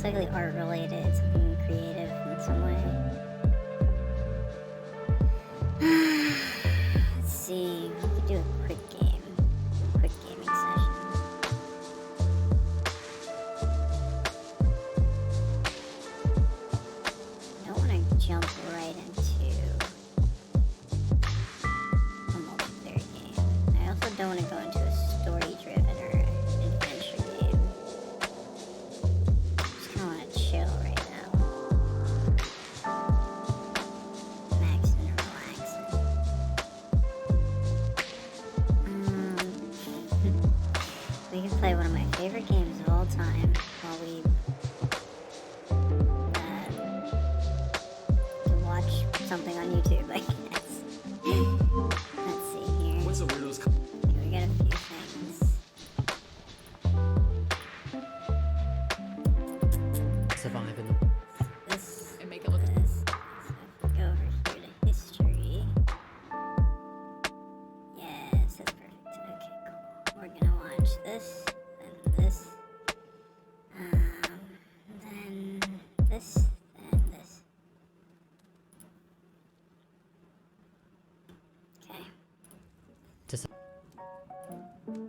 most likely art related, something creative in some way. Let's see, we could do a quick game, a quick gaming session. I don't want to jump right into a multiplayer game. I also don't want to go into a story-driven or adventure game. Just kind of want to chill right now. Maxing and relaxing. We can play one of my favorite games of all time while we watch something on YouTube, I guess. Let's see here. What's the weirdest? Okay, we got a few things. Survive in This and make it look. this. So if we go over here to history. Yes, that's perfect. Okay, cool. We're gonna watch this, then this, then this, and this. Okay. Just Oh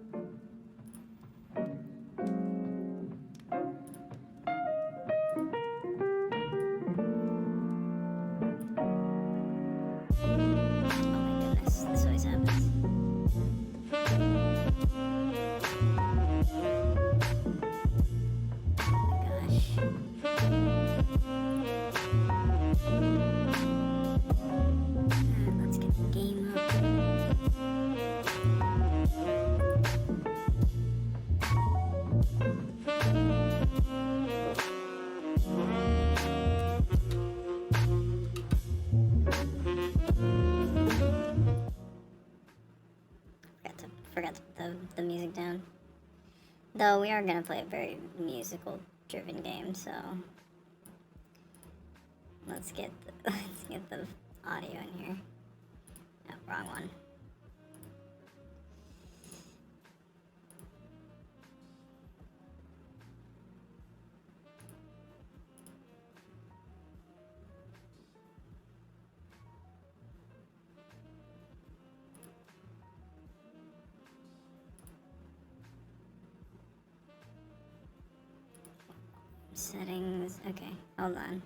my goodness, this always happens. Oh my gosh. Alright, let's get the game up. Forgot to put the music down. Though we are gonna play a very musical driven game, so let's get the audio in here. No, wrong one. Settings. Okay, hold on.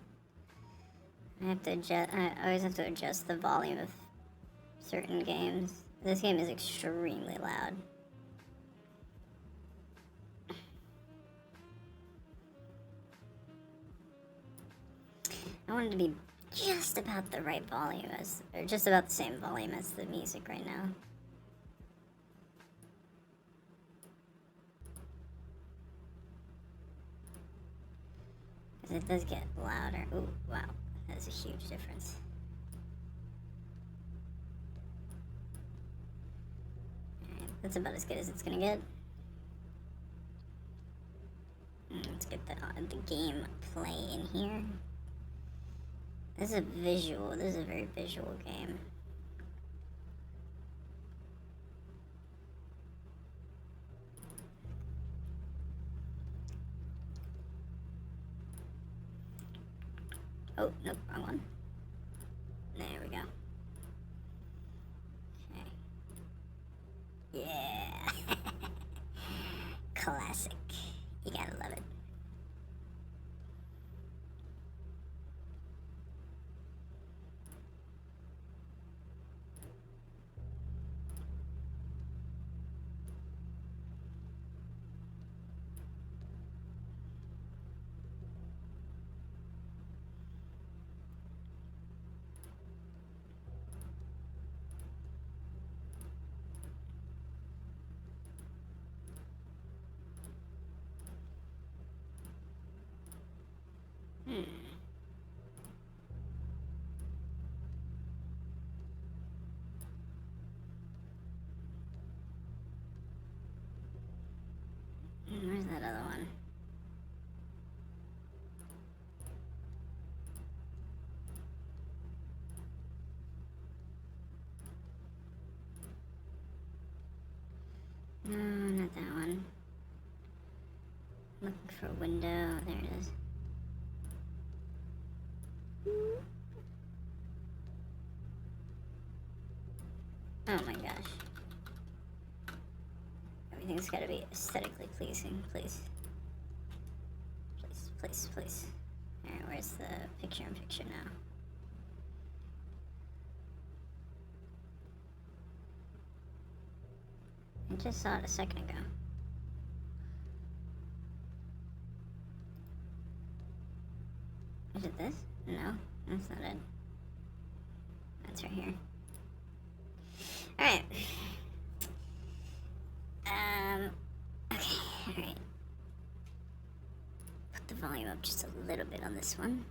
I have to adjust. I always have to adjust the volume of certain games. This game is extremely loud. I want it to be just about the right volume as, or just about the same volume as the music right now. It does get louder. Ooh, wow. That's a huge difference. Alright, that's about as good as it's gonna get. Let's get the game play in here. This is a visual. This is a very visual game. Oh, nope, wrong one. There we go. Okay. Yeah. Classic. You gotta love it. Where's that other one? No, not that one. Looking for a window. There it is. Everything's gotta be aesthetically pleasing, please. Please, please, please. Alright, where's the picture-in-picture now? I just saw it a second ago. Is it this? No, that's not it. That's right here. Alright. Okay, alright. Put the volume up just a little bit on this one.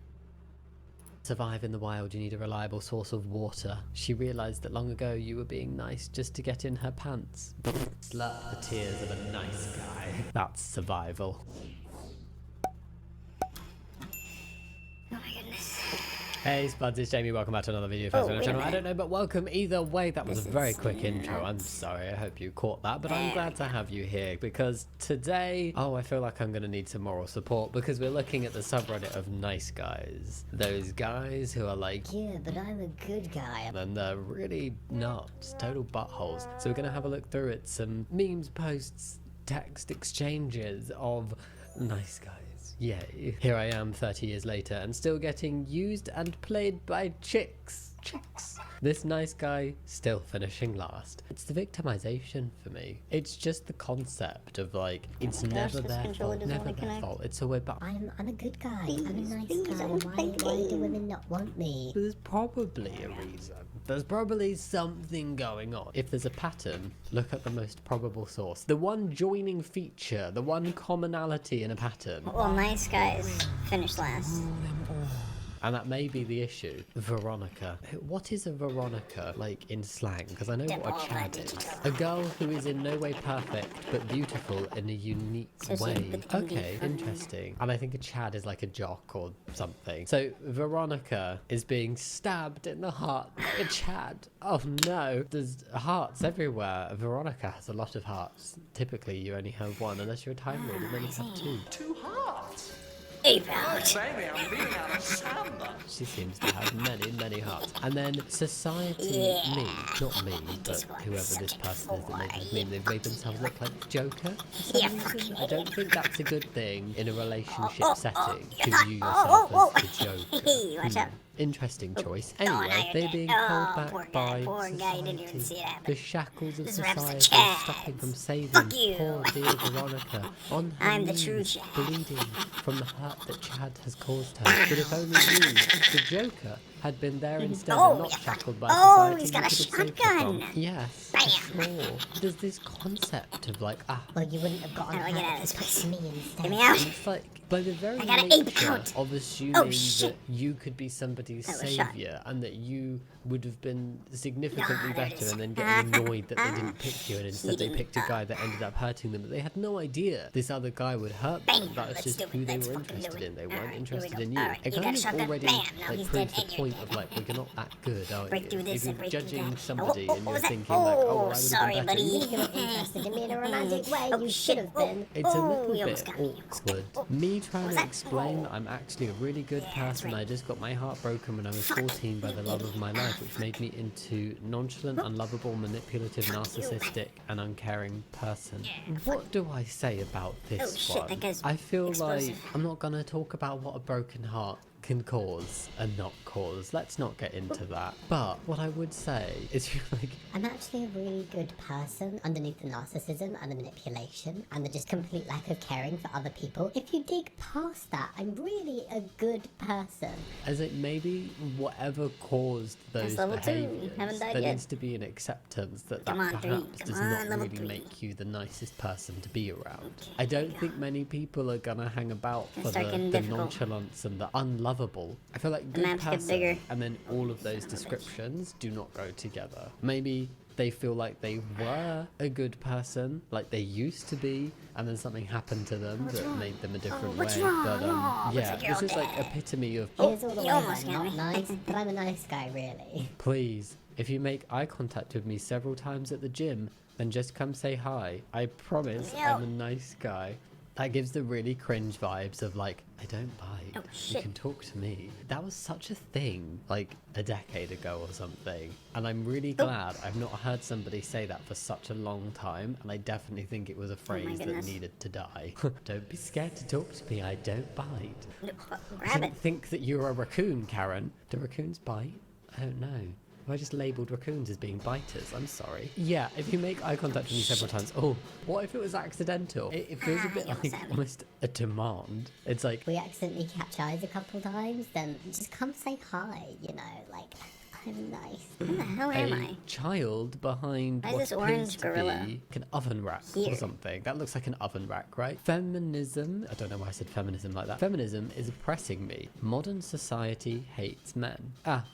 Survive in the wild, you need a reliable source of water. She realized that long ago you were being nice just to get in her pants. Slap the tears of a nice guy. That's survival. Oh my goodness. Hey Spuds, it's Jamie, welcome back to another video first on the wait a channel. I minute. don't know, but welcome either way. That was This a very is quick intro. I'm nuts. sorry, I hope you caught that, but I'm There glad we to have you here because today, I feel like I'm going to need some moral support because we're looking at the subreddit of nice guys. Those guys who are like, Yeah, but I'm a good guy. and they're really not, total buttholes. So we're going to have a look through it, some memes, posts, text exchanges of nice guys. Yay. Here I am 30 years later and still getting used and played by chicks. This nice guy still finishing last. It's the victimization for me. It's just the concept of like, it's gosh, never this their controller fault, doesn't never wanna their connect. fault. It's always about I'm a good guy. I'm a nice please, guy. I want to play Why do games. women not want me? There's probably a reason. There's probably something going on. If there's a pattern, look at the most probable source. The one joining feature, the one commonality in a pattern. Well, nice guys finish last. And that may be the issue. Veronica. What is a Veronica, like, in slang? Because I know what a Chad is. A girl who is in no way perfect, but beautiful in a unique Associated way. with indie Okay, fun. interesting. And I think a Chad is like a jock or something. So, Veronica is being stabbed in the heart by a Chad. Oh no. There's hearts everywhere. Veronica has a lot of hearts. Typically, you only have one, unless you're a Time Lord, and then you have two. 2 hearts. Ape out. Baby, I'm being out of samba. She seems to have many, many hearts. And then society, Yeah. me, not me, but This one's whoever this subject person is that made this for meme, they've made themselves look like Joker. for some Yeah, reason. fuck I don't think that's a good thing in a relationship oh, setting you're to not- view oh, yourself oh, as the Joker. Hey, watch out. Interesting choice. Oh, now Anyway, you're they're dead. being Oh, held back poor guy, by poor guy, society. you didn't even see it happen. The shackles of This rap's the society are stopping Chads. from saving Fuck you. poor dear Veronica on her I'm the knees, true Chad. bleeding from the hurt that Chad has caused her. But if only you, the Joker, had been there instead Oh, and not yeah. shackled by Oh, society, he's you got a could have saved her from. shotgun. Yes, Bam. sure. There's this concept of like, Well, you wouldn't have gotten How do I get out hurt of if this you place? picked me instead. Get me out. it's like by the very I got an ape nature out. of assuming Oh, shit. that you could be somebody's That was shot. savior and that you would have been significantly Ah, there it better is. and then getting annoyed that they didn't pick you and instead they picked a guy that ended up hurting them, but they had no idea this other guy would hurt them. Bam, That's let's just do it. who they Let's were fucking do interested it. in. They Alright, weren't here we interested go. in you. Alright, It you got kind a of shotgun. already Bam, now like he's proves dead the and you're point dead. of like we're not that good, are Break you? through this If you're and break through judging that. somebody Oh, and what you're was that? thinking like, oh, well, I would have sorry, been better. buddy. You weren't interested in me in a romantic way. Oh, You shit. should have been. It's a Oh, little you almost bit got me. awkward. Me trying was to that? explain Oh. that I'm actually a really good Yeah, that's person. right. I just got my heart broken when I was 14 by the love of my life, which made me into nonchalant, unlovable, manipulative, narcissistic, and uncaring person. What do I say about this Oh, shit, one? that guy's I feel explosive. like I'm not gonna talk about what a broken heart can cause and not cause. Let's not get into that. But what I would say is like I'm actually a really good person underneath the narcissism and the manipulation and the just complete lack of caring for other people. If you dig past that, I'm really a good person. as it maybe whatever caused those level 2. You behaviors, haven't died there yet. needs to be an acceptance that Come that on, 3. perhaps Come does on, not level really 3. make you the nicest person to be around. I don't think many people are gonna hang about for start the getting difficult. nonchalance and the unlovable. I feel like good maps get person bigger. and then all of those descriptions do not go together. Maybe they feel like they were a good person, like they used to be, and then something happened to them that made them a different way. what's wrong? But Oh, yeah, looks like this you're is like dead. epitome of Here's all the you ways almost I'm got not me. nice, but I'm a nice guy, really. please, if you make eye contact with me several times at the gym, then just come say hi. I promise Yeah. I'm a nice guy. That gives the really cringe vibes of like, I don't bite. Oh, You shit. can talk to me. That was such a thing like a decade ago or something. And I'm really glad I've not heard somebody say that for such a long time. And I definitely think it was a phrase that goodness. needed to die. Don't be scared to talk to me. I don't bite. No, I grab didn't it. think that you're a raccoon, Karen. Do raccoons bite? I don't know. Have I just labelled raccoons as being biters? I'm sorry. Yeah, if you make eye contact with me several times, oh, what if it was accidental? It feels a bit you're like savage. almost a demand. It's like, If we accidentally catch eyes a couple times, then just come say hi, you know, like, I'm nice. Where the hell am I? child behind Why is what this appears orange to gorilla be like an oven rack here? or something. That looks like an oven rack, right? Feminism. I don't know why I said feminism like that. Feminism is oppressing me. Modern society hates men. Ah,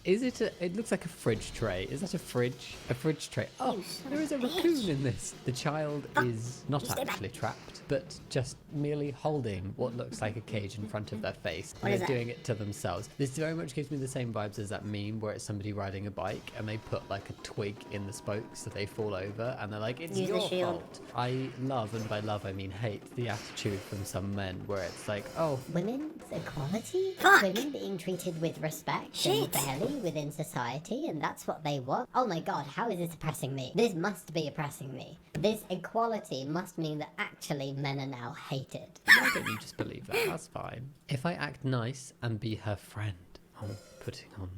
is it? It looks like a fridge tray. Is that a fridge? A fridge tray. Oh, You son there of is a a raccoon bitch. in this. The child is not You stay back. actually trapped, but just merely holding what looks like a cage in front of their face. What And is they're that? doing it to themselves. This very much gives me the same vibes as that meme where it's somebody riding a bike and they put like a twig in the spokes so they fall over and they're like, it's Use the your shield. fault. I love, and by love I mean hate, the attitude from some men where it's like, oh, Women's equality? Fuck. Women being treated with respect Shit. and fairly within society, and that's what they want? Oh my god, how is this oppressing me? This must be oppressing me. This equality must mean that actually men are now hated. why don't you just believe that? That's fine. If I act nice and be her friend, oh, putting on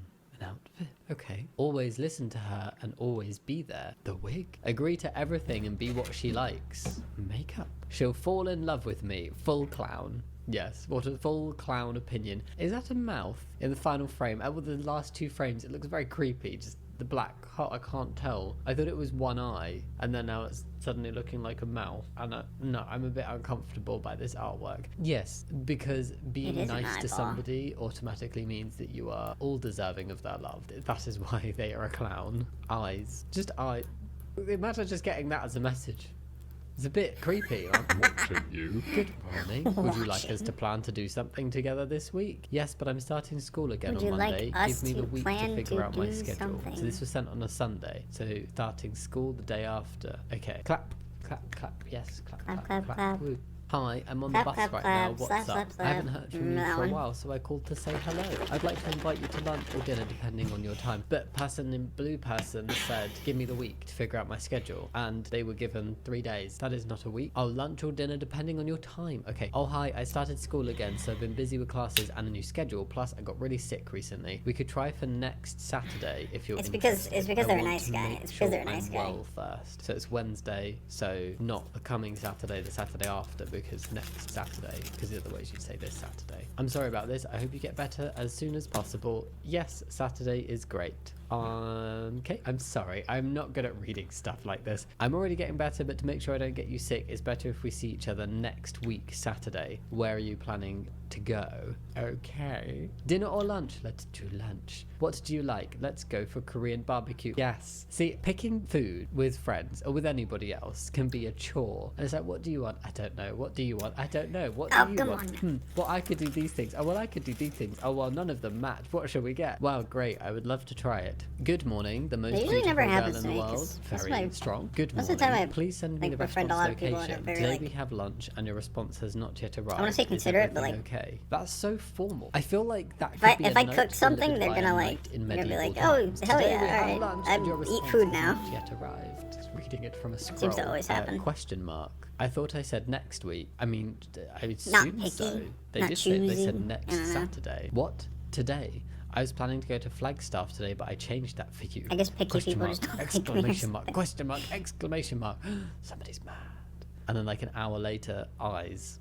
an outfit. Okay. Always listen to her and always be there. The wig. Agree to everything and be what she likes. Makeup. She'll fall in love with me. Full clown. Yes, what a full clown opinion. Is that a mouth in the final frame? With the last two frames, it looks very creepy. Just the black hot, I can't tell. I thought it was one eye, and then now it's suddenly looking like a mouth. And no, I'm a bit uncomfortable by this artwork. Yes, because being It is an nice to eyeball. somebody automatically means that you are all deserving of their love. That is why they are a clown. Eyes. Just eye. Imagine just getting that as a message. It's a bit creepy. I'm watching you. Good morning. Would you like us to plan to do something together this week? Yes, but I'm starting school again Would on you like Monday. us Give me the to week to plan figure to out my do schedule. something? So this was sent on a Sunday. So starting school the day after. Okay. Clap, clap, clap. Yes, clap, Clap, clap, clap, clap. clap. Woo. Hi, I'm on Clap, the bus clap, right clap, now. What's slap, up? slap, I haven't slap. heard from you That for a one. while, so I called to say hello. I'd like to invite you to lunch or dinner, depending on your time. But person in blue person said, give me the week to figure out my schedule. And they were given 3 days. That is not a week. Oh, lunch or dinner, depending on your time. Okay. Oh, hi, I started school again, so I've been busy with classes and a new schedule. Plus, I got really sick recently. We could try for next Saturday if you're It's because- interested. it's because I they're a want nice to guy. make It's because they're a sure nice I'm guy. well first. So it's Wednesday, so not the coming Saturday, the Saturday after, because next Saturday, because otherwise you'd say this Saturday. I'm sorry about this. I hope you get better as soon as possible. Yes, Saturday is great. Okay, I'm sorry. I'm not good at reading stuff like this. I'm already getting better, but to make sure I don't get you sick, it's better if we see each other next week, Saturday. Where are you planning to go? Okay. Dinner or lunch? Let's do lunch. What do you like? Let's go for Korean barbecue. Yes. See, picking food with friends or with anybody else can be a chore. And it's like, what do you want? I don't know. What do you want? I don't know. What do Oh, you come want? on. Well, I could do these things. Oh, well, I could do these things. Oh, well, none of them match. What shall we get? Wow, great. I would love to try it. Good morning. The most It usually beautiful never girl happens in to the me, 'cause world. that's Very my- strong. Good most morning. of the time I, Please send me like, the befriend a response lot of people and location. are very, Today like- we have lunch and your response has not yet arrived. wanna say Is considerate, but, everything like, okay. That's so formal. I feel like that could If I, be if a I note cook something, delivered they're by a gonna knight in they're gonna be medieval like, oh, times. hell Today yeah, we have alright, lunch I and your eat response food has now. not yet arrived. Just reading it from a scroll. Seems to always happen. Question mark. I thought I said next week. I mean, I Not assume picky, so. They not did say they choosy. said I next don't know. Saturday. What? Today? I was planning to go to Flagstaff today, but I changed that for you. I guess picky Question people mark, just don't like exclamation me. mark, question mark, exclamation mark. Somebody's mad. And then like an hour later, eyes.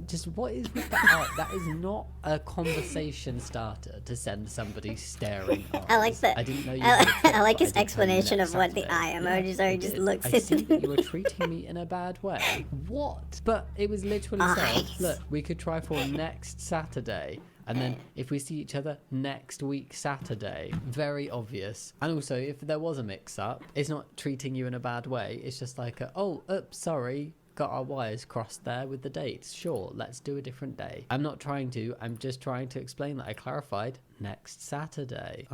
Just what is with the eye? That is not a conversation starter to send somebody staring eyes. I like that. I didn't know you I, had a trick, I like but his did tell you explanation next of what the Saturday. eye emojis are. I He just did. looks I at see that you were treating me in a bad way. What? But it was literally said, Eyes. look, we could try for next Saturday. And then if we see each other next week Saturday, very obvious. And also, if there was a mix-up, it's not treating you in a bad way. It's just like, oops, sorry. Got our wires crossed there with the dates. Sure, let's do a different day. I'm not trying to. I'm just trying to explain that I clarified next Saturday.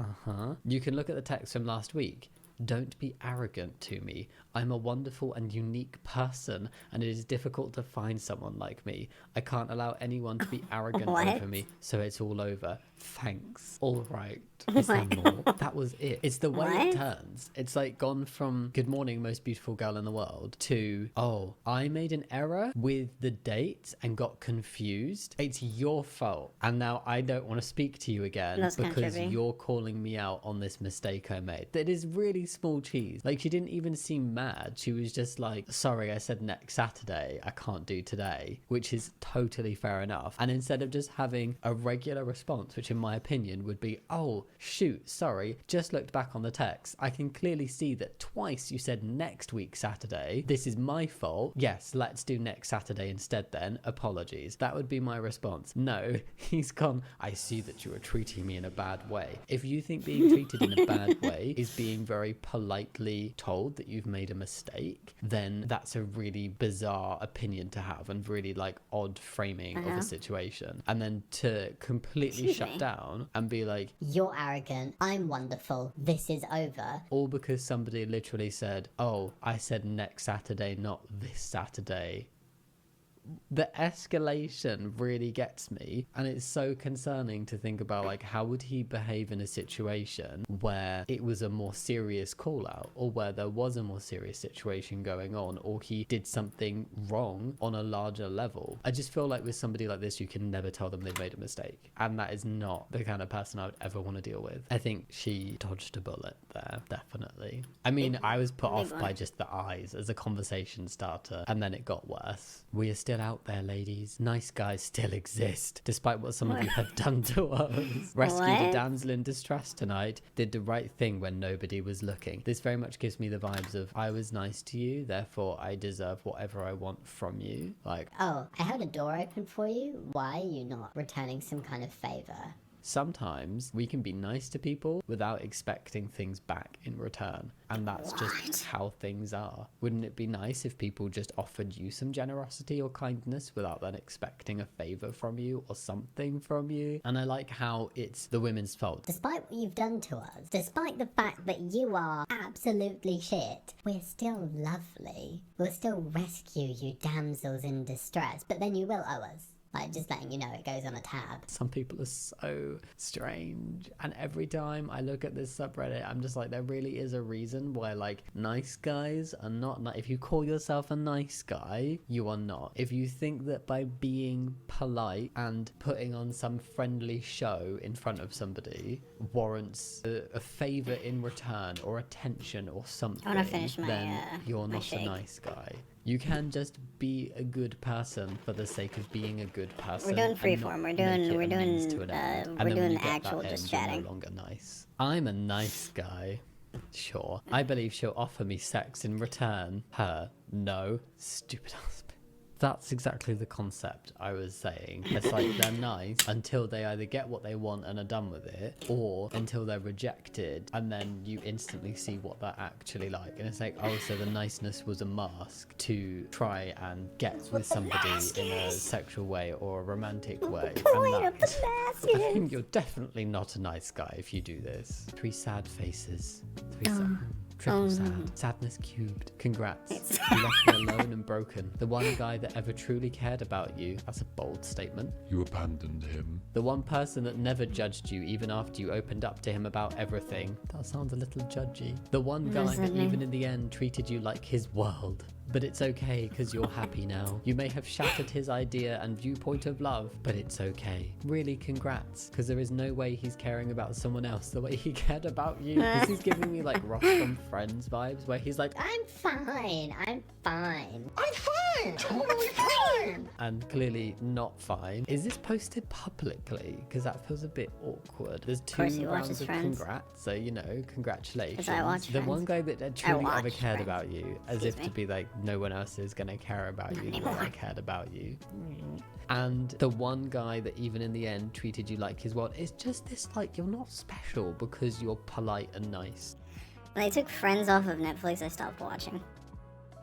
You can look at the text from last week. Don't be arrogant to me. I'm a wonderful and unique person, and it is difficult to find someone like me. I can't allow anyone to be arrogant What? over me, so it's all over. Thanks. All right. Is there more? That was it. It's the way it What? turns. It's like gone from good morning, most beautiful girl in the world to, oh, I made an error with the date and got confused. It's your fault. And now I don't want to speak to you again That's kinda because trippy. you're calling me out on this mistake I made. That is really small cheese. Like, she didn't even seem mad. She was just like, sorry, I said next Saturday. I can't do today, which is totally fair enough. And instead of just having a regular response, which in my opinion would be, oh, shoot, sorry, just looked back on the text. I can clearly see that twice you said next week Saturday. This is my fault. Yes, let's do next Saturday instead then. Apologies. That would be my response. No, he's gone, I see that you are treating me in a bad way. If you think being treated in a bad way is being very politely told that you've made a mistake, then that's a really bizarre opinion to have and really like odd framing of Uh-huh. a situation. And then to completely Excuse shut me. down and be like, You're arrogant. I'm wonderful. This is over. all because somebody literally said, oh, I said next Saturday, not this Saturday. The escalation really gets me, and it's so concerning to think about, like, how would he behave in a situation where it was a more serious call out, or where there was a more serious situation going on, or he did something wrong on a larger level. I just feel like with somebody like this, you can never tell them they've made a mistake, and that is not the kind of person I would ever want to deal with. I think she dodged a bullet there, definitely. I mean, I was put Big off one. by just the eyes as a conversation starter, and then it got worse. We are still out there, ladies. Nice guys still exist, despite what some of you have done to us. Rescued a What? damsel in distress tonight, did the right thing when nobody was looking. This very much gives me the vibes of, I was nice to you, therefore I deserve whatever I want from you. Like, Oh, I held a door open for you. Why are you not returning some kind of favor? sometimes we can be nice to people without expecting things back in return. And that's just how things are. Wouldn't it be nice if people just offered you some generosity or kindness without then expecting a favor from you or something from you? And I like how it's the women's fault. Despite what you've done to us, despite the fact that you are absolutely shit, we're still lovely. We'll still rescue you damsels in distress, but then you will owe us. Like, just letting you know it goes on a tab. Some people are so strange, and every time I look at this subreddit, I'm just like, there really is a reason why, like, nice guys are not if you call yourself a nice guy, you are not. If you think that by being polite and putting on some friendly show in front of somebody warrants a favor in return or attention or something, I wanna finish my, then you're my not shake. a nice guy. You can just be a good person for the sake of being a good person. We're doing and freeform. not We're make doing- it we're a doing, means to an end. we're And then when doing you get that actual end, just you're chatting. no longer nice. I'm a nice guy. Sure. I believe she'll offer me sex in return. Her. No. Stupid husband. That's exactly the concept I was saying. It's like they're nice until they either get what they want and are done with it, or until they're rejected, and then you instantly see what they're actually like. And it's like, oh, so the niceness was a mask to try and get with somebody in a sexual way or a romantic way. Point of the I mask think you're definitely not a nice guy if you do this. 3 sad faces. 3 sad. Triple sad. Sadness cubed. Congrats. You left me alone and broken. The one guy that ever truly cared about you. That's a bold statement. You abandoned him. The one person that never judged you even after you opened up to him about everything. That sounds a little judgy. The one guy that Listen. even in the end treated you like his world. But it's okay because you're happy now. You may have shattered his idea and viewpoint of love, but it's okay. Really, congrats. Because there is no way he's caring about someone else the way he cared about you. This is giving me like Ross from Friends vibes, where he's like, I'm fine. I'm fine. I'm fine, totally fine. and clearly not fine. Is this posted publicly? Because that feels a bit awkward. There's course 2 he rounds watches of Friends. congrats, so you know, congratulations. watch the one Friends. guy that truly ever watch cared Friends. about you, as Excuse if me. to be like, no one else is gonna care about you the way anymore. I cared about you. And the one guy that even in the end treated you like his world. It's just this, like, you're not special because you're polite and nice. When they took Friends off of Netflix, I stopped watching.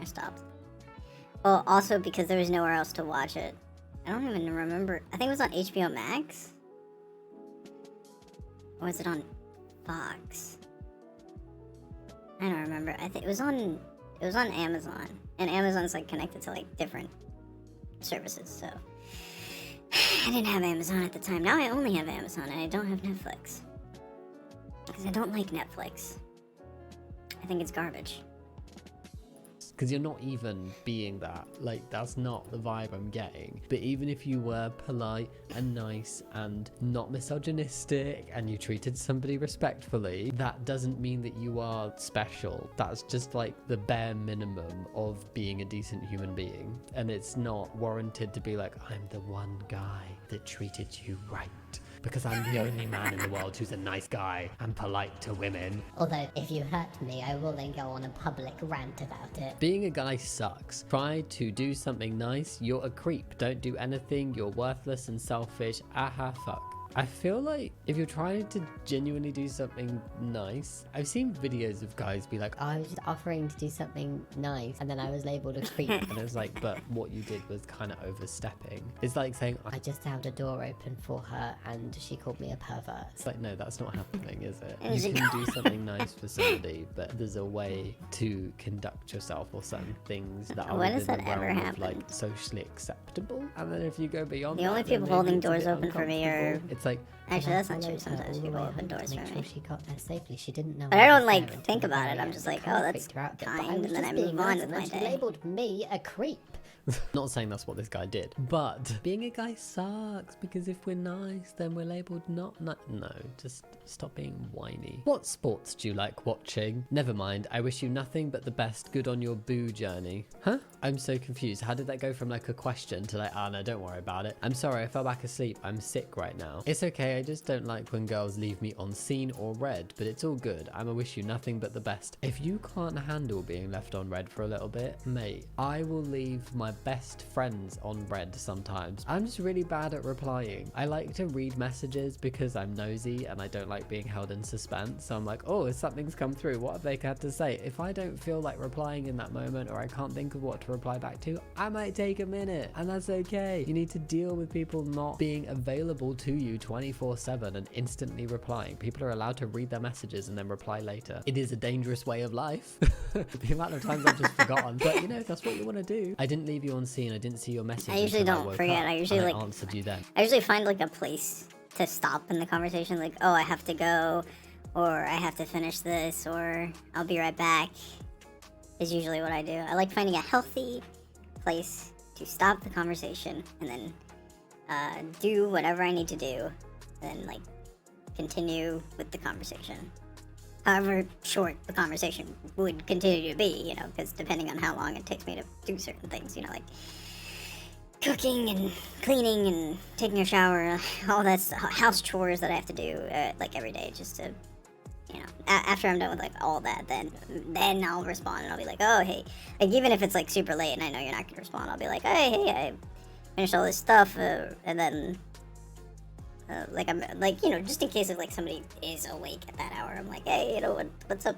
I stopped. Well, also because there was nowhere else to watch it. I don't even remember. I think it was on HBO Max. Or was it on Fox? I don't remember. I think it was on Amazon, and Amazon's like connected to like different services. So I didn't have Amazon at the time. Now I only have Amazon, and I don't have Netflix because I don't like Netflix. I think it's garbage. Because you're not even being that. Like, that's not the vibe I'm getting. But even if you were polite and nice and not misogynistic and you treated somebody respectfully, that doesn't mean that you are special. That's just like the bare minimum of being a decent human being. And it's not warranted to be like, I'm the one guy that treated you right, because I'm the only man in the world who's a nice guy and polite to women. Although, if you hurt me, I will then go on a public rant about it. Being a guy sucks. Try to do something nice, you're a creep. Don't do anything, you're worthless and selfish. Aha, fuck. I feel like if you're trying to genuinely do something nice, I've seen videos of guys be like, I was just offering to do something nice, and then I was labelled a creep. and it's like, but what you did was kind of overstepping. It's like saying, I just held a door open for her, and she called me a pervert. it's like, no, that's not happening, is it? You can do something nice for somebody, but there's a way to conduct yourself or certain things that are When within has that the ever realm of happened? like socially acceptable. And then if you go beyond The that, only then people maybe holding it's a doors bit open for me are. uncomfortable. It's like, Actually, that's not I true. followed her Sometimes all the people way open home doors to for make me. sure she got there safely. She didn't know. But I don't was like there until think the about very it. I'm end. just I like, kinda oh, that's freaked her out a bit, but kind, I was and then just I being move nice, on and with then my she day. labelled me a creep. not saying that's what this guy did, but being a guy sucks because if we're nice, then we're labeled not no, just stop being whiny. What sports do you like watching? Never mind, I wish you nothing but the best. Good on your boo journey. Huh? I'm so confused. How did that go from like a question to like, no, don't worry about it. I'm sorry, I fell back asleep. I'm sick right now. It's okay, I just don't like when girls leave me on scene or read, but it's all good. I'ma wish you nothing but the best. If you can't handle being left on read for a little bit, mate, I will leave my best friends on read sometimes. I'm just really bad at replying. I like to read messages because I'm nosy and I don't like being held in suspense. So I'm like, oh, if something's come through, what have they had to say? If I don't feel like replying in that moment or I can't think of what to reply back to, I might take a minute, and that's okay. You need to deal with people not being available to you 24/7 and instantly replying. People are allowed to read their messages and then reply later. It is a dangerous way of life. The amount of times I've just forgotten, but you know, if that's what you want to do. I didn't leave you on scene. I didn't see your message. I usually until don't woke forget. up, I usually, and like- I answered you then. I usually find like a place to stop in the conversation, like, oh, I have to go, or I have to finish this, or I'll be right back, is usually what I do. I like finding a healthy place to stop the conversation and then do whatever I need to do, then like continue with the conversation. However short the conversation would continue to be, you know, because depending on how long it takes me to do certain things, you know, like cooking and cleaning and taking a shower, all that house chores that I have to do like every day, just to, you know, after I'm done with like all that, then I'll respond and I'll be like, oh hey, like even if it's like super late and I know you're not gonna respond, I'll be like, hey, I finished all this stuff, and then like I'm like, you know, just in case if like somebody is awake at that hour, I'm like, hey, you know, what's up?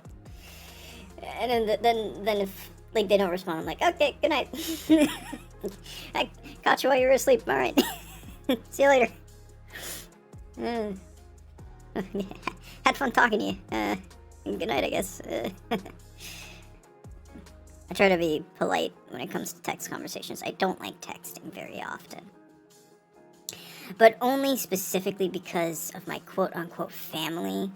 And then if like they don't respond, I'm like, okay, good night. I caught you while you were asleep. All right. See you later. Had fun talking to you. Good night, I guess. I try to be polite when it comes to text conversations. I don't like texting very often. But only specifically because of my quote-unquote family.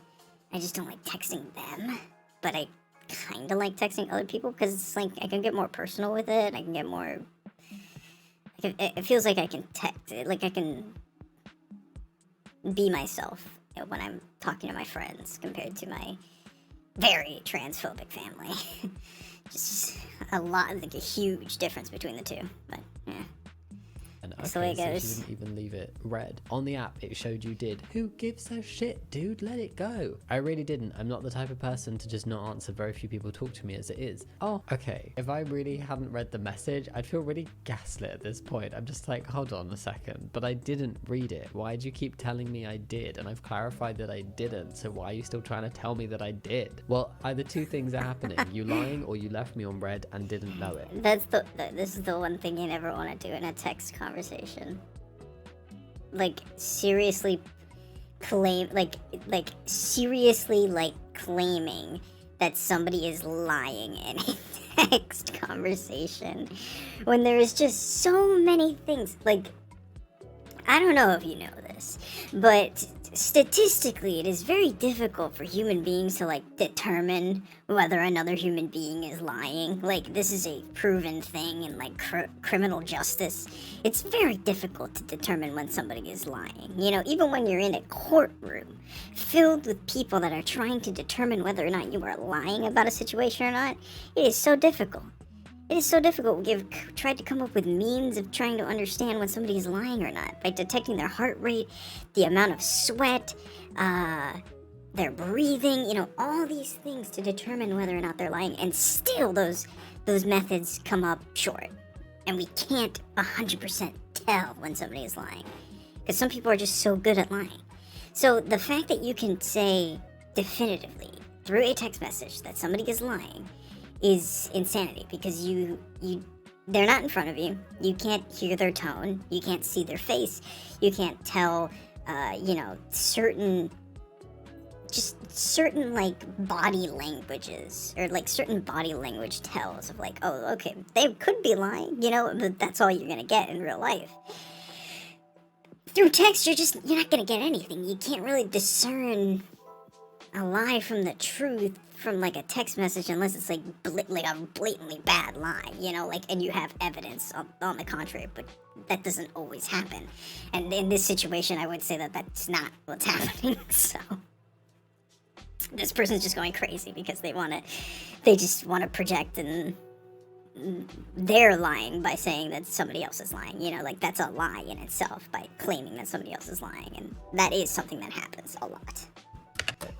I just don't like texting them. But I kind of like texting other people because it's like I can get more personal with it. I can get more... It feels like I can text it. Like I can be myself, you know, when I'm talking to my friends compared to my very transphobic family. Just a lot, like a huge difference between the two. But yeah. And That's the way it so goes. she didn't even leave it red. On the app, it showed you did. Who gives a shit, dude? Let it go. I really didn't. I'm not the type of person to just not answer. Very few people talk to me as it is. Oh, okay. If I really hadn't read the message, I'd feel really gaslit at this point. I'm just like, hold on a second. But I didn't read it. Why'd you keep telling me I did? And I've clarified that I didn't. So why are you still trying to tell me that I did? Well, either two things are happening. You lying or you left me on red and didn't know it. This is the one thing you never want to do in a text conversation. Like seriously seriously like claiming that somebody is lying in a text conversation when there is just so many things. Like, I don't know if you know this, but statistically it is very difficult for human beings to like determine whether another human being is lying. Like, this is a proven thing in like criminal justice. It's very difficult to determine when somebody is lying. You know, even when you're in a courtroom filled with people that are trying to determine whether or not you are lying about a situation or not, it is so difficult. It is so difficult. We've tried to come up with means of trying to understand when somebody is lying or not by detecting their heart rate, the amount of sweat, their breathing, you know, all these things to determine whether or not they're lying. And still those methods come up short. And we can't 100% tell when somebody is lying. Because some people are just so good at lying. So the fact that you can say definitively through a text message that somebody is lying is insanity, because they're not in front of you. You can't hear their tone. You can't see their face. You can't tell, certain like body languages, or like certain body language tells of like, oh, okay, they could be lying, you know, but that's all you're gonna get in real life. Through text, you're not gonna get anything. You can't really discern a lie from the truth from like a text message unless it's like a blatantly bad lie, you know, like, and you have evidence on the contrary, but that doesn't always happen. And in this situation, I would say that that's not what's happening. So this person's just going crazy because they just want to project, and they're lying by saying that somebody else is lying, you know, like that's a lie in itself by claiming that somebody else is lying, and that is something that happens a lot.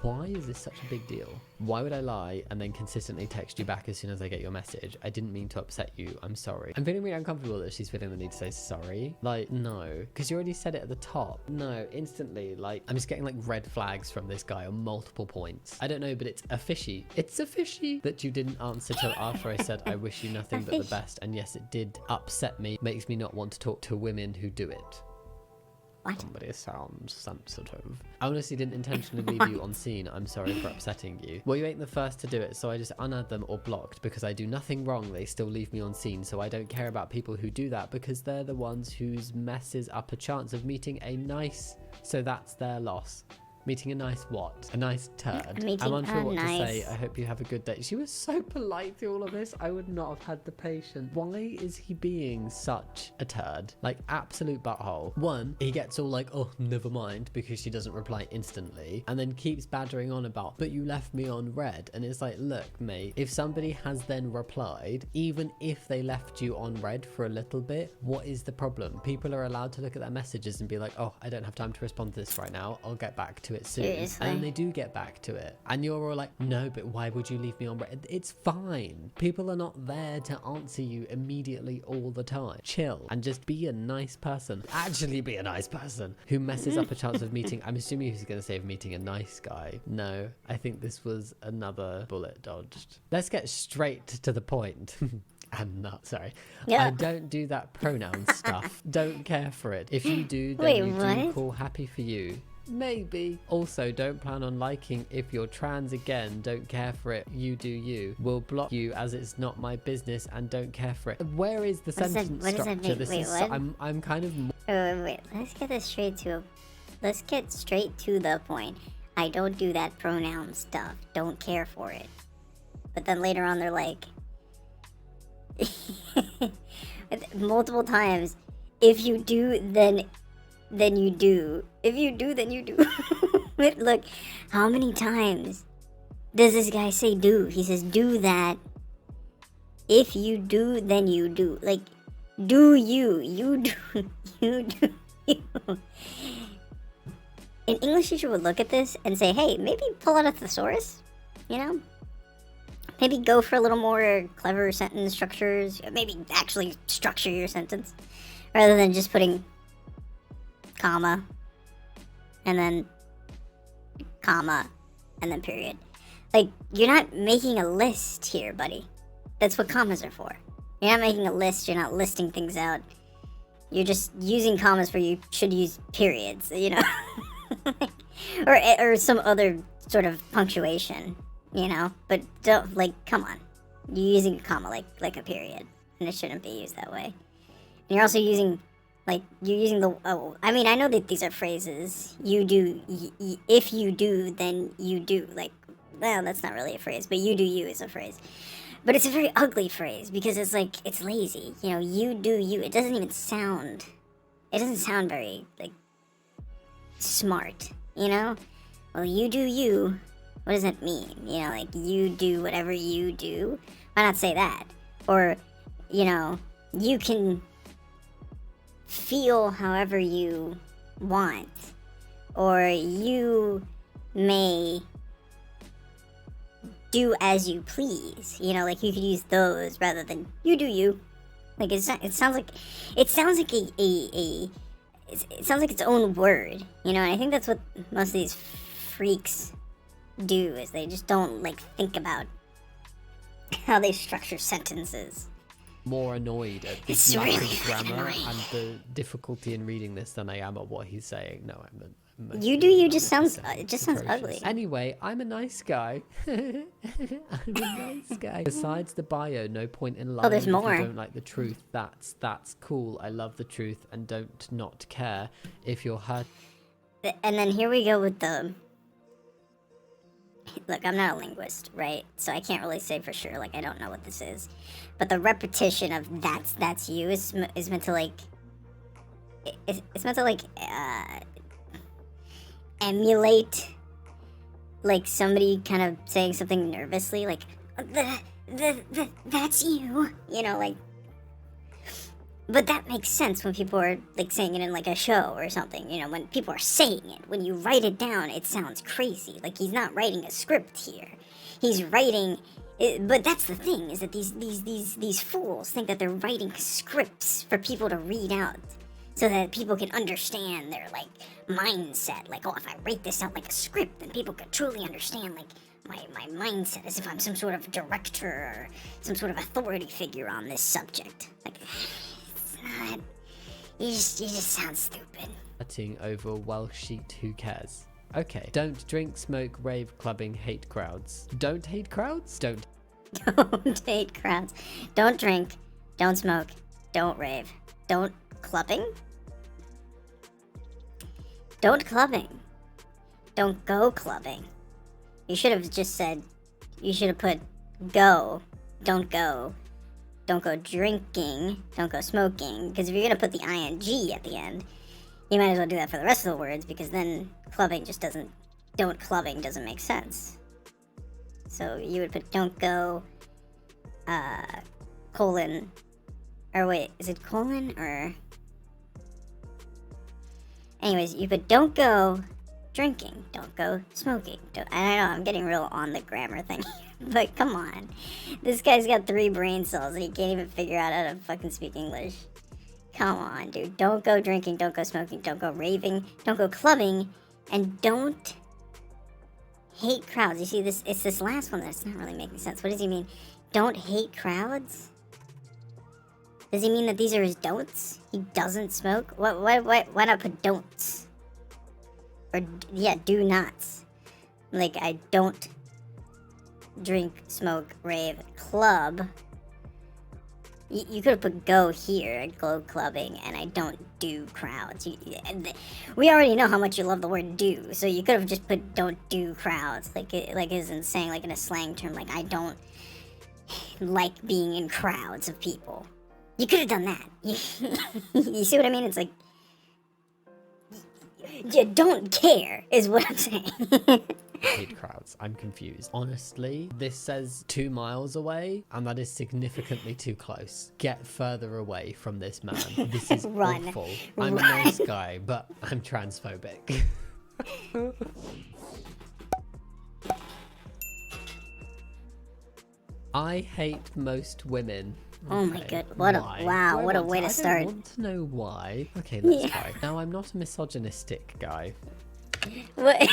Why is this such a big deal? Why would I lie and then consistently text you back as soon as I get your message? I didn't mean to upset you. I'm sorry. I'm feeling really uncomfortable that she's feeling the need to say sorry. Like, no. Because you already said it at the top. No, instantly. Like, I'm just getting like red flags from this guy on multiple points. I don't know, but it's a fishy. It's a fishy that you didn't answer till after I said I wish you nothing but the best. And yes, it did upset me. Makes me not want to talk to women who do it. What? Somebody sounds sensitive. I honestly didn't intentionally leave you on scene. I'm sorry for upsetting you. Well, you ain't the first to do it, so I just unadd them or blocked because I do nothing wrong. They still leave me on scene, so I don't care about people who do that because they're the ones whose messes up a chance of meeting a nice. So that's their loss. Meeting a nice what? A nice turd. I'm unsure what to say. I hope you have a good day. She was so polite through all of this. I would not have had the patience. Why is he being such a turd? Like, absolute butthole. One, he gets all like, oh, never mind, because she doesn't reply instantly, and then keeps badgering on about, but you left me on red. And it's like, look, mate, if somebody has then replied, even if they left you on red for a little bit, what is the problem? People are allowed to look at their messages and be like, oh, I don't have time to respond to this right now. I'll get back to it soon. Seriously? And then they do get back to it, and you're all like, no, but why would you leave me on red? It's fine. People are not there to answer you immediately all the time. Chill and just be a nice person. Actually be a nice person who messes up a chance of meeting. I'm assuming he's going to say of meeting a nice guy. No, I think this was another bullet dodged. Let's get straight to the point. I'm not, sorry. Yeah. I don't do that pronoun stuff. Don't care for it. If you do, then Wait, you do what? cool, happy for you. Maybe. Also, don't plan on liking if you're trans again. Don't care for it. You do you. Will block you as it's not my business and don't care for it. Where is the sentence what does structure? that mean? This Wait, is what? I'm kind of Wait. Let's get straight to the point. I don't do that pronoun stuff. Don't care for it. But then later on, they're like, multiple times, if you do, then you do. If you do, then you do. Look, how many times does this guy say do? He says do that. If you do, then you do. Like, do you. You do. You do. You. An English teacher would look at this and say, hey, maybe pull out a thesaurus, you know? Maybe go for a little more clever sentence structures. Maybe actually structure your sentence rather than just putting comma and then comma and then period. Like, you're not making a list here, buddy. That's what commas are for. You're not making a list. You're not listing things out. You're just using commas where you should use periods, you know? or some other sort of punctuation. you know? But don't, like, come on. You're using a comma like a period, and it shouldn't be used that way. And you're also using, like, you're using the, oh, I mean, I know that these are phrases. You do, if you do, then you do. Like, well, that's not really a phrase, but you do you is a phrase. But it's a very ugly phrase because it's like, it's lazy. You know, you do you. It doesn't sound very, like, smart, you know? Well, you do you. What does that mean? You know, like, you do whatever you do. Why not say that? Or, you know, you can feel however you want. Or you may do as you please. You know, like, you could use those rather than you do you. Like, it sounds like it sounds like it sounds like its own word. You know, and I think that's what most of these freaks do, is they just don't, like, think about how they structure sentences. More annoyed at the It's lack really of grammar annoying. and the difficulty in reading this than I am at what he's saying. No, I'm You do you just sounds it just sounds ugly. Anyway, I'm a nice guy. I'm a nice guy. Besides the bio, no point in lying. there's more. If you don't like the truth, that's cool. I love the truth and don't not care if you're hurt. And then here we go with the... Look, I'm not a linguist, right? So I can't really say for sure, like, I don't know what this is. But the repetition of that's you is meant to, like... It's meant to, like, emulate, like, somebody kind of saying something nervously, like, that's you, you know, like... But that makes sense when people are, like, saying it in, like, a show or something, you know, when people are saying it. When you write it down, it sounds crazy. Like, he's not writing a script here. He's writing... But that's the thing, is that these fools think that they're writing scripts for people to read out. So that people can understand their, like, mindset. Like, oh, if I write this out like a script, then people could truly understand, like, my mindset, as if I'm some sort of director or some sort of authority figure on this subject. Like... God, you just sound stupid. Over a Welsh sheet, who cares? Okay. Don't drink, smoke, rave, clubbing, hate crowds. Don't hate crowds? Don't hate crowds. Don't drink. Don't smoke. Don't rave. Don't clubbing. Don't clubbing. Don't go clubbing. You should have just said, you should have put go. Don't go. Don't go drinking, don't go smoking, because if you're going to put the ing at the end, you might as well do that for the rest of the words, because then clubbing just doesn't, don't clubbing doesn't make sense. So you would put don't go, colon, or wait, is it colon, or... Anyways, you put don't go drinking, don't go smoking. I know, I'm getting real on the grammar thing. But come on. This guy's got 3 brain cells and he can't even figure out how to fucking speak English. Come on, dude. Don't go drinking, don't go smoking, don't go raving, don't go clubbing, and don't hate crowds. You see, it's this last one that's not really making sense. What does he mean? Don't hate crowds? Does he mean that these are his don'ts? He doesn't smoke? Why not put don'ts? Or, yeah, do nots. Like, I don't drink, smoke, rave, club. You could have put go here, go clubbing, and I don't do crowds. We already know how much you love the word do, so you could have just put don't do crowds, like isn't saying, like, in a slang term, like, I don't like being in crowds of people. You could have done that. You see what I mean? It's like, you don't care, is what I'm saying. hate crowds. I'm confused. Honestly, this says 2 miles away, and that is significantly too close. Get further away from this man. This is Run. awful. I'm a nice guy, but I'm transphobic. I hate most women. Oh my Okay, god, what a why? wow, Do I what a want way to I start. don't want to know why. Okay, let's Yeah. try. Now, I'm not a misogynistic guy. What?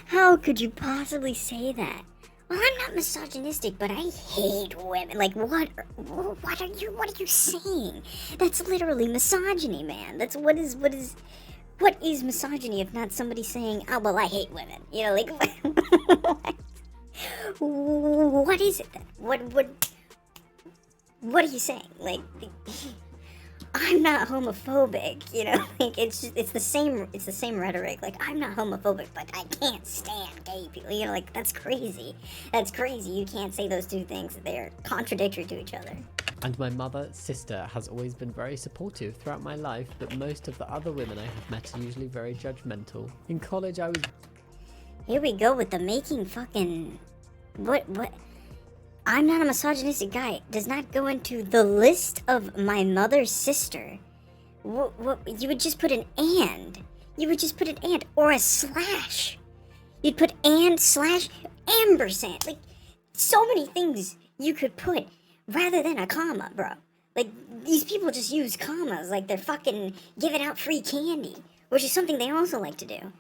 How could you possibly say that? Well, I'm not misogynistic, but I hate women. Like, what are you saying? That's literally misogyny, man. That's what is, what is misogyny if not somebody saying, oh, well, I hate women? You know, like, what is it then? What are you saying? Like, I'm not homophobic, you know? Like, it's the same rhetoric. Like, I'm not homophobic, but I can't stand gay people. You know, like, that's crazy. That's crazy. You can't say those two things. They're contradictory to each other. And my sister has always been very supportive throughout my life, but most of the other women I have met are usually very judgmental. In college, I was... Here we go with the making fucking... What? I'm not a misogynistic guy does not go into the list of my mother's sister. What? You would just put an and. You would just put an and or a slash. You'd put and slash ampersand. Like, so many things you could put rather than a comma, bro. Like, these people just use commas like they're fucking giving out free candy, which is something they also like to do.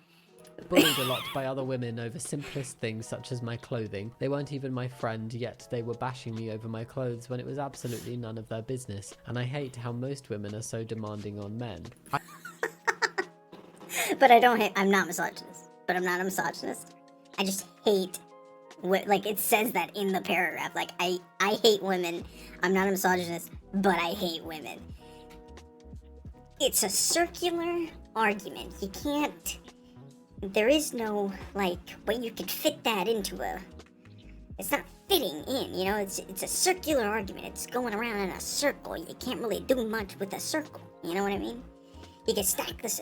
bullied a lot by other women over simplest things such as my clothing. They weren't even my friend, yet they were bashing me over my clothes when it was absolutely none of their business. And I hate how most women are so demanding on men. But I'm not misogynist. But I'm not a misogynist. I just hate, like, it says that in the paragraph. Like, I hate women. I'm not a misogynist, but I hate women. It's a circular argument. You can't, there is no, like, way you could fit that into it's not fitting in, you know? It's a circular argument. It's going around in a circle. You can't really do much with a circle. You know what I mean? You can stack this.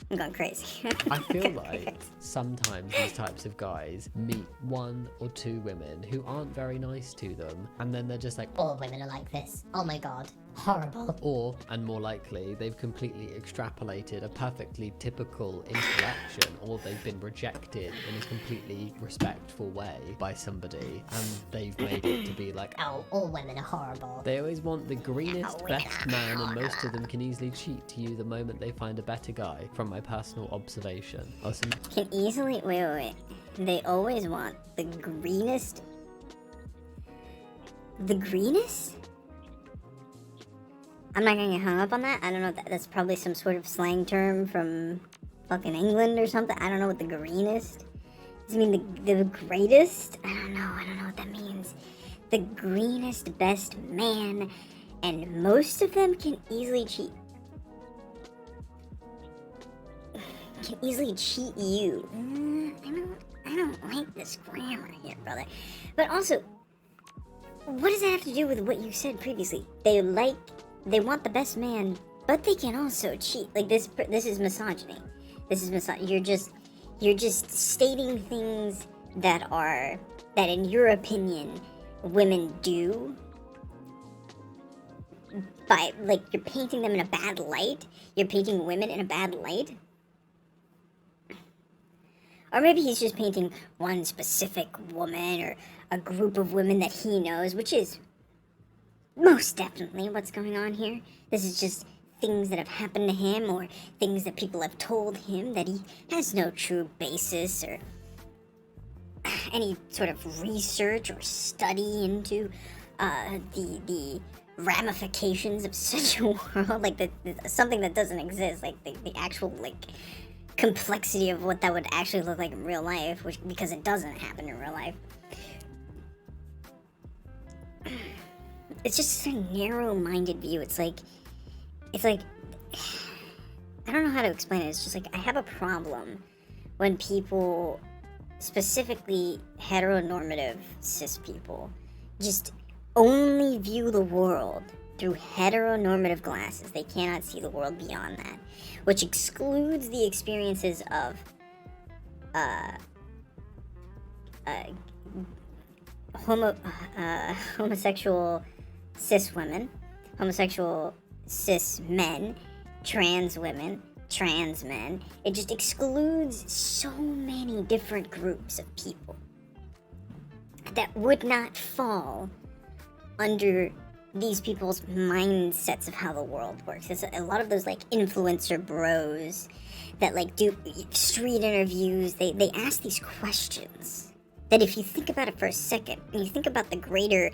I'm going crazy. I feel like sometimes these types of guys meet one or two women who aren't very nice to them, and then they're just like, all women are like this. Oh my god. Horrible. or, and more likely, they've completely extrapolated a perfectly typical interaction, or they've been rejected in a completely respectful way by somebody, and they've made it to be like, Oh, all women are horrible. they always want the greenest, best man, and most of them can easily cheat to you the moment they find a better guy, from my personal observation. Can easily, wait. They always want the greenest. The greenest? I'm not gonna get hung up on that. I don't know, that's probably some sort of slang term from fucking England or something. I don't know what the greenest. Does it mean the greatest? I don't know what that means. The greenest, best man, and most of them can easily cheat. Can easily cheat you. I don't like this grammar here, brother. But also, what does that have to do with what you said previously? They want the best man, but they can also cheat. Like, this is misogyny. You're just stating things that in your opinion, women do. By, like, you're painting them in a bad light. You're painting women in a bad light. Or maybe he's just painting one specific woman or a group of women that he knows, which is most definitely what's going on here. This is just things that have happened to him or things that people have told him that he has no true basis or any sort of research or study into the ramifications of such a world, like something that doesn't exist, like the actual, like, complexity of what that would actually look like in real life, because it doesn't happen in real life. It's just a narrow-minded view. It's like I don't know how to explain it. It's just like, I have a problem when people, specifically heteronormative cis people, just only view the world through heteronormative glasses. They cannot see the world beyond that, which excludes the experiences of homosexual cis women, homosexual cis men, trans women, trans men. It just excludes so many different groups of people that would not fall under these people's mindsets of how the world works. It's a lot of those, like, influencer bros that, like, do street interviews. They ask these questions that, if you think about it for a second, and you think about the greater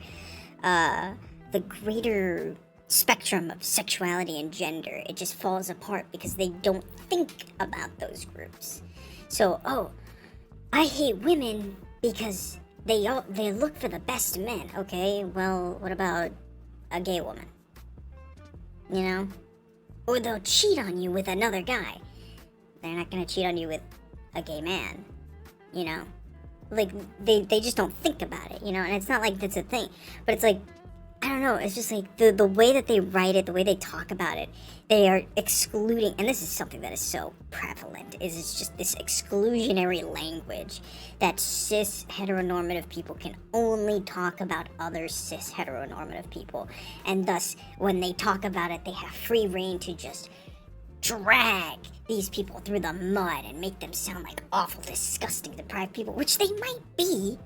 spectrum of sexuality and gender. It just falls apart because they don't think about those groups. So, oh, I hate women because they look for the best men. Okay, well, what about a gay woman? You know? Or they'll cheat on you with another guy. They're not gonna cheat on you with a gay man. You know? Like, they just don't think about it, you know? And it's not like that's a thing. But it's like, I don't know, it's just like the way that they write it, the way they talk about it, they are excluding, and this is something that is so prevalent, is it's just this exclusionary language that cis heteronormative people can only talk about other cis heteronormative people. And thus, when they talk about it, they have free reign to just drag these people through the mud and make them sound like awful, disgusting, deprived people, which they might be.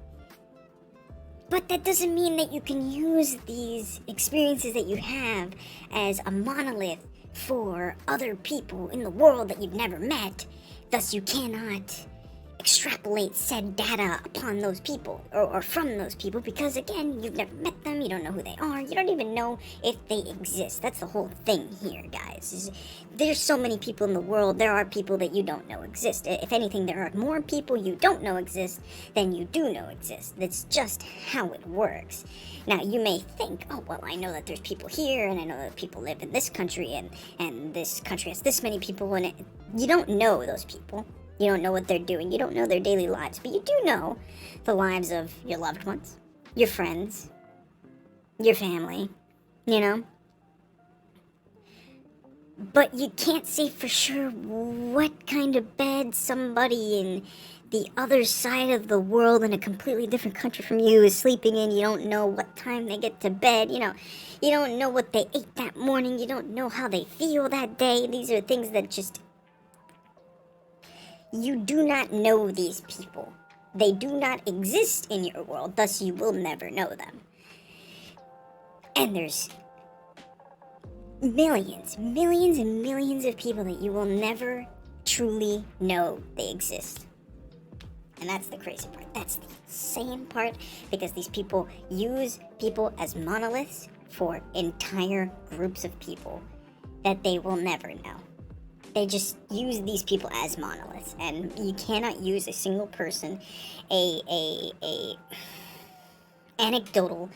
But that doesn't mean that you can use these experiences that you have as a monolith for other people in the world that you've never met. Thus, you cannot extrapolate said data upon those people or from those people because, again, you've never met them, you don't know who they are, you don't even know if they exist. That's the whole thing here, guys. There's so many people in the world, there are people that you don't know exist. If anything, there are more people you don't know exist than you do know exist. That's just how it works. Now, you may think, oh, well, I know that there's people here, and I know that people live in this country, and this country has this many people in it. You don't know those people. You don't know what they're doing. You don't know their daily lives. But you do know the lives of your loved ones, your friends, your family, you know? But you can't say for sure what kind of bed somebody in the other side of the world in a completely different country from you is sleeping in. You don't know what time they get to bed, you know. You don't know what they ate that morning. You don't know how they feel that day. These are things that just... You do not know these people. They do not exist in your world, thus you will never know them. And there's millions and millions of people that you will never truly know they exist. And that's the crazy part. That's the insane part, because these people use people as monoliths for entire groups of people that they will never know. They just use these people as monoliths, and you cannot use a single person, anecdotal.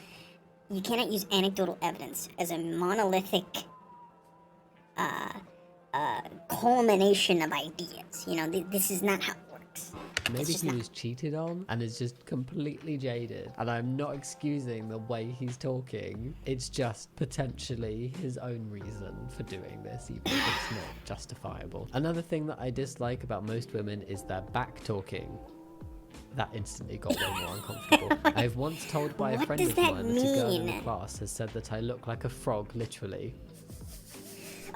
You cannot use anecdotal evidence as a monolithic culmination of ideas. You know, this is not how it works. Maybe he was cheated on and is just completely jaded. And I'm not excusing the way he's talking. It's just potentially his own reason for doing this, even if it's not justifiable. Another thing that I dislike about most women is their back talking. That instantly got way more uncomfortable. I've once told by a What friend does of that mine that a girl in the mean? class has said that I look like a frog, literally.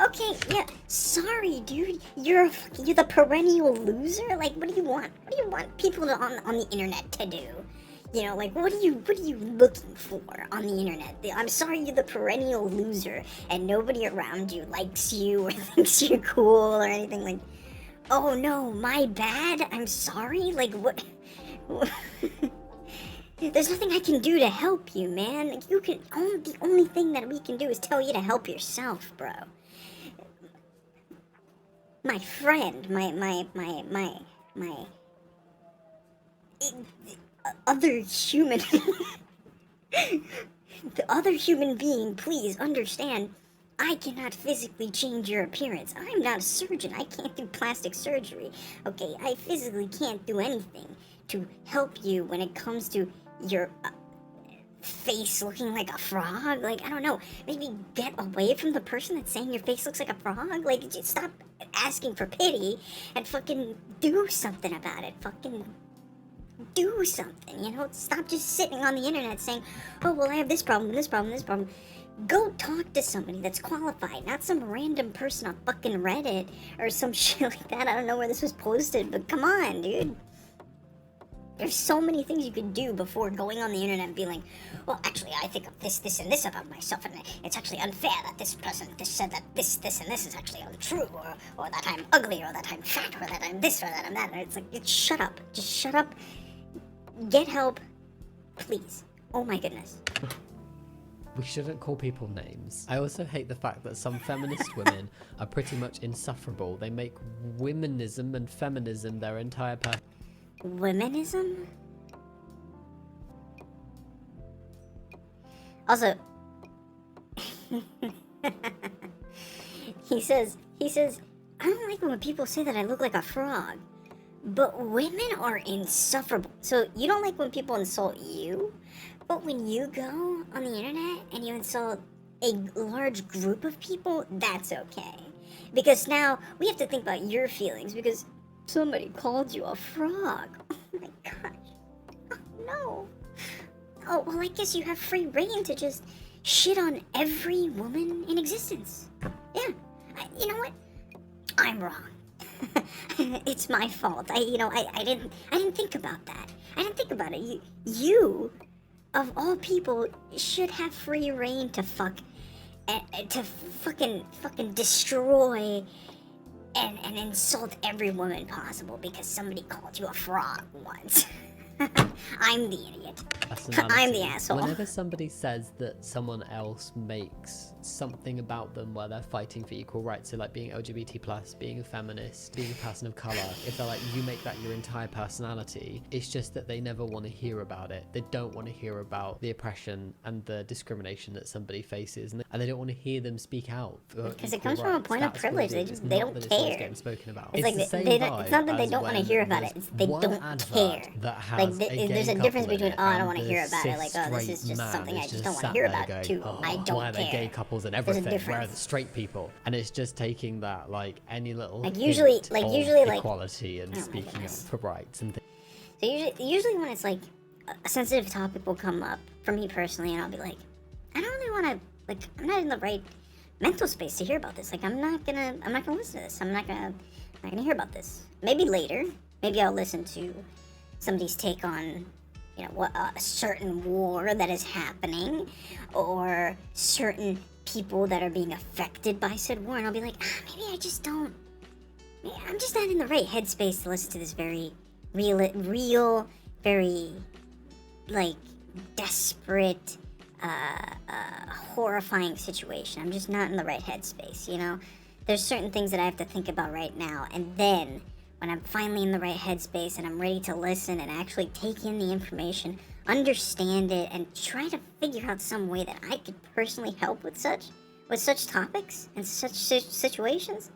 Okay, yeah, sorry, dude. You're the perennial loser. Like, what do you want? What do you want people on the internet to do? You know, like, what are you looking for on the internet? I'm sorry, you're the perennial loser, and nobody around you likes you or thinks you're cool or anything. Like, oh no, my bad. I'm sorry. Like, what? There's nothing I can do to help you, man. Like, the only thing that we can do is tell you to help yourself, bro. My friend, my other human, the other human being, please understand, I cannot physically change your appearance. I'm not a surgeon. I can't do plastic surgery. Okay, I physically can't do anything to help you when it comes to your face looking like a frog. Like, I don't know, maybe get away from the person that's saying your face looks like a frog. Like, just stop asking for pity and fucking do something about it. Fucking do something, you know? Stop just sitting on the internet saying, oh, well, I have this problem, this problem, this problem. Go talk to somebody that's qualified, not some random person on fucking Reddit or some shit like that. I don't know where this was posted, but come on, dude. There's so many things you could do before going on the internet and being like, well, actually, I think of this, this, and this about myself, and it's actually unfair that this person said that this, and this is actually untrue, or that I'm ugly, or that I'm fat, or that I'm this, or that I'm that. And it's like, just shut up. Just shut up. Get help. Please. Oh my goodness. We shouldn't call people names. I also hate the fact that some feminist women are pretty much insufferable. They make womenism and feminism their entire Womenism? Also, he says, I don't like when people say that I look like a frog, but women are insufferable. So you don't like when people insult you, but when you go on the internet and you insult a large group of people, that's okay. Because now we have to think about your feelings because somebody called you a frog. Oh my gosh. Oh no. Oh, well, I guess you have free reign to just shit on every woman in existence. Yeah. You know what? I'm wrong. It's my fault. I didn't think about that. I didn't think about it. You, of all people, should have free reign to to fucking destroy and insult every woman possible because somebody called you a frog once. I'm the idiot. I'm the asshole. Whenever somebody says that someone else makes something about them where they're fighting for equal rights, so like being LGBT+, being a feminist, being a person of colour, if they're like, you make that your entire personality, it's just that they never want to hear about it. They don't want to hear about the oppression and the discrimination that somebody faces, and they don't want to hear them speak out. Because it comes from a point of privilege. They don't care. Getting spoken about. It's like it's not that they don't want to hear about it. It's they don't care. There's a difference between I don't want to hear about it, like this is just something I just don't want to hear about, to I don't care. Why are they gay couples and everything? Where are the straight people? And it's just taking that like any little usually equality and speaking up for rights and things. So usually when it's like a sensitive topic will come up for me personally, and I'll be like, I don't really want to, I'm not in the right mental space to hear about this. I'm not gonna listen to this. I'm not gonna hear about this. Maybe later. Maybe I'll listen to somebody's take on, what a certain war that is happening, or certain people that are being affected by said war, and I'll be like, maybe I'm just not in the right headspace to listen to this very real, very, desperate, horrifying situation. I'm just not in the right headspace, There's certain things that I have to think about right now, and then when I'm finally in the right headspace and I'm ready to listen and actually take in the information, understand it, and try to figure out some way that I could personally help with such topics and such situations,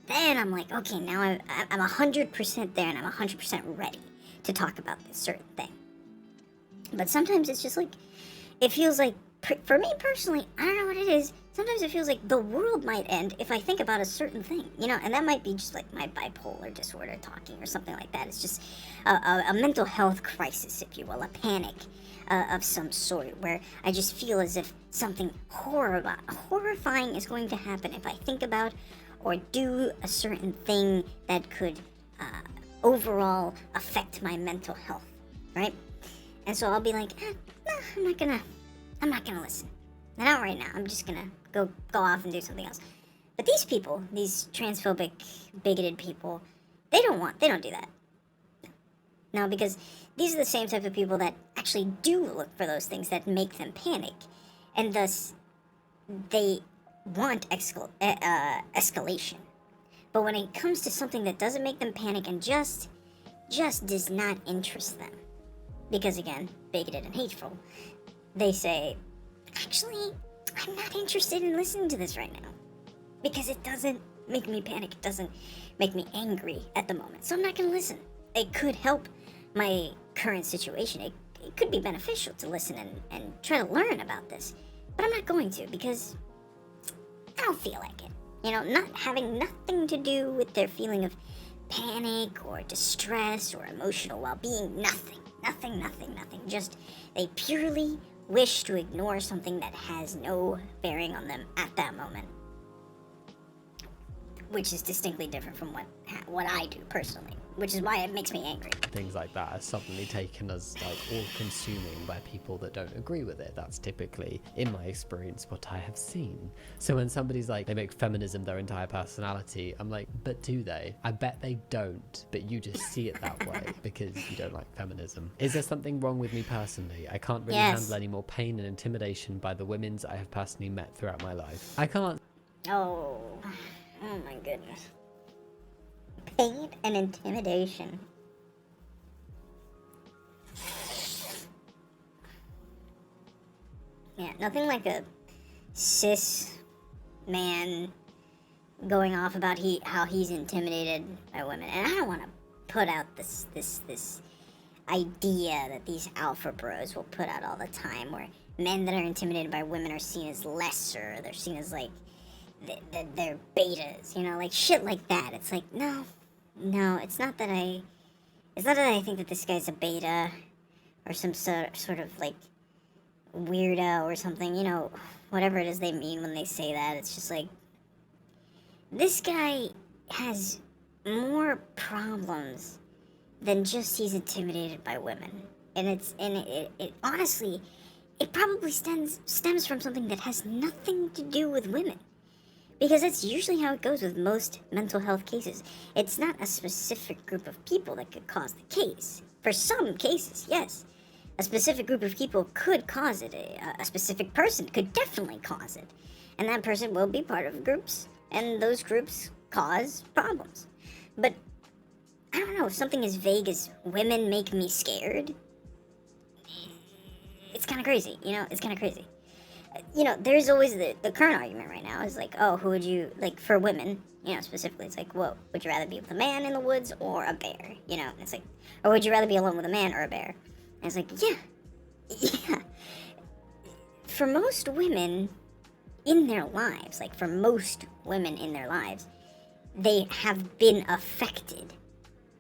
then I'm like, okay, now I'm 100% there and I'm 100% ready to talk about this certain thing. But sometimes it's just like, it feels like, for me personally, I don't know what it is, sometimes it feels like the world might end if I think about a certain thing, and that might be just like my bipolar disorder talking or something like that. It's just a mental health crisis, if you will, a panic of some sort, where I just feel as if something horrifying is going to happen if I think about or do a certain thing that could overall affect my mental health, right? And so I'll be like, I'm not gonna listen. Not right now. I'm just gonna go off and do something else. But these people, these transphobic, bigoted people, they don't do that. No, because these are the same type of people that actually do look for those things that make them panic, and thus they want escalation. But when it comes to something that doesn't make them panic and just does not interest them, because again, bigoted and hateful, they say, actually, I'm not interested in listening to this right now, because it doesn't make me panic, it doesn't make me angry at the moment, so I'm not going to listen. It could help my current situation, it could be beneficial to listen and try to learn about this, but I'm not going to, because I don't feel like it. Not having nothing to do with their feeling of panic or distress or emotional well-being, nothing, just they purely wish to ignore something that has no bearing on them at that moment, which is distinctly different from what I do personally. which is why it makes me angry. Things like that are suddenly taken as like all-consuming by people that don't agree with it. That's typically, in my experience, what I have seen. So when somebody's like, they make feminism their entire personality, I'm like, but do they? I bet they don't, but you just see it that way because you don't like feminism. Is there something wrong with me personally? I can't really Yes. handle any more pain and intimidation by the women's I have personally met throughout my life. I can't. Oh my goodness. Pain and intimidation. Yeah, nothing like a cis man going off about how he's intimidated by women. And I don't want to put out this idea that these alpha bros will put out all the time, where men that are intimidated by women are seen as lesser. They're seen as like they're betas, you know, like shit like that. It's like no, it's not that I think that this guy's a beta or some sort of like weirdo or something, you know, whatever it is they mean when they say that. It's just like, this guy has more problems than just he's intimidated by women. And it honestly, it probably stems from something that has nothing to do with women. Because that's usually how it goes with most mental health cases. It's not a specific group of people that could cause the case. For some cases, yes. A specific group of people could cause it. A specific person could definitely cause it. And that person will be part of groups. And those groups cause problems. But, I don't know, something as vague as women make me scared. It's kind of crazy, you know? It's kind of crazy. You know, there's always the current argument right now is like, oh, who would you, like, for women, you know, specifically, it's like, whoa, would you rather be with a man in the woods or a bear? You know, it's like, or would you rather be alone with a man or a bear? And it's like, yeah. For most women in their lives, like, for most women in their lives, they have been affected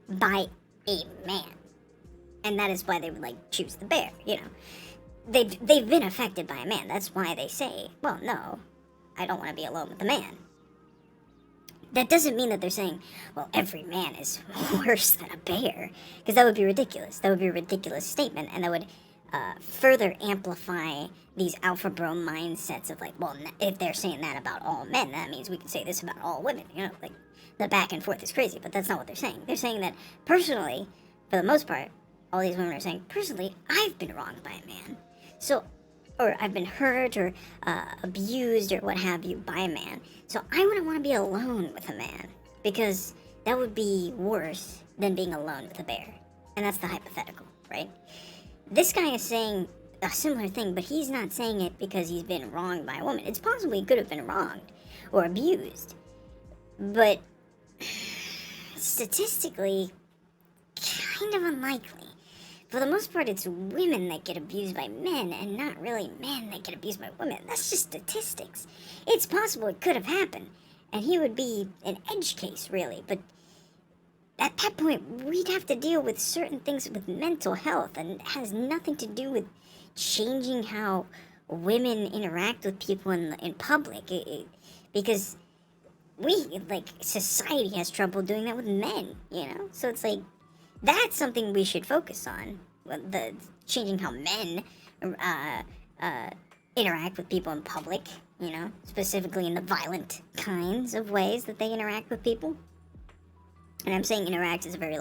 by a man. And that is why they would, like, choose the bear, you know. They've been affected by a man. That's why they say, well, no, I don't want to be alone with a man. That doesn't mean that they're saying, well, every man is worse than a bear. Because that would be ridiculous. That would be a ridiculous statement. And that would further amplify these alpha bro mindsets of like, well, if they're saying that about all men, that means we can say this about all women. You know, like, the back and forth is crazy. But that's not what they're saying. They're saying that personally, for the most part, all these women are saying, personally, I've been wronged by a man. So, or I've been hurt or abused or what have you by a man. So I wouldn't want to be alone with a man because that would be worse than being alone with a bear. And that's the hypothetical, right? This guy is saying a similar thing, but he's not saying it because he's been wronged by a woman. It's possible he could have been wronged or abused. But statistically, kind of unlikely. For the most part, it's women that get abused by men and not really men that get abused by women. That's just statistics. It's possible it could have happened, and he would be an edge case, really. But at that point, we'd have to deal with certain things with mental health, and it has nothing to do with changing how women interact with people in public. Because society has trouble doing that with men, you know? So it's like, that's something we should focus on. The changing how men interact with people in public, you know, specifically in the violent kinds of ways that they interact with people. And I'm saying interact is a very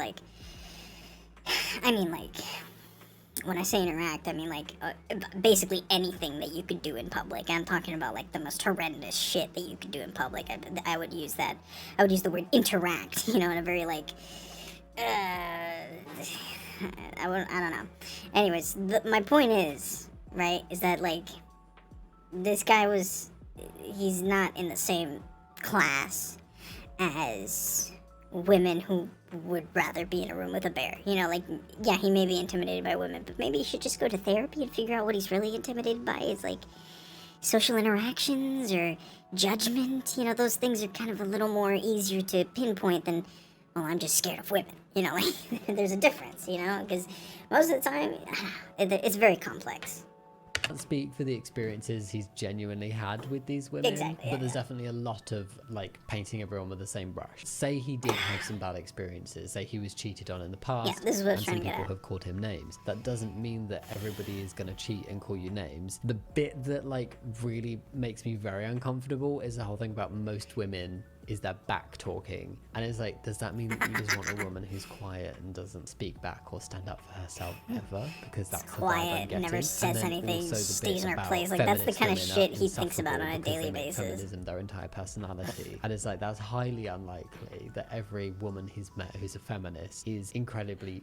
when I say interact, I mean basically anything that you could do in public. I'm talking about like the most horrendous shit that you could do in public. I would use that. I would use the word interact, you know, in a very I don't know. Anyways, my point is, right, is that, like, this guy he's not in the same class as women who would rather be in a room with a bear. You know, like, yeah, he may be intimidated by women, but maybe he should just go to therapy and figure out what he's really intimidated by. Is, like, social interactions or judgment. You know, those things are kind of a little more easier to pinpoint than, well, I'm just scared of women, you know, like, there's a difference, you know, because most of the time, it's very complex. can't speak for the experiences he's genuinely had with these women. Exactly, But yeah, there's definitely a lot of like painting everyone with the same brush. Say he did have some bad experiences. Say he was cheated on in the past. Yeah, this is what I was and trying some to get people at. have called him names. That doesn't mean that everybody is going to cheat and call you names. The bit that like really makes me very uncomfortable is the whole thing about most women is their back talking, and it's like, does that mean that you just want a woman who's quiet and doesn't speak back or stand up for herself ever? Because that's the vibe I'm Quiet, getting. never And says then anything, also the stays bit in her about place. Like, that's the feminist kind of women are shit he thinks about on a insufferable because daily they make basis. feminism their entire personality, and it's like, that's highly unlikely that every woman he's met who's a feminist is incredibly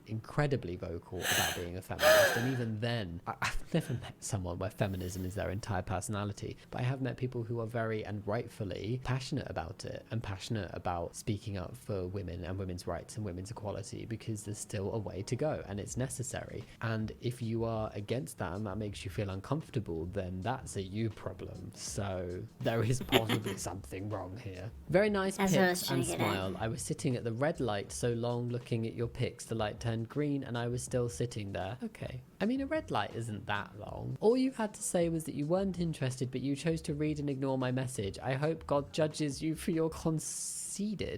vocal about being a feminist. And even then, I've never met someone where feminism is their entire personality, but I have met people who are very and rightfully passionate about it, and passionate about speaking up for women and women's rights and women's equality, because there's still a way to go and it's necessary. And if you are against that and that makes you feel uncomfortable, then that's a you problem. So there is possibly something wrong here. Very nice That's what I was pics trying and to get at. smile. I was sitting at the red light so long looking at your pics, the light turned green and I was still sitting there. Okay. I mean, a red light isn't that long. All you had to say was that you weren't interested, but you chose to read and ignore my message. I hope God judges you for your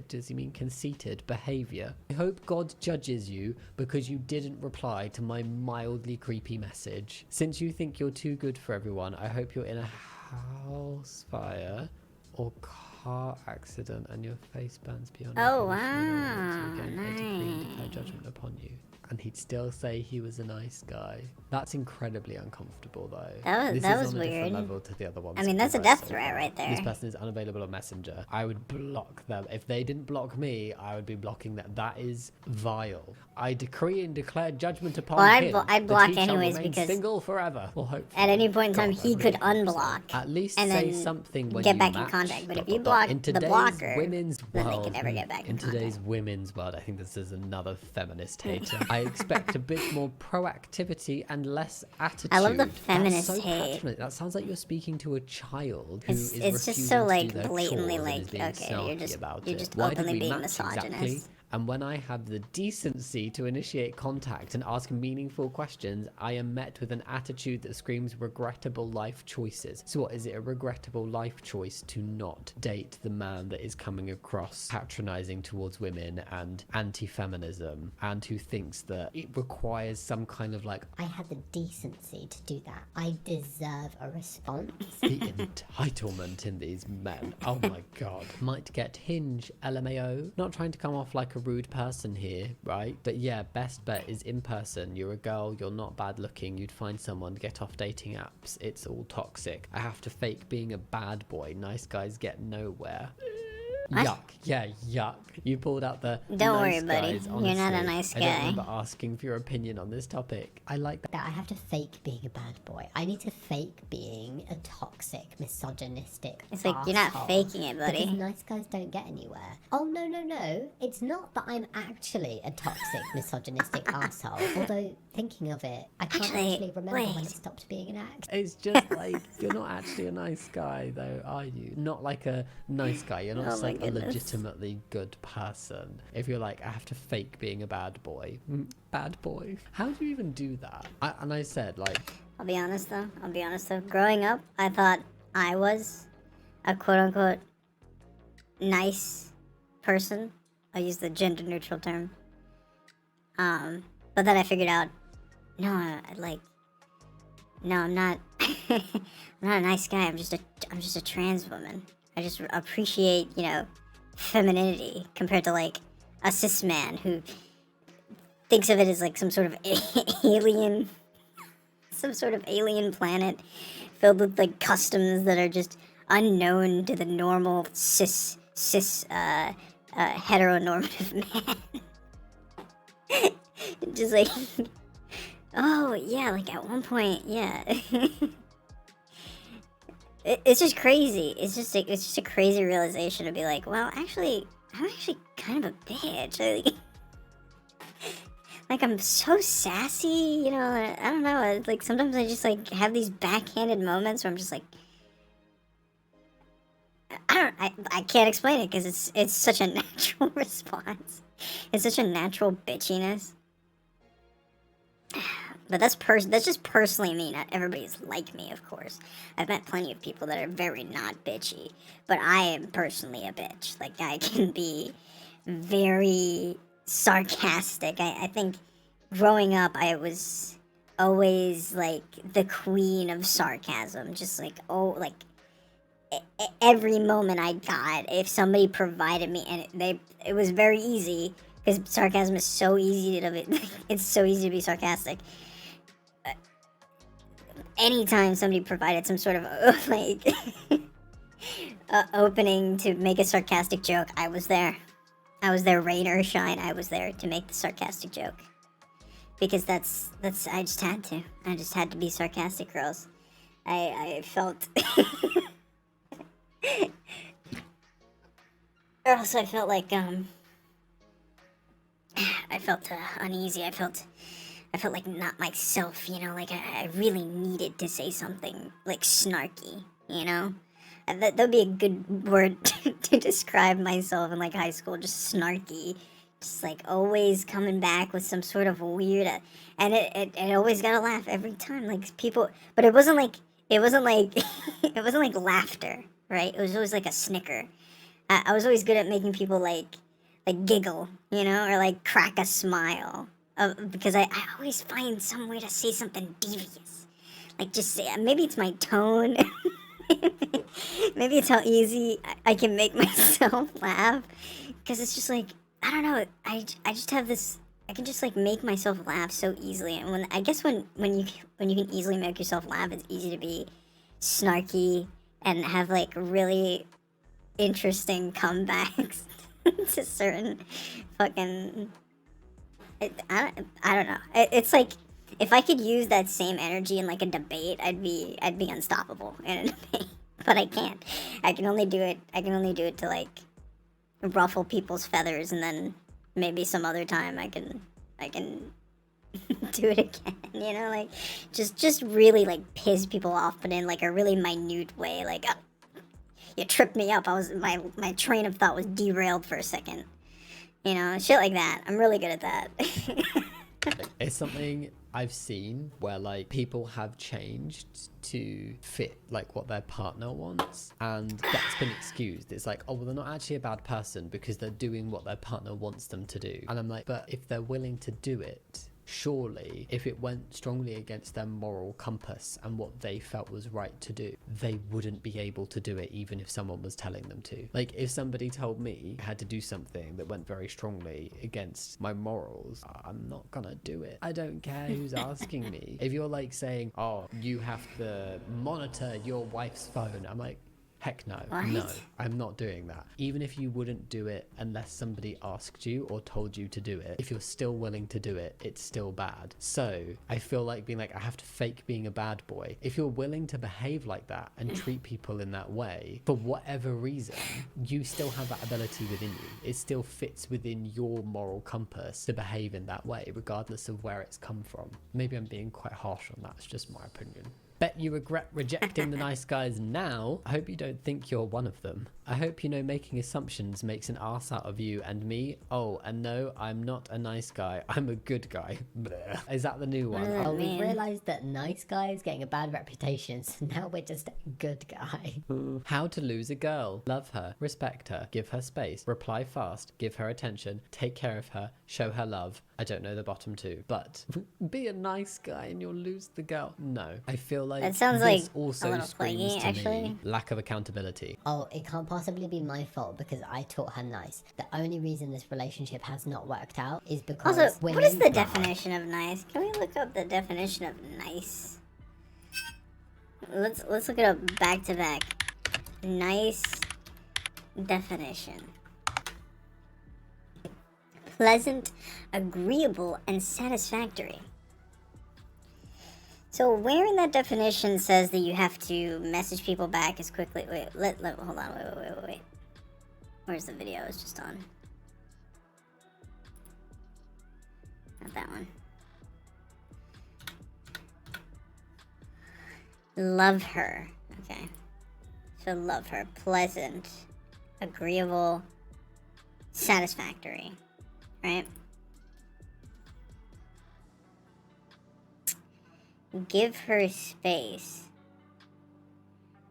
does he mean conceited behavior? I hope God judges you because you didn't reply to my mildly creepy message. Since you think you're too good for everyone, I hope you're in a house fire or car accident and your face burns beyond Oh, recognition. wow, I decree and declare nice. judgment upon you. And he'd still say he was a nice guy. That's incredibly uncomfortable, though. That This was is on a different weird. level to the other ones. I mean, that's a we've read death so threat far. right there. This person is unavailable on Messenger. I would block them. If they didn't block me, I would be blocking them. That is vile. I decree and declare judgment upon Well, him. I'd that block he shall anyways remain because single forever. Well, hopefully. At any point in time, God, he I could really hope so. unblock At least and say then something when get you back in match, contact. But if dot, you dot, dot. block In the today's blocker, women's then world, they can never get back in in today's contact. women's world, I think this is another feminist hater. I expect a bit more proactivity and less attitude. I love the That's feminist so hate. passionate. That sounds like you're speaking to a child who It's is just refusing so to like do their blatantly chores and is like, being okay, you're snarky about you're it. just Why did openly we being match misogynist. exactly? And when I have the decency to initiate contact and ask meaningful questions, I am met with an attitude that screams regrettable life choices. So what, is it a regrettable life choice to not date the man that is coming across patronizing towards women and anti-feminism, and who thinks that it requires some kind of like I had the decency to do that. I deserve a response. the entitlement in these men? Oh my god. Might get Hinge, LMAO. Not trying to come off like a rude person here, right? But yeah, best bet is in person. You're a girl, you're not bad looking, you'd find someone, get off dating apps. It's all toxic. I have to fake being a bad boy. Nice guys get nowhere. What? Yuck. Yeah, yuck. You pulled out the Don't nice worry, buddy. guys, You're not a honestly. nice I don't guy. remember asking for your opinion on this topic. I like that. That I have to fake being a bad boy. I need to fake being a toxic, misogynistic. It's like, you're not asshole. faking it, buddy. Because nice guys don't get anywhere. Oh no no no! It's not that I'm actually a toxic, misogynistic asshole. Although thinking of it, I can't Actually, actually remember when wait. it stopped being an act. It's just like, you're not actually a nice guy, though, are you? Not like a nice guy. You're not Oh just my like a goodness. legitimately good person. If you're like, I have to fake being a bad boy. Bad boy? How do you even do that? And I said, like, I'll be honest though. Growing up, I thought I was a quote unquote nice person. I use the gender neutral term. But then I figured out, no, I'm not. I'm not a nice guy. I'm just a trans woman. I just appreciate, femininity compared to like a cis man who thinks of it as like some sort of alien planet filled with like customs that are just unknown to the normal cis heteronormative man. Just like, oh yeah, like at one point, yeah. It's just crazy. It's just a crazy realization to be like, well, actually, I'm actually kind of a bitch. Like I'm so sassy, I don't know. Like sometimes I just like have these backhanded moments where I'm just like, I can't explain it because it's such a natural response. It's such a natural bitchiness. But that's just personally me. Not everybody's like me, of course. I've met plenty of people that are very not bitchy, but I am personally a bitch. Like, I can be very sarcastic. I think growing up, I was always like the queen of sarcasm. Just like, every moment I got, if somebody provided me, and it was very easy because sarcasm is so easy to be, it's so easy to be sarcastic. Anytime somebody provided some sort of like opening to make a sarcastic joke, I was there. I was there, rain or shine. I was there to make the sarcastic joke because that's I just had to. I just had to be sarcastic, girls. I felt. Or else I felt like I felt uneasy. I felt like not myself, you know, like I really needed to say something like snarky, you know? That'd be a good word to describe myself in like high school, just snarky. Just like always coming back with some sort of weird, and it always got a laugh every time. Like people, but it wasn't like it wasn't like laughter, right? It was always like a snicker. I was always good at making people like giggle, you know, or like crack a smile, because I always find some way to say something devious, like just say, maybe it's my tone, maybe it's how easy I can make myself laugh, because it's just like I don't know, I just have this. I can just like make myself laugh so easily, and when you can easily make yourself laugh, it's easy to be snarky and have like really interesting comebacks to certain fucking. I don't know. It's like if I could use that same energy in like a debate, I'd be unstoppable in a debate. But I can't. I can only do it to like ruffle people's feathers, and then maybe some other time I can do it again. You know, like just really like piss people off, but in like a really minute way. Like, you tripped me up. My train of thought was derailed for a second. You know, shit like that. I'm really good at that. It's something I've seen where like people have changed to fit like what their partner wants, and that's been excused. It's like, oh well, they're not actually a bad person because they're doing what their partner wants them to do. And I'm like, but if they're willing to do it, surely if it went strongly against their moral compass and what they felt was right to do, they wouldn't be able to do it even if someone was telling them to. Like if somebody told me I had to do something that went very strongly against my morals, I'm not gonna do it. I don't care who's asking me. If you're like saying, oh, you have to monitor your wife's phone, I'm like, heck no. What? No, I'm not doing that. Even if you wouldn't do it unless somebody asked you or told you to do it, if you're still willing to do it, it's still bad. So I feel like being like, I have to fake being a bad boy. If you're willing to behave like that and treat people in that way, for whatever reason, you still have that ability within you. It still fits within your moral compass to behave in that way, regardless of where it's come from. Maybe I'm being quite harsh on that. It's just my opinion. Bet you regret rejecting the nice guys now. I hope you don't think you're one of them. I hope you know making assumptions makes an ass out of you and me. Oh, and no, I'm not a nice guy. I'm a good guy. Blech. Is that the new one? Oh, we Man. realised that nice guy is getting a bad reputation, so now we're just a good guy. How to lose a girl. Love her, respect her, give her space, reply fast, give her attention, take care of her, show her love. I don't know the bottom two, but be a nice guy and you'll lose the girl. No, I feel like That sounds this like also a little screams flaky, to actually. me lack of accountability. Oh, it can't possibly be my fault because I taught her nice. The only reason this relationship has not worked out is because Also, women... what is the definition of nice? Can we look up the definition of nice? Let's look it up back to back. Nice definition. Pleasant, agreeable, and satisfactory. So where in that definition says that you have to message people back as quickly? Wait, hold on, wait. Where's the video? It's just on. Not that one. Love her. Okay. So love her. Pleasant, agreeable, satisfactory. Right? Give her space.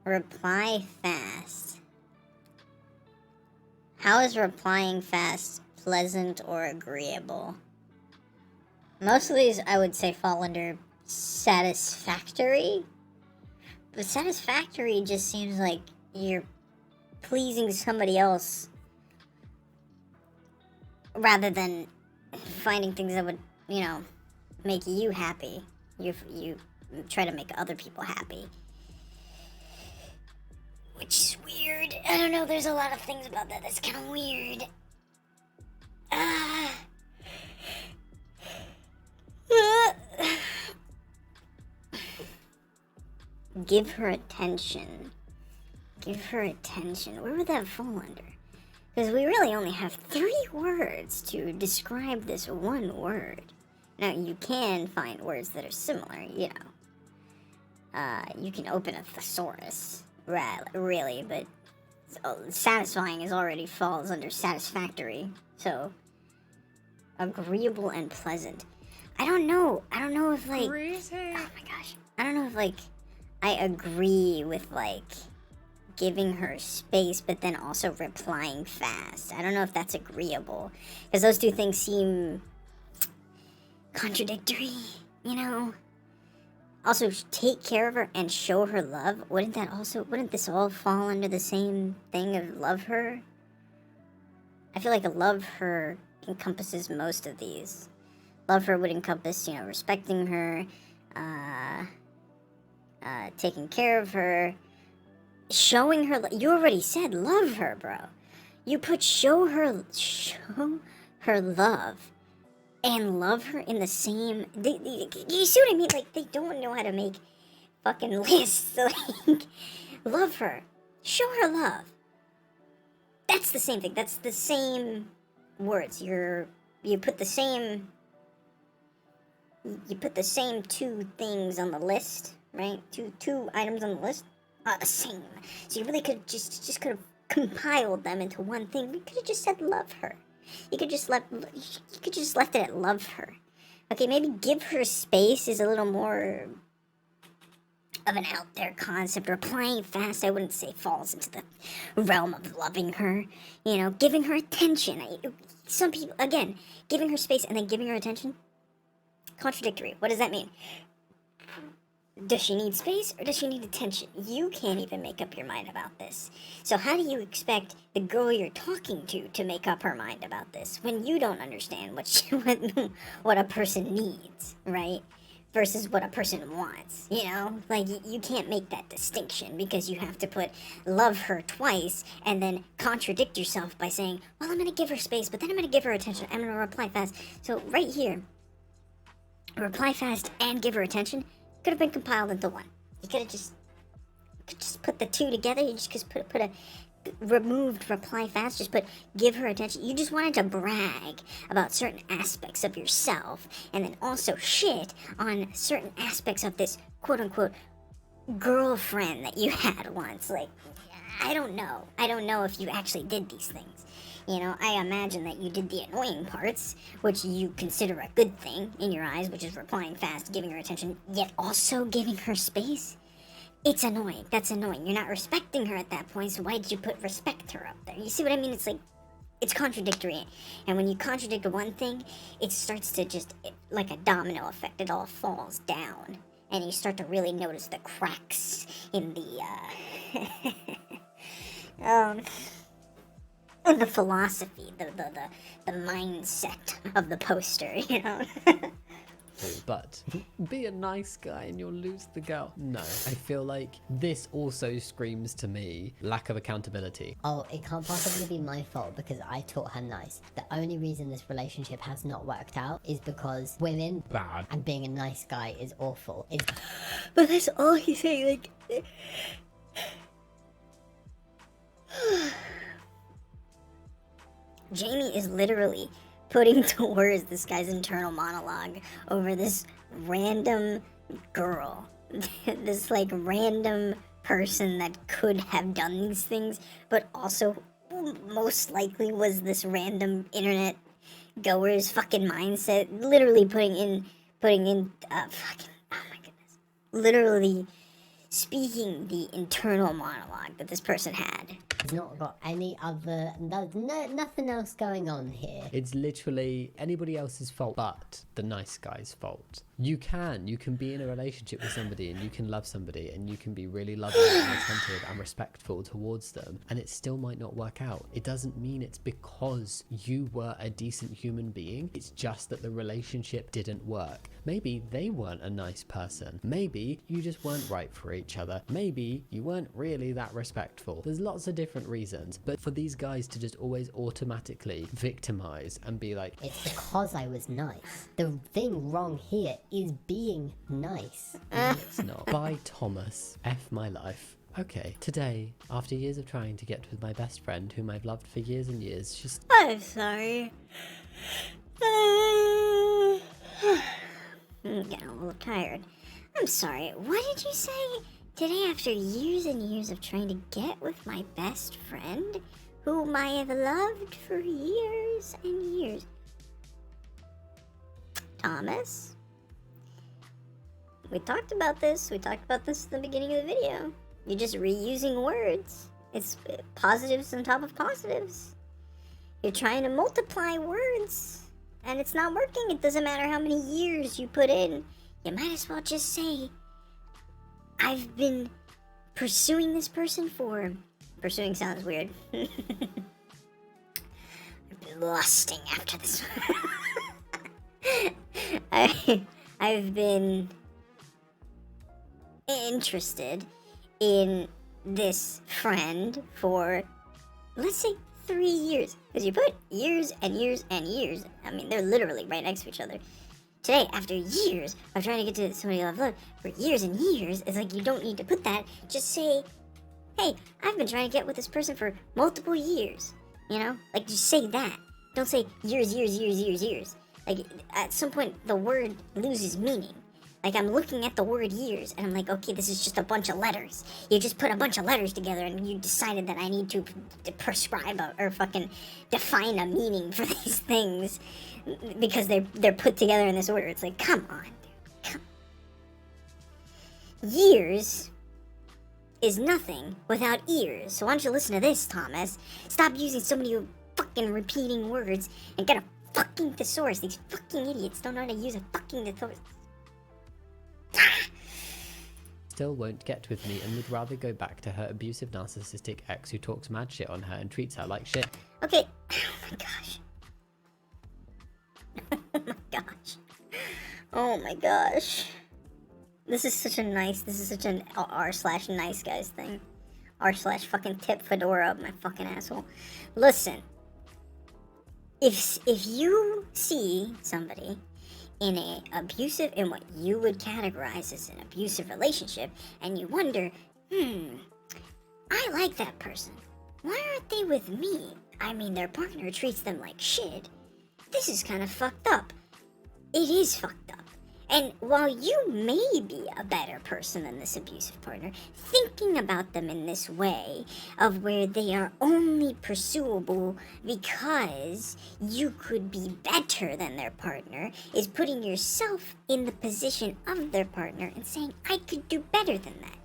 Reply fast. How is replying fast pleasant or agreeable? Most of these, I would say, fall under satisfactory. But satisfactory just seems like you're pleasing somebody else rather than finding things that would, make you happy. You try to make other people happy. Which is weird. I don't know, there's a lot of things about that that's kind of weird. Give her attention. Give her attention. Where would that fall under? Because we really only have 3 words to describe this one word. Now, you can find words that are similar, you can open a thesaurus, really, but satisfying already falls under satisfactory. So, agreeable and pleasant. I don't know if, like... Oh my gosh. I don't know if, like, I agree with, like, giving her space, but then also replying fast. I don't know if that's agreeable. Because those 2 things seem contradictory, Also, take care of her and show her love. Wouldn't this all fall under the same thing of love her? I feel like a love her encompasses most of these. Love her would encompass, respecting her, taking care of her, showing her. You already said love her, bro. You put show her love and love her in the same. You see what I mean? Like, they don't know how to make fucking lists. Like, love her, show her love. That's the same thing. That's the same words. You put the same. You put the same 2 things on the list, right? Two items on the list are the same. So you really could just could have compiled them into one thing. You could have just said love her. You could just left it at love her. Okay, maybe give her space is a little more of an out there concept. Replying fast, I wouldn't say falls into the realm of loving her. Giving her attention. Some people, again, giving her space and then giving her attention. Contradictory. What does that mean? Does she need space or does she need attention? You can't even make up your mind about this. So how do you expect the girl you're talking to make up her mind about this when you don't understand what a person needs, right? Versus what a person wants, Like, you can't make that distinction because you have to put love her twice and then contradict yourself by saying, well, I'm going to give her space, but then I'm going to give her attention. I'm going to reply fast. So right here, reply fast and give her attention could have been compiled into one. You could have just put the 2 together. You just put a removed reply fast. Just put give her attention. You just wanted to brag about certain aspects of yourself, and then also shit on certain aspects of this quote unquote girlfriend that you had once. Like, I don't know. I don't know if you actually did these things. I imagine that you did the annoying parts, which you consider a good thing in your eyes, which is replying fast, giving her attention, yet also giving her space. It's annoying. That's annoying. You're not respecting her at that point, so why did you put respect her up there? You see what I mean? It's like, it's contradictory. And when you contradict one thing, it starts to like a domino effect. It all falls down. And you start to really notice the cracks in the, the philosophy, the mindset of the poster, But be a nice guy and you'll lose the girl. No, I feel like this also screams to me lack of accountability. Oh, it can't possibly be my fault because I taught her nice. The only reason this relationship has not worked out is because women Bad. and being a nice guy is awful. But that's all he's saying, like... Jamie is literally putting to words this guy's internal monologue over this random girl. This, like, random person that could have done these things, but also most likely was this random internet goer's fucking mindset. Literally putting in fucking... Oh my goodness. literally speaking the internal monologue that this person had. It's not got any other. There's nothing else going on here. It's literally anybody else's fault but the nice guy's fault. You can be in a relationship with somebody and you can love somebody and you can be really loving and attentive and respectful towards them, and it still might not work out. It doesn't mean it's because you were a decent human being. It's just that the relationship didn't work. Maybe they weren't a nice person. Maybe you just weren't right for each other. Maybe you weren't really that respectful. There's lots of different reasons, but for these guys to just always automatically victimize and be like, It's because I was nice. The thing wrong here is being nice. it's not. Bye, Thomas. F my life. Okay, today, after years of trying to get with my best friend, whom I've loved for years and years, she's... I'm sorry. I'm getting a little tired. I'm sorry. What did you say? Today, after years and years of trying to get with my best friend, whom I have loved for years and years. Thomas? We talked about this. We talked about this at the beginning of the video. You're just reusing words. It's positives on top of positives. You're trying to multiply words, and it's not working. It doesn't matter how many years you put in. You might as well just say, I've been pursuing this person for... Pursuing sounds weird. I've been lusting after this I've been interested in this friend for, let's say, 3 years. Because you put years and years and years. I mean, they're literally right next to each other. Today, after years of trying to get to somebody I've loved for years and years, it's like you don't need to put that. Just say, hey, I've been trying to get with this person for multiple years. You know? Like, just say that. Don't say years, years, years, years, years. Like, at some point, the word loses meaning. Like, I'm looking at the word years, and I'm like, okay, this is just a bunch of letters. You just put a bunch of letters together, and you decided that I need to prescribe or fucking define a meaning for these things because they're put together in this order. It's like, come on, dude. Come. Years is nothing without ears. So why don't you listen to this, Thomas? Stop using so many fucking repeating words and get a fucking thesaurus. These fucking idiots don't know how to use a fucking thesaurus. still won't get with me and would rather go back to her abusive narcissistic ex who talks mad shit on her and treats her like shit. Okay. Oh my gosh. Oh my gosh. Oh my gosh. This is such an r/nice guys thing. r/fucking tip fedora of my fucking asshole. Listen. If you see somebody in in what you would categorize as an abusive relationship, and you wonder, I like that person. Why aren't they with me? I mean, their partner treats them like shit. This is kind of fucked up. It is fucked up. And while you may be a better person than this abusive partner, thinking about them in this way, of where they are only pursuable because you could be better than their partner, is putting yourself in the position of their partner and saying, I could do better than that.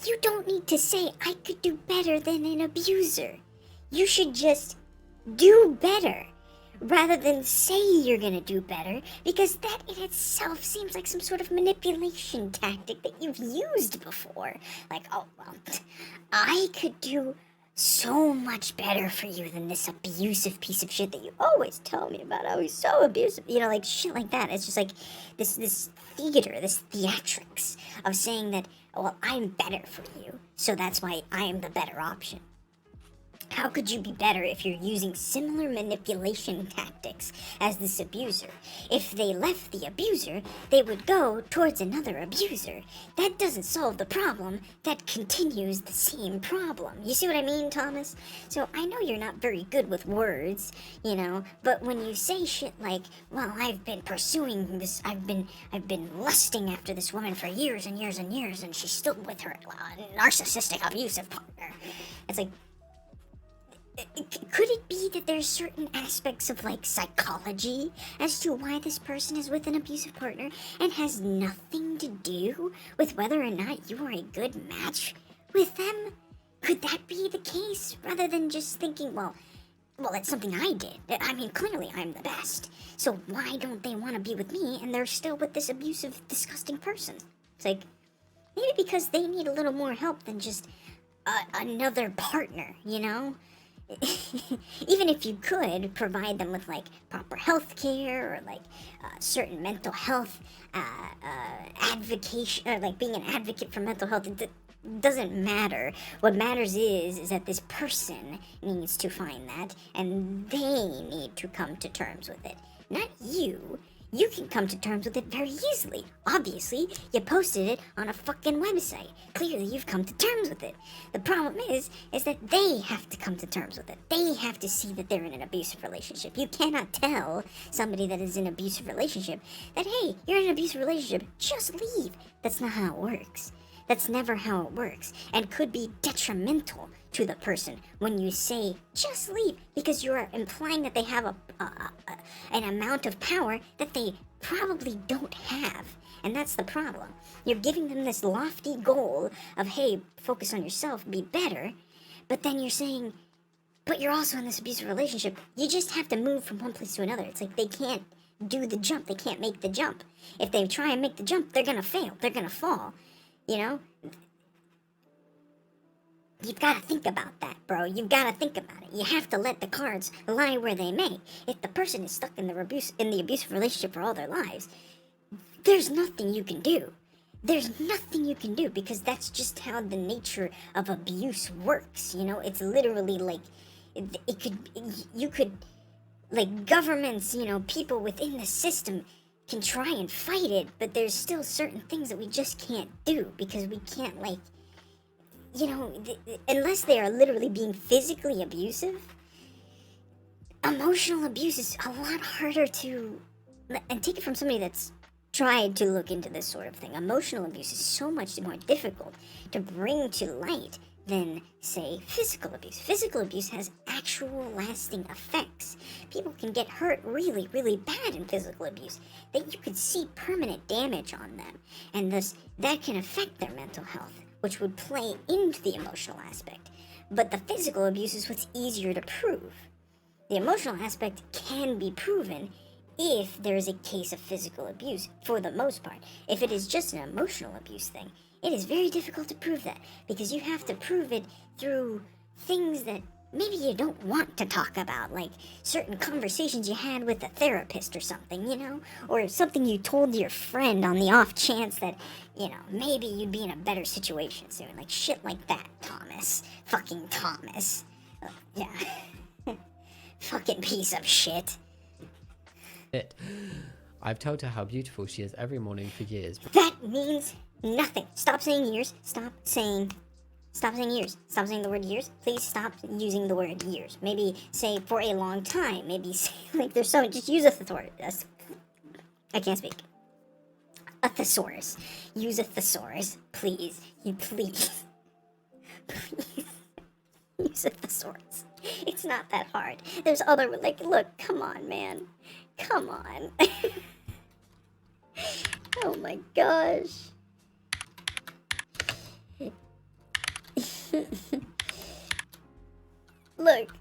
You don't need to say, I could do better than an abuser. You should just do better, rather than say you're gonna do better, because that in itself seems like some sort of manipulation tactic that you've used before. Like, oh, well, I could do so much better for you than this abusive piece of shit that you always tell me about. Oh, he's so abusive. You know, like, shit like that. It's just like this theater, this theatrics of saying that, well, I'm better for you, so that's why I am the better option. How could you be better if you're using similar manipulation tactics as this abuser? If they left the abuser, they would go towards another abuser. That doesn't solve the problem, that continues the same problem. You see what I mean, Thomas? So I know you're not very good with words, you know, but when you say shit like, well, I've been pursuing this, I've been lusting after this woman for years and years and years, and she's still with her narcissistic abusive partner. It's like, could it be that there's certain aspects of like psychology as to why this person is with an abusive partner and has nothing to do with whether or not you are a good match with them? Could that be the case rather than just thinking, well, it's something I did. I mean, clearly I'm the best. So why don't they want to be with me and they're still with this abusive, disgusting person? It's like, maybe because they need a little more help than just another partner, you know? Even if you could provide them with like proper health care or like certain mental health advocation, or like being an advocate for mental health, it doesn't matter. What matters is that this person needs to find that and they need to come to terms with it, not you. You can come to terms with it very easily. Obviously, you posted it on a fucking website. Clearly, you've come to terms with it. The problem is that they have to come to terms with it. They have to see that they're in an abusive relationship. You cannot tell somebody that is in an abusive relationship that, hey, you're in an abusive relationship, just leave. That's not how it works. That's never how it works, and could be detrimental to the person when you say just leave, because you are implying that they have an amount of power that they probably don't have, and that's the problem. You're giving them this lofty goal of, hey, focus on yourself, be better, but then you're saying, but you're also in this abusive relationship. You just have to move from one place to another. It's like they can't do the jump. They can't make the jump. If they try and make the jump, they're gonna fail. They're gonna fall. You know? You've got to think about that, bro. You've got to think about it. You have to let the cards lie where they may. If the person is stuck in the abusive relationship for all their lives, there's nothing you can do. There's nothing you can do, because that's just how the nature of abuse works. You know, it's literally like you could, like, governments, you know, people within the system can try and fight it, but there's still certain things that we just can't do, because we can't, like, you know, unless they are literally being physically abusive. Emotional abuse is a lot harder to, and take it from somebody that's tried to look into this sort of thing. Emotional abuse is so much more difficult to bring to light than, say, physical abuse. Physical abuse has actual lasting effects. People can get hurt really, really bad in physical abuse, that you could see permanent damage on them, and thus that can affect their mental health, which would play into the emotional aspect. But the physical abuse is what's easier to prove. The emotional aspect can be proven if there is a case of physical abuse, for the most part. If it is just an emotional abuse thing, it is very difficult to prove that, because you have to prove it through things that maybe you don't want to talk about, like certain conversations you had with a therapist or something, you know? Or something you told your friend on the off chance that, you know, maybe you'd be in a better situation soon. Like shit like that, Thomas. Fucking Thomas. Yeah. Fucking piece of shit. I've told her how beautiful she is every morning for years. That means nothing. Stop saying years. Stop saying years. Stop saying the word years. Please stop using the word years. Maybe say for a long time. Maybe say, like, there's so, just use a thesaurus. I can't speak. A thesaurus. Use a thesaurus. Please. Please. Use a thesaurus. It's not that hard. There's other, like, look, come on, man. Come on. Oh my gosh.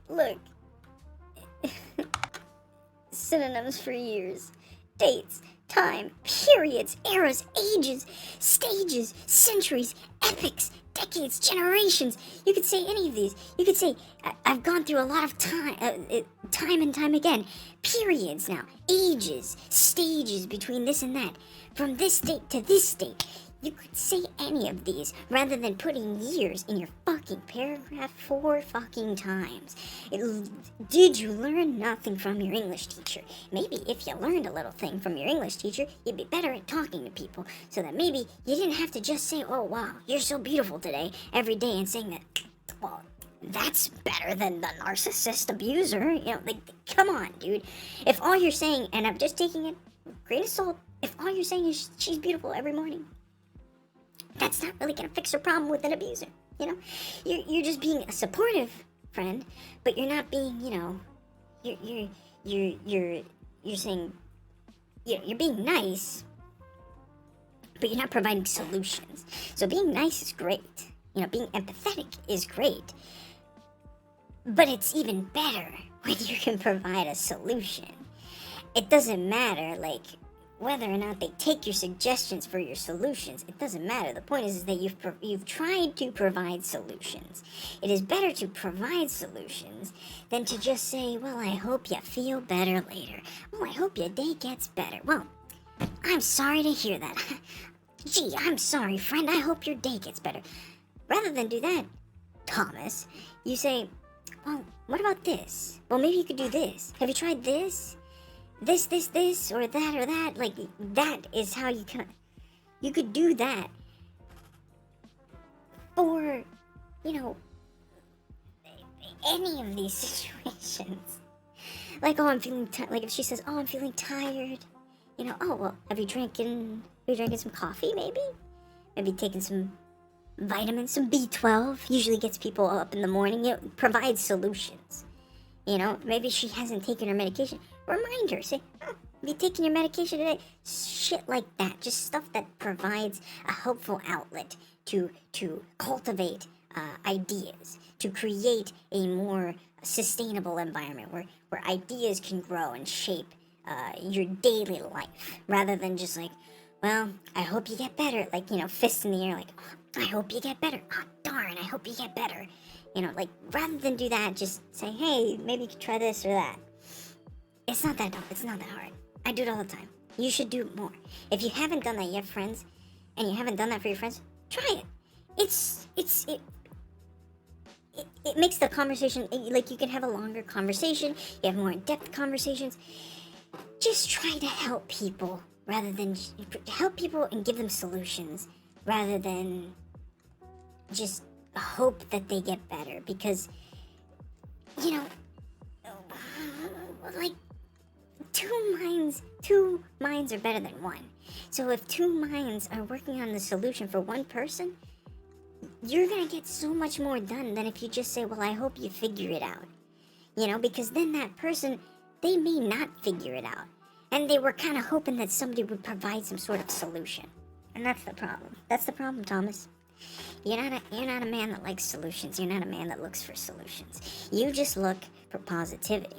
Look. Synonyms for years. Dates, time, periods, eras, ages, stages, centuries, epochs, decades, generations. You could say any of these. You could say, I've gone through a lot of time, time and time again. Periods now, ages, stages between this and that. From this date to this date. You could say any of these rather than putting years in your fucking paragraph 4 fucking times. Did you learn nothing from your English teacher? Maybe if you learned a little thing from your English teacher, you'd be better at talking to people, so that maybe you didn't have to just say, oh wow, you're so beautiful today, every day, and saying that, well, that's better than the narcissist abuser. You know, like, come on, dude. If all you're saying, and I'm just taking it with a grain of salt, if all you're saying is she's beautiful every morning, that's not really gonna fix her problem with an abuser, you know? You're just being supportive friend, but you're not being, you know, you're saying, you're being nice, but you're not providing solutions. So being nice is great. You know, being empathetic is great. But it's even better when you can provide a solution. It doesn't matter, like, whether or not they take your suggestions for your solutions. It doesn't matter. The point is that you've tried to provide solutions. It is better to provide solutions than to just say, well, I hope you feel better later. Oh, I hope your day gets better. Well, I'm sorry to hear that. Gee, I'm sorry, friend. I hope your day gets better. Rather than do that, Thomas, you say, well, what about this? Well, maybe you could do this. Have you tried this? This, or that. Like, that is how you could do that for, you know, any of these situations. Like, oh, I'm feeling like if she says, oh, I'm feeling tired, you know, oh, well, have you drinking some coffee, maybe? Maybe taking some vitamins, some B12, usually gets people up in the morning, you know, provides solutions. You know, maybe she hasn't taken her medication. Remind her, say, oh, have you taken your medication today? Shit like that. Just stuff that provides a helpful outlet to cultivate ideas, to create a more sustainable environment where ideas can grow and shape your daily life, rather than just like, well, I hope you get better. Like, you know, fist in the air, like, oh, I hope you get better. Oh, darn, I hope you get better. You know, like, rather than do that, just say, hey, maybe you could try this or that. It's not that dumb. It's not that hard. I do it all the time. You should do more. If you haven't done that yet, friends, and you haven't done that for your friends, try it. It makes the conversation, like, you can have a longer conversation. You have more in-depth conversations. Just try to help people, rather than help people and give them solutions, rather than just hope that they get better. Because, you know, like, two minds are better than one. So if two minds are working on the solution for one person, you're gonna get so much more done than if you just say, well, I hope you figure it out. You know, because then that person, they may not figure it out. And they were kind of hoping that somebody would provide some sort of solution. And that's the problem. That's the problem, Thomas. You're not a man that likes solutions. You're not a man that looks for solutions. You just look for positivity.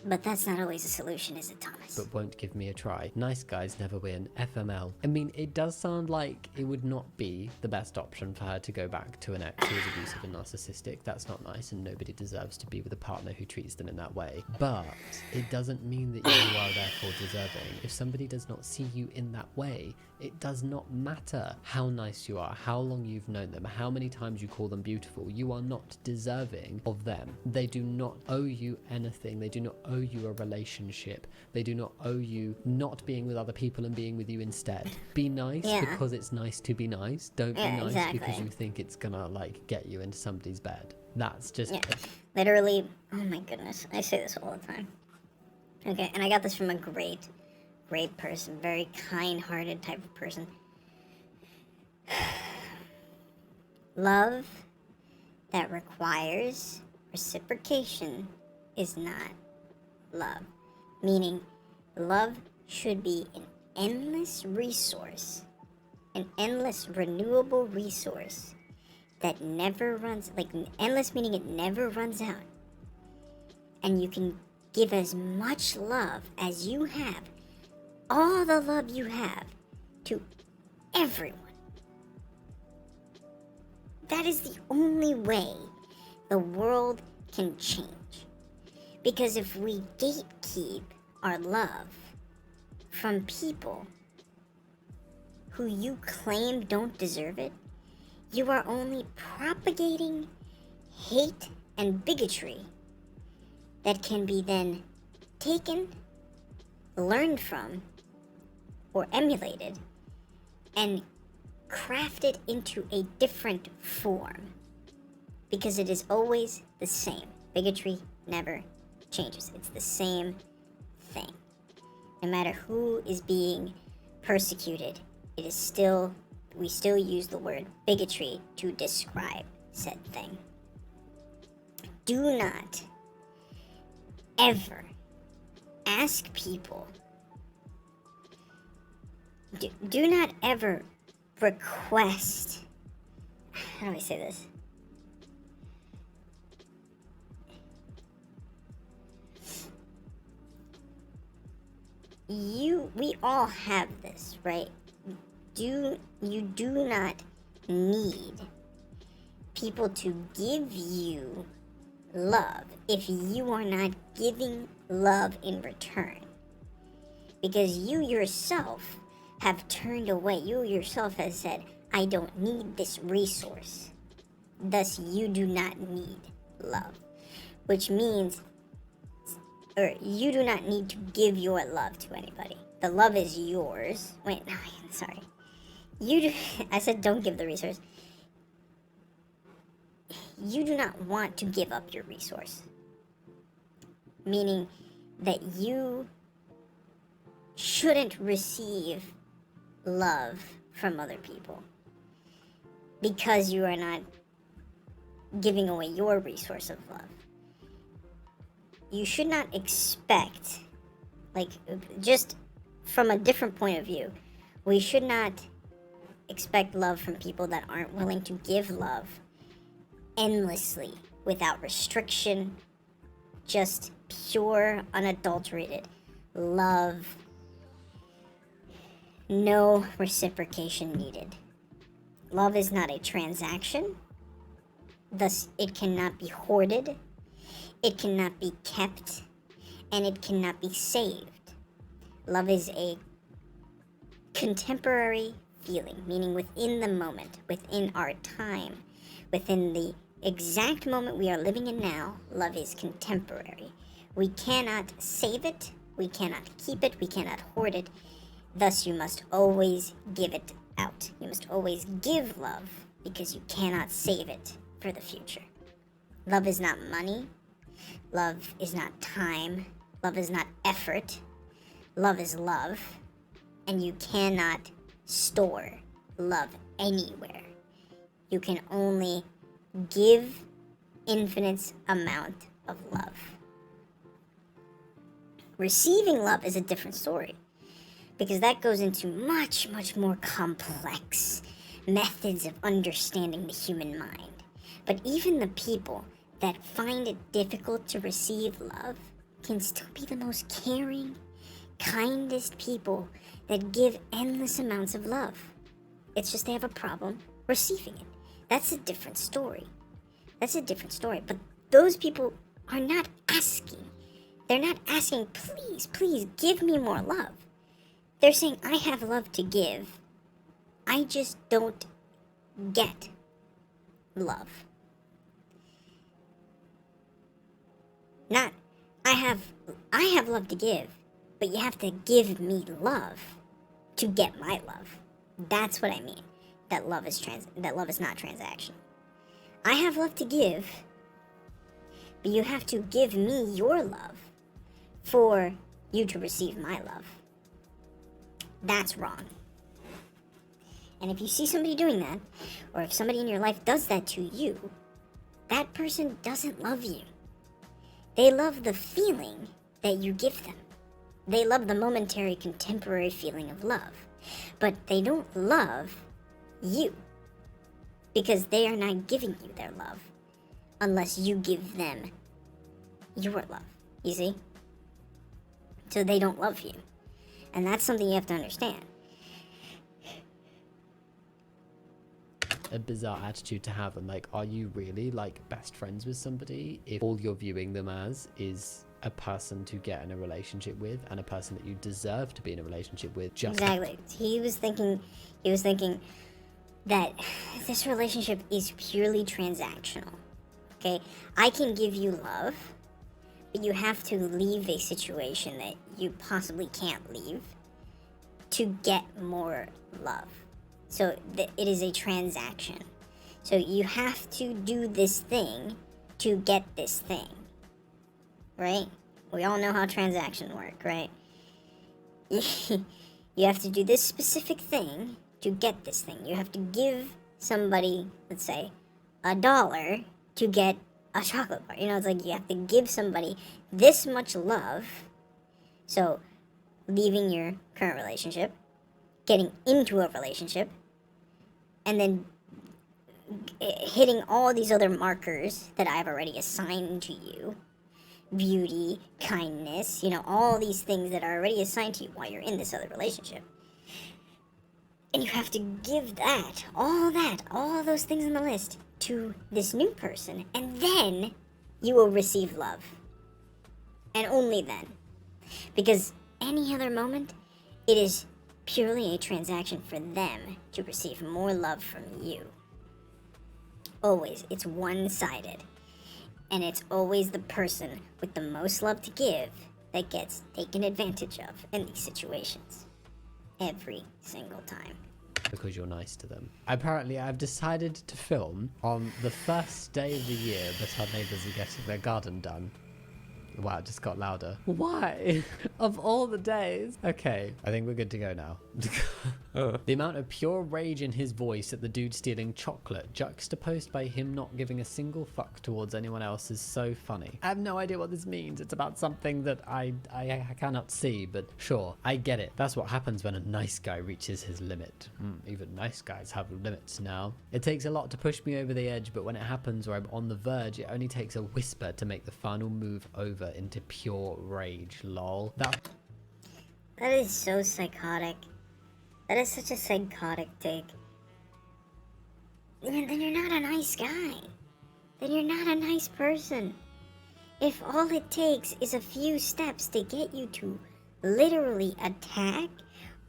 But that's not always a solution, is it, Thomas? But won't give me a try. Nice guys never win. FML. I mean, it does sound like it would not be the best option for her to go back to an ex who is abusive and narcissistic. That's not nice, and nobody deserves to be with a partner who treats them in that way. But it doesn't mean that you are therefore deserving. If somebody does not see you in that way, it does not matter how nice you are, how long you've known them, how many times you call them beautiful. You are not deserving of them. They do not owe you anything. They do not owe you a relationship. They do not owe you not being with other people and being with you instead. Be nice because it's nice to be nice. Don't be nice because you think it's gonna, like, get you into somebody's bed. That's just... Yeah, literally, oh my goodness, I say this all the time. Okay, and I got this from a great person, very kind-hearted type of person. Love that requires reciprocation is not love. Meaning, love should be an endless resource, an endless renewable resource that never runs, like, endless meaning it never runs out. And you can give as much love as you have, all the love you have, to everyone. That is the only way the world can change. Because if we gatekeep our love from people who you claim don't deserve it, you are only propagating hate and bigotry that can be then taken, learned from, or emulated, and crafted into a different form. Because it is always the same. Bigotry never changes. It's the same thing. No matter who is being persecuted, it is still, we still use the word bigotry to describe said thing. do not ever ask people, do not ever request, how do I say this? We all have this, right? You do not need people to give you love if you are not giving love in return. Because you yourself have turned away. You yourself have said, I don't need this resource. Thus, you do not need love. Which means, or you do not need to give your love to anybody. The love is yours. Wait, no, sorry. I said don't give the resource. You do not want to give up your resource. Meaning that you shouldn't receive love from other people because you are not giving away your resource of love. You should not expect, like, just from a different point of view, we should not expect love from people that aren't willing to give love endlessly without restriction, just pure, unadulterated love, no reciprocation needed. Love is not a transaction, thus it cannot be hoarded, it cannot be kept, and it cannot be saved. Love is a contemporary feeling, meaning within the moment, within our time, within the exact moment we are living in now. Love is contemporary. We cannot save it, we cannot keep it, we cannot hoard it. Thus, you must always give it out. You must always give love because you cannot save it for the future. Love is not money. Love is not time. Love is not effort. Love is love. And you cannot store love anywhere. You can only give infinite amount of love. Receiving love is a different story, because that goes into much, much more complex methods of understanding the human mind. But even the people that find it difficult to receive love can still be the most caring, kindest people that give endless amounts of love. It's just they have a problem receiving it. That's a different story. That's a different story. But those people are not asking. They're not asking, please, please give me more love. They're saying, I have love to give. I just don't get love. Not, I have love to give, but you have to give me love to get my love. That's what I mean. That love is not transactional. I have love to give, but you have to give me your love for you to receive my love. That's wrong. And if you see somebody doing that, or if somebody in your life does that to you, that person doesn't love you. They love the feeling that you give them. They love the momentary, contemporary feeling of love. But they don't love you, because they are not giving you their love unless you give them your love. You see? So they don't love you. And that's something you have to understand. A bizarre attitude to have, and like, are you really like best friends with somebody if all you're viewing them as is a person to get in a relationship with, and a person that you deserve to be in a relationship with? Just exactly. He was thinking that this relationship is purely transactional. Okay, I can give you love, but you have to leave a situation that you possibly can't leave to get more love. So it is a transaction. So you have to do this thing to get this thing. Right? We all know how transactions work, right? You have to do this specific thing to get this thing. You have to give somebody, let's say, $1 to get a chocolate bar. You know, it's like you have to give somebody this much love. So, leaving your current relationship, getting into a relationship, and then hitting all these other markers that I've already assigned to you. Beauty, kindness, you know, all these things that are already assigned to you while you're in this other relationship. And you have to give all those things on the list to this new person, and then you will receive love. And only then. Because any other moment, it is purely a transaction for them to receive more love from you. Always. It's one-sided. And it's always the person with the most love to give that gets taken advantage of in these situations. Every single time. Because you're nice to them. Apparently, I've decided to film on the first day of the year that our neighbours are getting their garden done. Wow, it just got louder. Why? Of all the days. Okay, I think we're good to go now. The amount of pure rage in his voice at the dude stealing chocolate, juxtaposed by him not giving a single fuck towards anyone else, is so funny. I have no idea what this means. It's about something that I cannot see, but sure, I get it. That's what happens when a nice guy reaches his limit. Even nice guys have limits now. It takes a lot to push me over the edge, but when it happens or I'm on the verge, it only takes a whisper to make the final move over into pure rage. Lol. That is so psychotic. That is such a psychotic take. Then you're not a nice guy. Then you're not a nice person. If all it takes is a few steps to get you to literally attack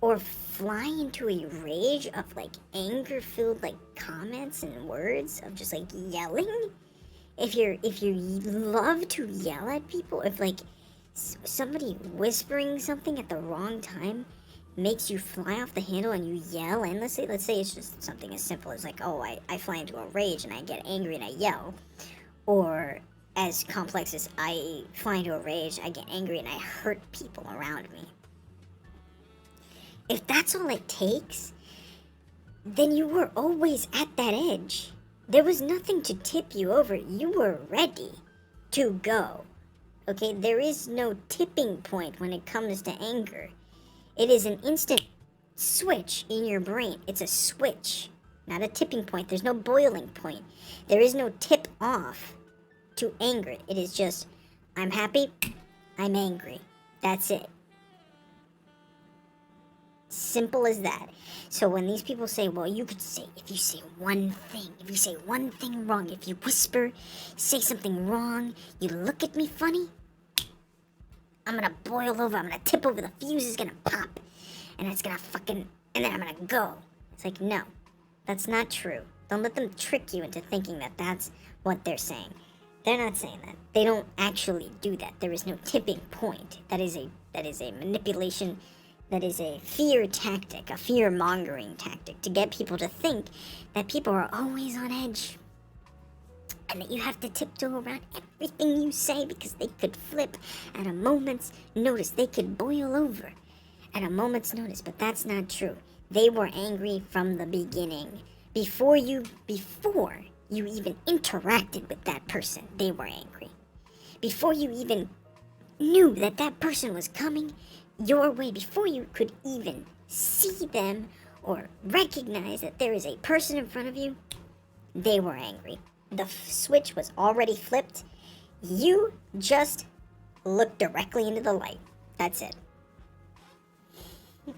or fly into a rage of like anger-filled like comments and words of just like yelling, if you love to yell at people, if like somebody whispering something at the wrong time makes you fly off the handle and you yell endlessly, let's say it's just something as simple as like, oh, I fly into a rage and I get angry and I yell, or as complex as I fly into a rage, I get angry and I hurt people around me. If that's all it takes, then you were always at that edge. There was nothing to tip you over. You were ready to go. Okay, there is no tipping point when it comes to anger. It is an instant switch in your brain. It's a switch, not a tipping point. There's no boiling point. There is no tip off to anger. It is just, I'm happy, I'm angry. That's it. Simple as that. So when these people say, well, you could say, if you say one thing wrong, if you whisper, say something wrong, you look at me funny, I'm gonna boil over, I'm gonna tip over, the fuse is gonna pop, and it's gonna fucking, and then I'm gonna go. It's like, no, that's not true. Don't let them trick you into thinking that that's what they're saying. They're not saying that. They don't actually do that. There is no tipping point. That is a manipulation. That is a fear tactic, a fear-mongering tactic to get people to think that people are always on edge and that you have to tiptoe around everything you say because they could flip at a moment's notice. They could boil over at a moment's notice, but that's not true. They were angry from the beginning. Before you even interacted with that person, they were angry. Before you even knew that that person was coming your way, before you could even see them or recognize that there is a person in front of you, they were angry. The switch was already flipped. You just looked directly into the light. That's it. It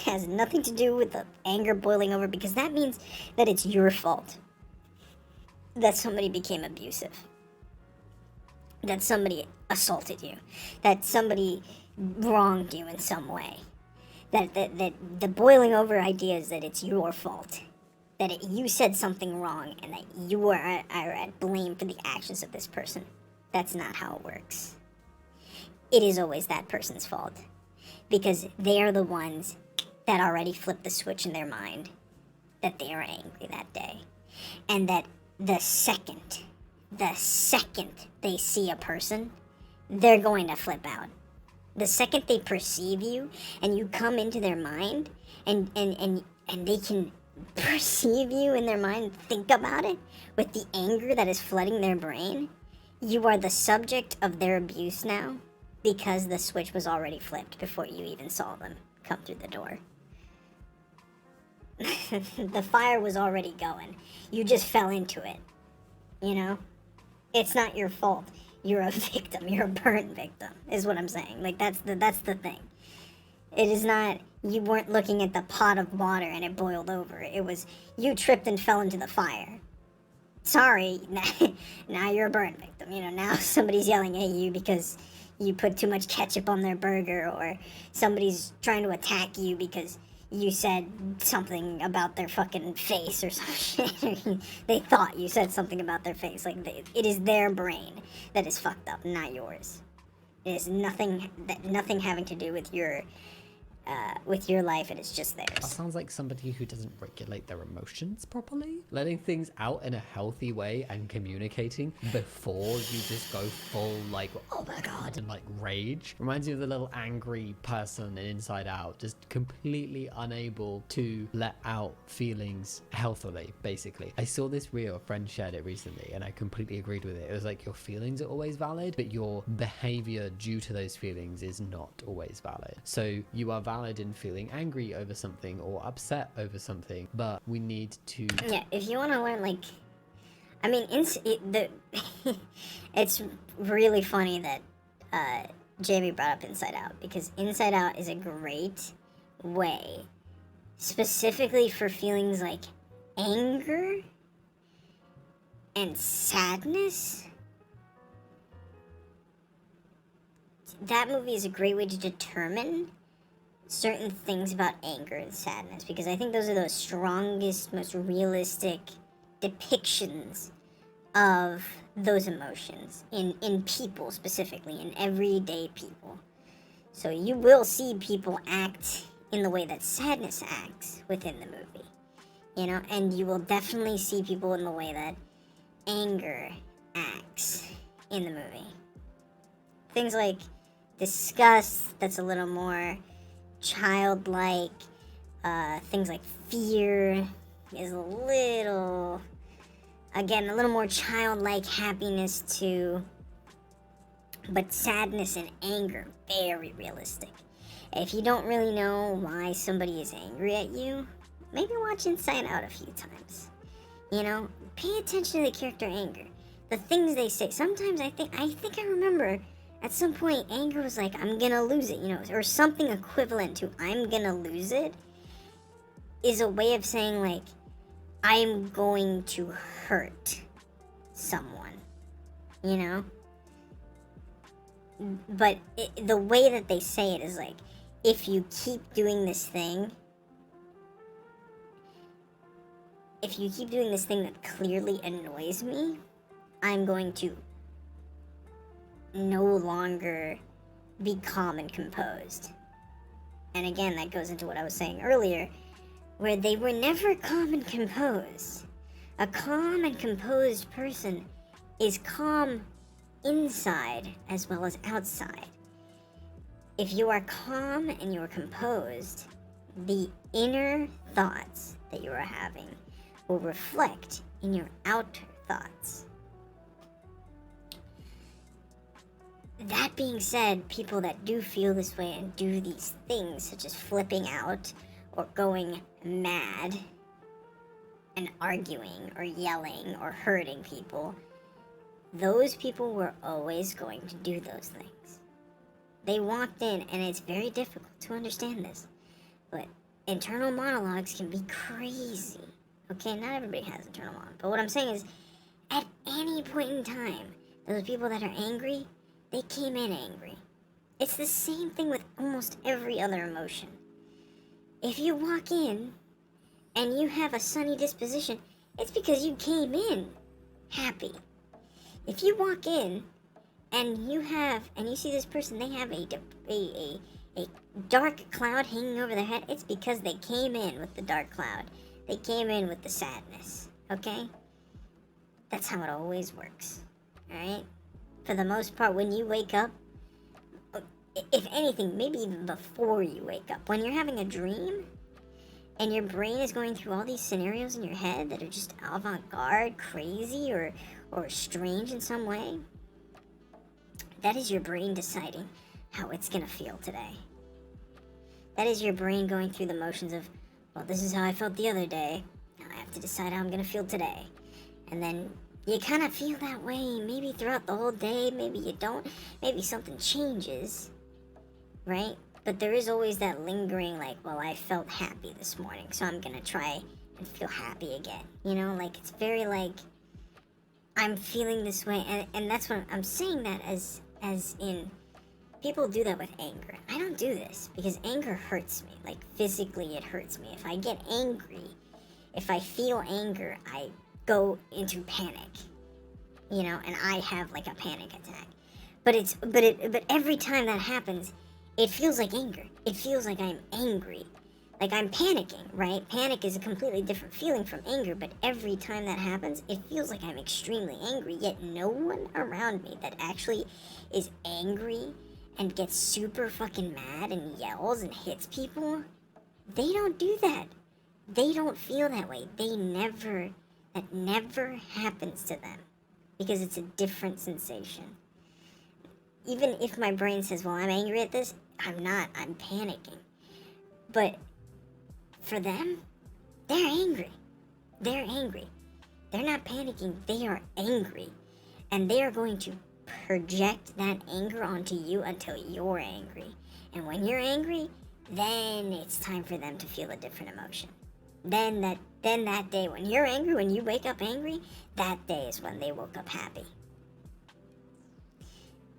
has nothing to do with the anger boiling over, because that means that it's your fault that somebody became abusive, that somebody assaulted you, that somebody wronged you in some way. That the boiling over idea is that it's your fault. That you said something wrong and that you are at blame for the actions of this person. That's not how it works. It is always that person's fault. Because they are the ones that already flipped the switch in their mind that they are angry that day. And that the second they see a person, they're going to flip out. The second they perceive you and you come into their mind and they can perceive you in their mind, think about it, with the anger that is flooding their brain, you are the subject of their abuse now because the switch was already flipped before you even saw them come through the door. The fire was already going. You just fell into it. You know? It's not your fault. You're a victim. You're a burn victim, is what I'm saying. Like, that's the thing. It is not, you weren't looking at the pot of water and it boiled over. It was, you tripped and fell into the fire. Sorry, now you're a burn victim. You know, now somebody's yelling at you because you put too much ketchup on their burger, or somebody's trying to attack you because you said something about their fucking face or some shit. They thought you said something about their face. Like, it is their brain that is fucked up, not yours. It is nothing having to do with your life. It is just That theirs. sounds like somebody who doesn't regulate their emotions properly. Letting things out in a healthy way and communicating before you just go full, like, oh my god, and like rage. Reminds me of the little angry person in Inside Out, just completely unable to let out feelings healthily, basically. I saw this reel, a friend shared it recently, and I completely agreed with it. It was like, your feelings are always valid, but your behavior due to those feelings is not always valid. So you are valid in feeling angry over something or upset over something, but we need to... Yeah, if you want to learn, like, I mean, it's really funny that Jamie brought up Inside Out, because Inside Out is a great way, specifically for feelings like anger and sadness. That movie is a great way to determine certain things about anger and sadness, because I think those are the strongest, most realistic depictions of those emotions in people, specifically in everyday people. So you will see people act in the way that sadness acts within the movie, you know, and you will definitely see people in the way that anger acts in the movie. Things like disgust, that's a little more childlike. Things like fear is a little more childlike. Happiness too, but sadness and anger, very realistic. If you don't really know why somebody is angry at you, maybe watch Inside Out a few times. You know, pay attention to the character anger, the things they say. Sometimes I think I remember at some point, anger was like, I'm gonna lose it, you know, or something equivalent to I'm gonna lose it is a way of saying, like, I'm going to hurt someone, you know? But the way that they say it is like, if you keep doing this thing that clearly annoys me, I'm going to no longer be calm and composed. And again, that goes into what I was saying earlier, where they were never calm and composed. A calm and composed person is calm inside as well as outside. If you are calm and you are composed, the inner thoughts that you are having will reflect in your outer thoughts. That being said, people that do feel this way and do these things, such as flipping out or going mad and arguing or yelling or hurting people, those people were always going to do those things. They walked in, and it's very difficult to understand this, but internal monologues can be crazy. Okay, not everybody has internal monologue, but what I'm saying is, at any point in time, those people that are angry, they came in angry. It's the same thing with almost every other emotion. If you walk in and you have a sunny disposition, it's because you came in happy. If you walk in and you see this person, they have a dark cloud hanging over their head, it's because they came in with the dark cloud. They came in with the sadness, okay? That's how it always works, alright? For the most part, when you wake up, if anything, maybe even before you wake up, when you're having a dream and your brain is going through all these scenarios in your head that are just avant-garde, crazy, or strange in some way, that is your brain deciding how it's gonna feel today. That is your brain going through the motions of, well, this is how I felt the other day. Now I have to decide how I'm gonna feel today. And then you kind of feel that way maybe throughout the whole day, maybe you don't, maybe something changes, right? But there is always that lingering, like, well, I felt happy this morning, so I'm gonna try and feel happy again. You know, like, it's very like, I'm feeling this way, and that's what I'm saying, that as in, people do that with anger. I don't do this, because anger hurts me, like, physically it hurts me. If I get angry, if I feel anger, I go into panic, you know, and I have like a panic attack. But every time that happens, it feels like anger. It feels like I'm angry, like I'm panicking, right? Panic is a completely different feeling from anger, but every time that happens, it feels like I'm extremely angry, yet no one around me that actually is angry and gets super fucking mad and yells and hits people, they don't do that. They don't feel that way. That never happens to them, because it's a different sensation. Even if my brain says, well, I'm angry at this, I'm not, I'm panicking. But for them, they're angry. They're angry. They're not panicking, they are angry. And they are going to project that anger onto you until you're angry. And when you're angry, then it's time for them to feel a different emotion. Then that day, when you're angry, when you wake up angry, that day is when they woke up happy.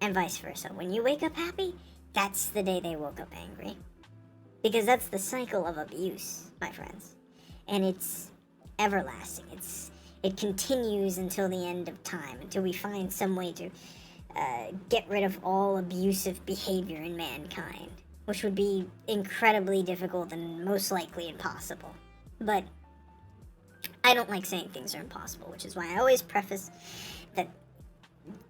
And vice versa. When you wake up happy, that's the day they woke up angry. Because that's the cycle of abuse, my friends. And it's everlasting. It continues until the end of time, until we find some way to get rid of all abusive behavior in mankind, which would be incredibly difficult and most likely impossible. But I don't like saying things are impossible, which is why I always preface that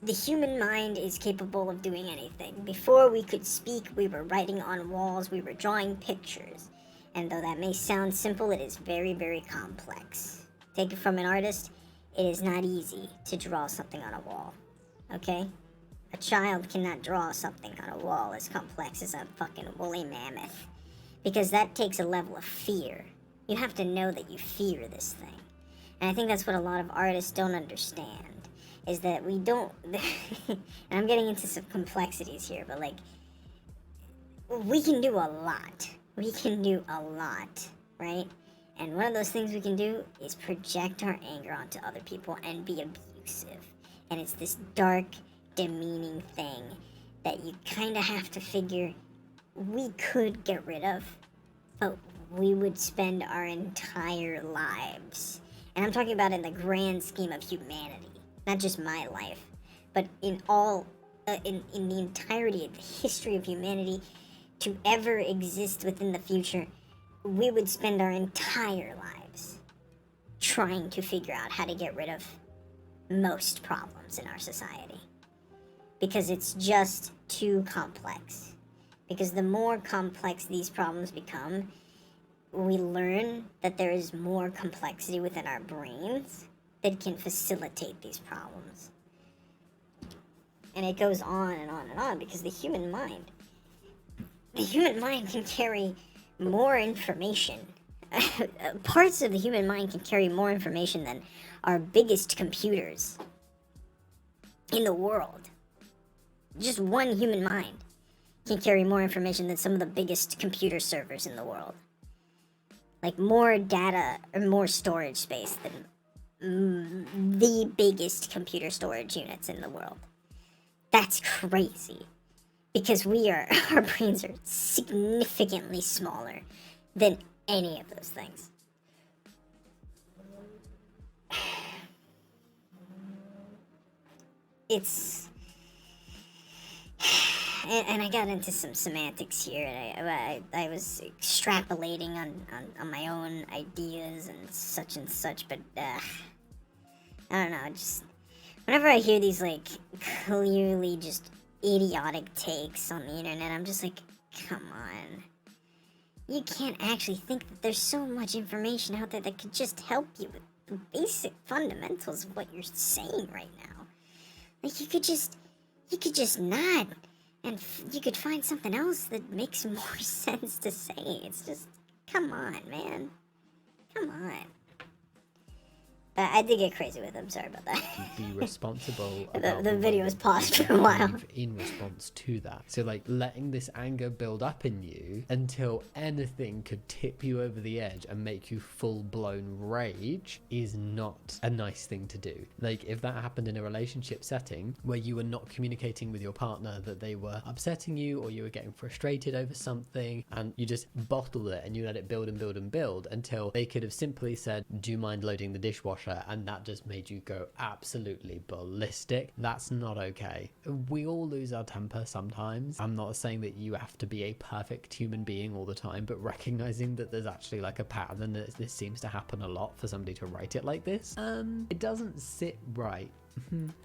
the human mind is capable of doing anything. Before we could speak, we were writing on walls, we were drawing pictures. And though that may sound simple, it is very, very complex. Take it from an artist, it is not easy to draw something on a wall. Okay? A child cannot draw something on a wall as complex as a fucking woolly mammoth. Because that takes a level of fear. You have to know that you fear this thing. And I think that's what a lot of artists don't understand. Is that we don't... and I'm getting into some complexities here, but like... we can do a lot. We can do a lot, right? And one of those things we can do is project our anger onto other people and be abusive. And it's this dark, demeaning thing that you kind of have to figure we could get rid of, but we would spend our entire lives, and I'm talking about in the grand scheme of humanity, not just my life, but in all, in the entirety of the history of humanity to ever exist within the future, we would spend our entire lives trying to figure out how to get rid of most problems in our society. Because it's just too complex. Because the more complex these problems become, we learn that there is more complexity within our brains that can facilitate these problems. And it goes on and on and on, because the human mind can carry more information. Parts of the human mind can carry more information than our biggest computers in the world. Just one human mind can carry more information than some of the biggest computer servers in the world. Like more data or more storage space than the biggest computer storage units in the world. That's crazy. Because our brains are significantly smaller than any of those things. It's... And I got into some semantics here, and I was extrapolating on my own ideas and such, but I don't know, just whenever I hear these like clearly just idiotic takes on the internet, I'm just like, come on. you can't actually think that there's so much information out there that could just help you with the basic fundamentals of what you're saying right now. Like, you could just nod, and you could find something else that makes more sense to say. It's just, come on, man. Come on. But I did get crazy with him. Sorry about that. Be responsible. The video was paused for a while. In response to that, so like letting this anger build up in you until anything could tip you over the edge and make you full-blown rage is not a nice thing to do. Like, if that happened in a relationship setting where you were not communicating with your partner that they were upsetting you, or you were getting frustrated over something, and you just bottled it and you let it build and build and build until they could have simply said, do you mind loading the dishwasher? And that just made you go absolutely ballistic. That's not okay. We all lose our temper sometimes. I'm not saying that you have to be a perfect human being all the time, but recognizing that there's actually like a pattern that this seems to happen a lot for somebody to write it like this, it doesn't sit right.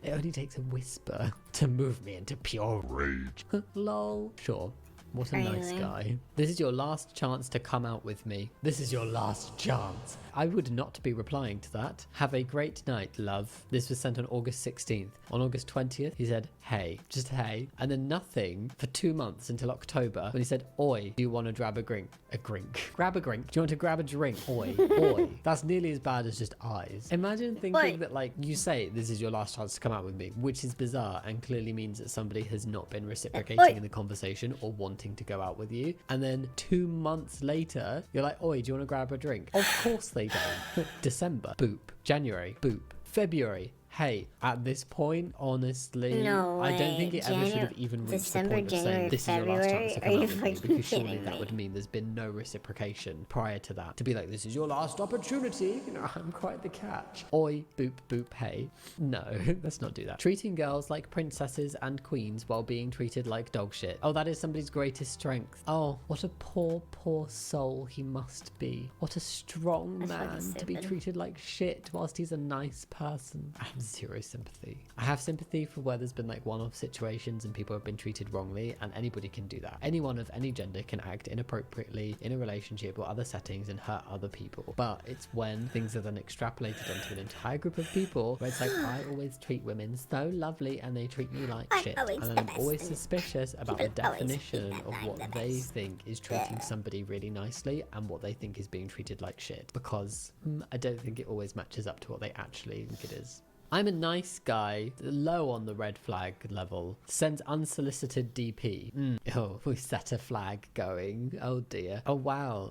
It only takes a whisper to move me into pure rage. Lol. Sure. What a nice guy. This is your last chance to come out with me. This is your last chance. I would not be replying to that. Have a great night, love. This was sent on August 16th. On August 20th, he said, hey, just hey. And then nothing for 2 months until October when he said, oi, do you want to grab a drink? A drink. Grab a drink. Do you want to grab a drink? Oi, oi. That's nearly as bad as just eyes. Imagine thinking that, like, you say this is your last chance to come out with me, which is bizarre and clearly means that somebody has not been reciprocating in the conversation or wanting to go out with you. And then 2 months later, you're like, oi, do you want to grab a drink? Of course they don't. December, boop. January, boop. February, hey. At this point, honestly, No I don't think way. it ever should have even reached December, the point of saying January, this is your last chance to February? come Are out you with me, fucking because surely kidding that me? would mean there's been no reciprocation prior to that. To be like, this is your last opportunity, you know, I'm quite the catch. Oi, boop, boop, hey. No, let's not do that. Treating girls like princesses and queens while being treated like dog shit. Oh, that is somebody's greatest strength. Oh, what a poor, poor soul he must be. What a strong That's fucking man to be stupid. treated like shit whilst he's a nice person. I have zero sympathy. I have sympathy for where there's been like one-off situations and people have been treated wrongly, and anybody can do that. Anyone of any gender can act inappropriately in a relationship or other settings and hurt other people. But it's when things are then extrapolated onto an entire group of people where it's like, I always treat women so lovely and they treat me like I'm shit. always And the I'm best, always and suspicious about the people always definition think that of I'm what the they best. think is treating somebody really nicely and what they think is being treated like shit. Because I don't think it always matches up to what they actually think it is. I'm a nice guy, low on the red flag level. Sends unsolicited DP. Oh, we set a flag going. Oh dear. Oh wow.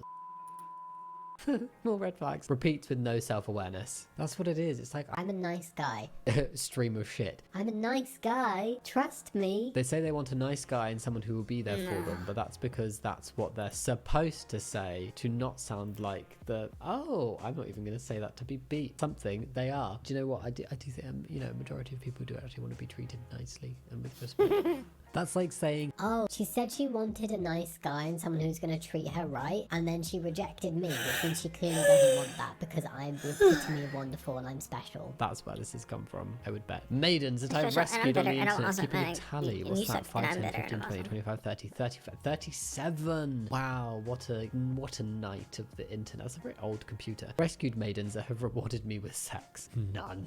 More red flags. Repeats with no self-awareness. That's what it is. It's like, I'm a nice guy. stream of shit. I'm a nice guy. Trust me. They say they want a nice guy and someone who will be there for them, but that's because that's what they're supposed to say to not sound like the, oh, I'm not even going to say that to be beat. Something they are. Do you know what? I do think, you know, majority of people do actually want to be treated nicely and with respect. That's like saying, Oh, she said she wanted a nice guy and someone who's going to treat her right, and then she rejected me, which means she clearly doesn't want that because I'm the epitome of wonderful and I'm special. that's where this has come from, I would bet. Maidens that I've Special, and I'm rescued on the better, and I'm internet, awesome, keeping a and tally. and What's you that? suck, and 5, I'm 10, better, 15, and I'm 20, awesome. 25, 30, 35, 37. Wow, what a night of the internet. That's a very old computer. Rescued maidens that have rewarded me with sex. None.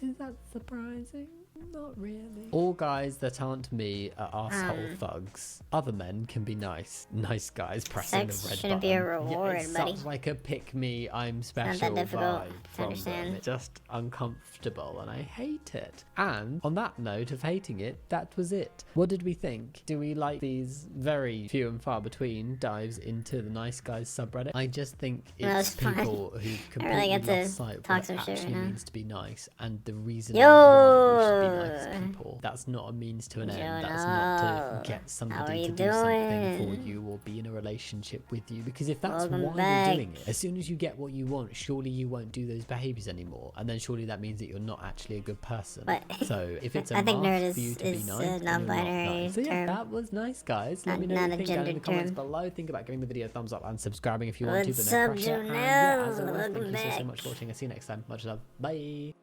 Is that surprising? Not really. All guys that aren't me are arsehole thugs. Other men can be nice. Nice guys pressing Sex the red shouldn't button. be a reward, it buddy. sounds like a pick me, I'm special that difficult vibe to from them. understand. It's just uncomfortable and I hate it. And on that note of hating it, that was it. What did we think? Do we like these very few and far between dives into the nice guys subreddit? I just think That was it's fun. people who I really completely get to lost sight of talk what it some shit actually right now. means to be nice and the reason Yo! why we should be nice people. That's not a means to an end. That's not Jonah, to get how are somebody you to do something for doing? you or be in a relationship with you. Because if that's Welcome why back. you're doing it, as soon as you get what you want, surely you won't do those behaviors anymore. And then surely that means that you're not actually a good person. But So if it's a I think mask nerd for you is- to be is a nice, then you're not non-binary nice. So yeah, term. that was nice, guys. Let Not- me know not what a you think down in the gendered comments term. below. Think about giving the video a thumbs up and subscribing if you want to. But What's no up, pressure. And Jonelle? yeah, as always, thank Welcome you so back. much for watching. I'll see you next time. Much love. Bye.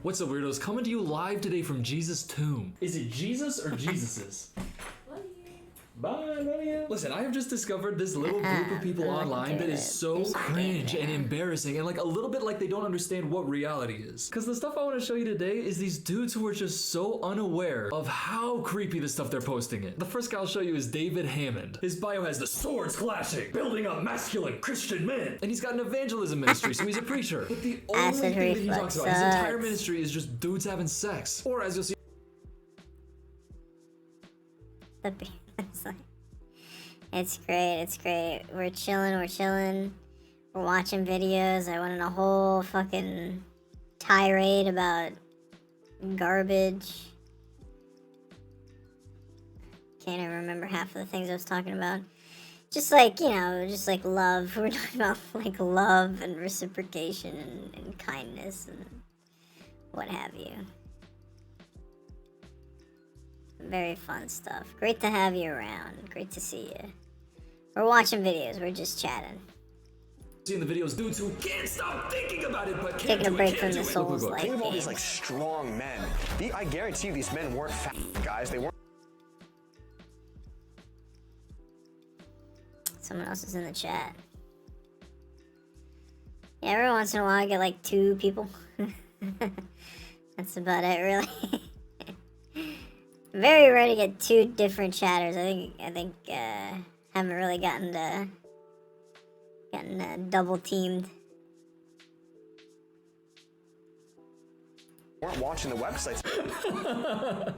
What's up, weirdos? Coming to you live today from Jesus' tomb. Is it Jesus or Jesus's? Bye, love you. Listen, I have just discovered this little group of people online that is so cringe and embarrassing and like a little bit like they don't understand what reality is. Because the stuff I want to show you today is these dudes who are just so unaware of how creepy the stuff they're posting is. The first guy I'll show you is David Hammond. His bio has the swords clashing, building up masculine Christian men. And he's got an evangelism ministry, so he's a preacher. But the only thing that he talks about, his entire ministry is just dudes having sex. Or as you'll see, It's great, it's great. We're chilling, we're watching videos. I went on a whole fucking tirade about garbage. Can't even remember half of the things I was talking about. Just like, you know, just like love. We're talking about like love and reciprocation and kindness and what have you. Very fun stuff. Great to have you around. Great to see you. We're watching videos. We're just chatting. in the videos, dudes who can't stop thinking about it, but can't Taking a do break it, from can't the do it. Souls like Think of all these games. like strong men. I guarantee you these men weren't fat guys. They weren't. Someone else is in the chat. Yeah, every once in a while I get like 2 people. That's about it, really. Very rare to get 2 different chatters. I think haven't really gotten double teamed. Weren't watching the websites.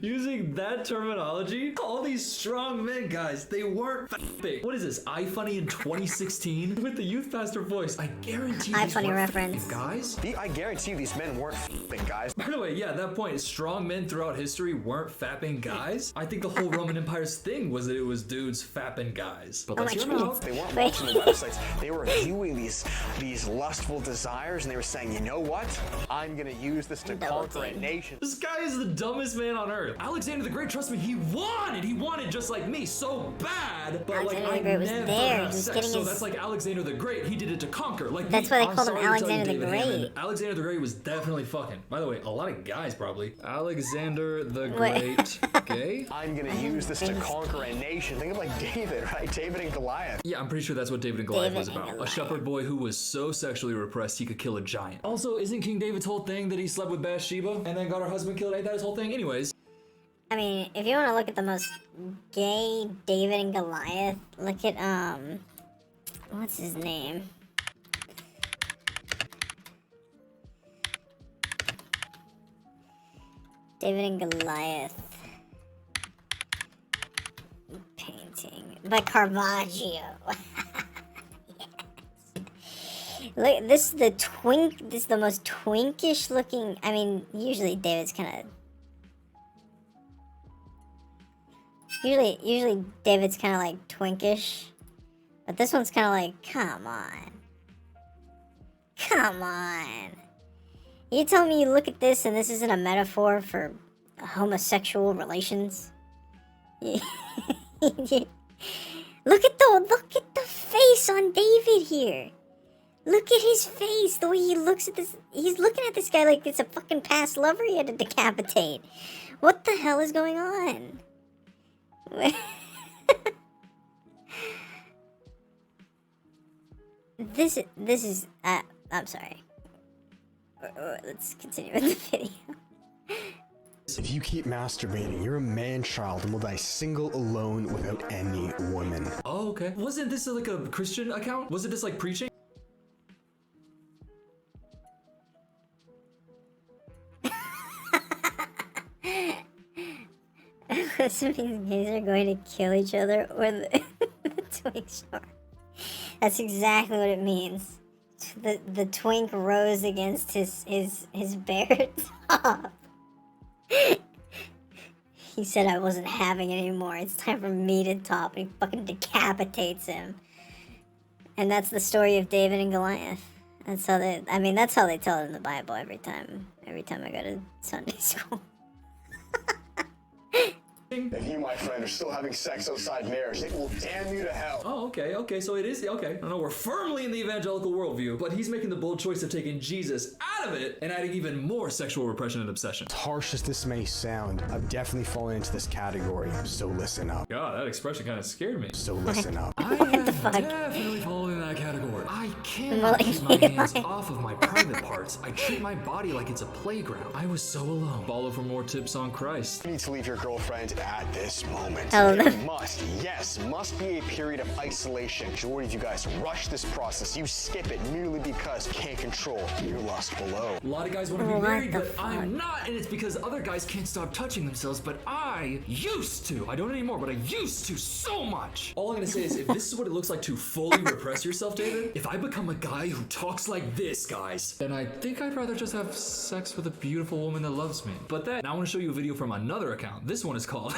Using that terminology, all these strong men, guys, they weren't fake. What is this, iFunny in 2016? With the youth pastor voice, I guarantee these iFunny weren't reference. fake, guys. I guarantee you these men weren't fat guys. By the way, yeah, that point, strong men throughout history weren't fapping guys. I think the whole Roman Empire's thing was that it was dudes fapping guys. But Oh let's my hear them goodness. out. They weren't Wait. watching the websites. They were viewing these lustful desires, and they were saying, you know what? I'm gonna use this to Double conquer a team. nation. This guy is the dumbest man on earth. Alexander the Great, trust me, he wanted just like me so bad, but like Alexander I the Great was never there, had he was sex. getting So his- that's like Alexander the Great. He did it to conquer. Like That's me. why they I'm called him sorry to tell you, Alexander the David Great. Hammond, Alexander the Great was definitely fucking. By the way, a lot of guys probably. Alexander the Wait. Great, gay? I'm gonna use this to conquer a nation. Think of like David, right? David and Goliath. Yeah, I'm pretty sure that's what David and Goliath David was and about. A Goliath. shepherd boy who was so sexually repressed he could kill a giant. Also, isn't King David's whole thing that he slept with Bathsheba and then got her husband killed? Ain't that his whole thing? Anyways. I mean, if you want to look at the most gay David and Goliath, look at, what's his name? David and Goliath painting by Caravaggio. Yes. Look, this is the most twinkish looking. I mean, usually David's kind of. Usually David's kind of like twinkish, but this one's kind of like, come on. Come on. You tell me you look at this and this isn't a metaphor for homosexual relations? Look at the face on David here. Look at his face, the way he looks at this. He's looking at this guy like it's a fucking past lover he had to decapitate. What the hell is going on? This is I'm sorry. Let's continue with the video. If you keep masturbating, you're a man-child and will die single alone without any woman. Oh, okay. Wasn't this like a Christian account? Wasn't this like preaching? Some of these gays are going to kill each other or the twink shark. That's exactly what it means. The twink rose against his bare top. He said I wasn't having it anymore. It's time for me to top. And he fucking decapitates him. And that's the story of David and Goliath. That's how they tell it in the Bible every time I go to Sunday school. If you, my friend, are still having sex outside marriage, it will damn you to hell. Oh, okay, so it is, okay. I know we're firmly in the evangelical worldview, but he's making the bold choice of taking Jesus out of it and adding even more sexual repression and obsession. As harsh as this may sound, I've definitely fallen into this category, so listen up. God, that expression kind of scared me. So listen up. I have definitely fallen in that category. I cannot keep my hands off of my private parts. I treat my body like it's a playground. I was so alone. Follow for more tips on Christ. You need to leave your girlfriend at this moment. Oh, no. There must be a period of isolation. Majority of you guys rush this process. You skip it merely because you can't control your lust below. A lot of guys want to be What married, the but I'm not, and it's because other guys can't stop touching themselves, but I used to. I don't anymore, but I used to so much. All I'm gonna say is, if this is what it looks like to fully repress yourself, David, if I become a guy who talks like this, guys, then I think I'd rather just have sex with a beautiful woman that loves me. But then, now I want to show you a video from another account. This one is called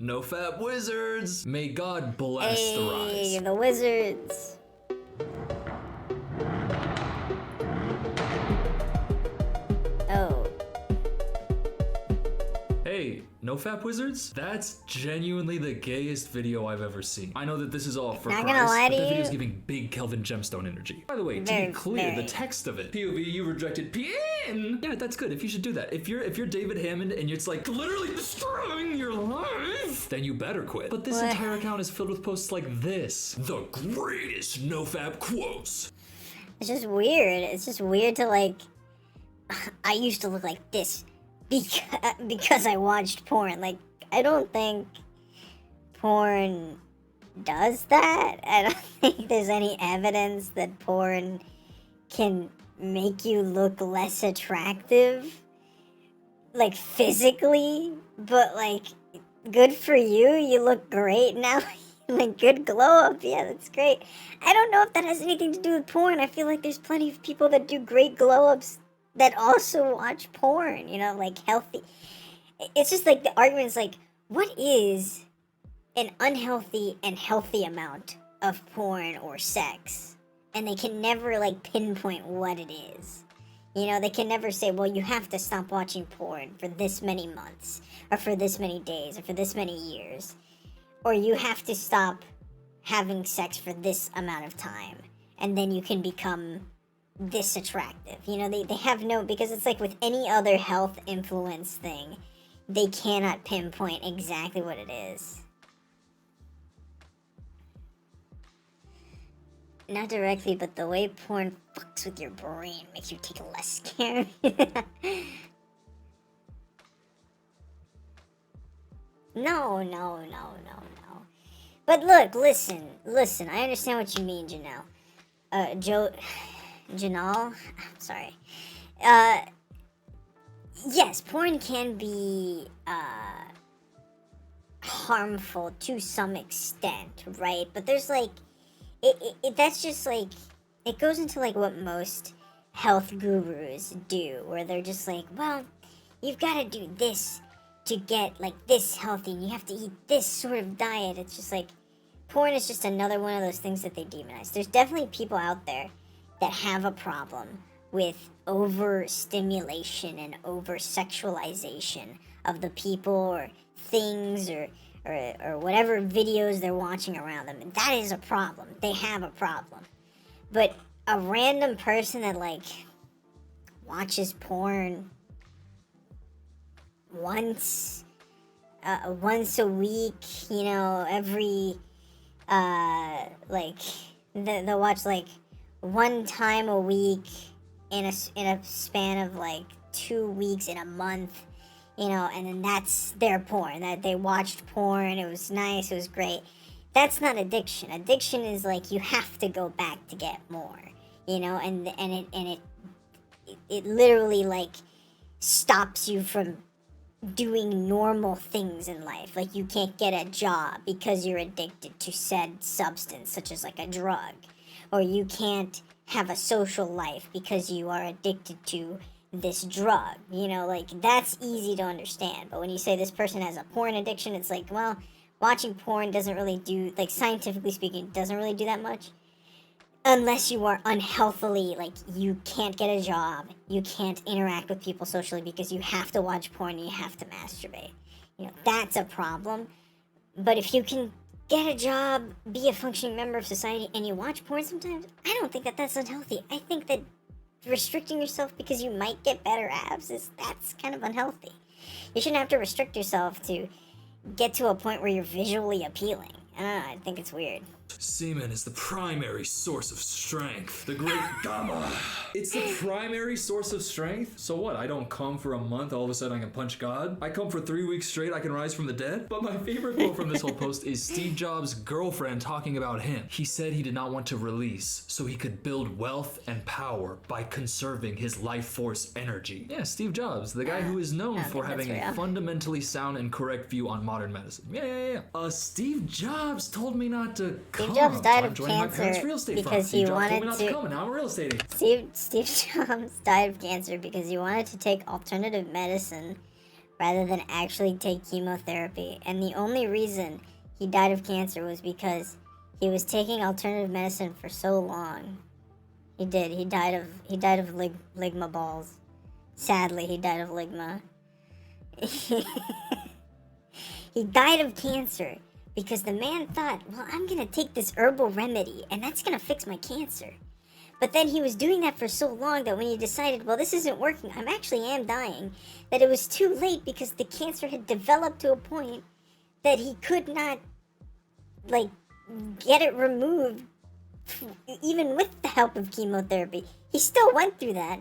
No Fap Wizards. May God bless the Hey, rise. the wizards. Oh. Hey, No Fap Wizards? That's genuinely the gayest video I've ever seen. I know that this is all for Not Christ, gonna lie but to that you. video's giving big Kelvin Gemstone energy. By the way, to Very, be clear, very. the text of it. POV, you rejected PN. Yeah, that's good. If you should do that. If you're David Hammond and it's like literally destroying your life, then you better quit. But this What? entire account is filled with posts like this. The greatest No Fap quotes. It's just weird. It's just weird to like. I used to look like this because I watched porn. Like, I don't think porn does that. I don't think there's any evidence that porn can make you look less attractive, like physically. But like, good for you. You look great now. Like, good glow up. Yeah, that's great. I don't know if that has anything to do with porn. I feel like there's plenty of people that do great glow ups that also watch porn, you know, like healthy. It's just like the argument is like, what is an unhealthy and healthy amount of porn or sex? And they can never like pinpoint what it is. You know, they can never say, well, you have to stop watching porn for this many months, or for this many days, or for this many years. Or you have to stop having sex for this amount of time, and then you can become this attractive. You know, they have no, because it's like with any other health influence thing, they cannot pinpoint exactly what it is. Not directly, but the way porn fucks with your brain makes you take less care. No. But look, listen, I understand what you mean, Janelle. Janelle? I'm sorry. Yes, porn can be, harmful to some extent, right? But there's like, that's just like, it goes into like what most health gurus do, where they're just like, well, you've got to do this to get like this healthy, and you have to eat this sort of diet. It's just like, porn is just another one of those things that they demonize. There's definitely people out there that have a problem with overstimulation and over sexualization of the people or things or whatever videos they're watching around them. And that is a problem. They have a problem. But a random person that like watches porn once a week, you know, every like they'll watch like one time a week in a span of like 2 weeks in a month, you know, and then that's their porn. That they watched porn, it was nice, it was great. That's not addiction. Addiction is like you have to go back to get more, you know, and it literally like stops you from doing normal things in life. Like you can't get a job because you're addicted to said substance, such as like a drug, or you can't have a social life because you are addicted to this drug. You know, like that's easy to understand. But when you say this person has a porn addiction, it's like, well, watching porn doesn't really do, like scientifically speaking, doesn't really do that much. Unless you are unhealthily, like you can't get a job, you can't interact with people socially because you have to watch porn and you have to masturbate. you know, that's a problem. But if you can get a job, be a functioning member of society, and you watch porn sometimes, I don't think that that's unhealthy. I think that restricting yourself because you might get better abs that's kind of unhealthy. You shouldn't have to restrict yourself to get to a point where you're visually appealing. I don't know, I think it's weird. Semen is the primary source of strength. The great Gamma. It's the primary source of strength? So what? I don't come for a month, all of a sudden I can punch God? I come for 3 weeks straight, I can rise from the dead? But my favorite quote from this whole post is Steve Jobs' girlfriend talking about him. He said he did not want to release so he could build wealth and power by conserving his life force energy. Yeah, Steve Jobs, the guy who is known for having a fundamentally sound and correct view on modern medicine. Yeah. Steve Jobs told me not to come. Steve Jobs died of Joining my parents' real cancer estate because firm. he Steve Jobs wanted told me not to. come, and now I'm a real estate agent. Steve Jobs died of cancer because he wanted to take alternative medicine rather than actually take chemotherapy. And the only reason he died of cancer was because he was taking alternative medicine for so long. He did. He died of ligma balls. Sadly, he died of ligma. He died of cancer because the man thought, well, I'm gonna take this herbal remedy and that's gonna fix my cancer. But then he was doing that for so long that when he decided, well, this isn't working, I actually am dying, that it was too late because the cancer had developed to a point that he could not, like, get it removed even with the help of chemotherapy. He still went through that.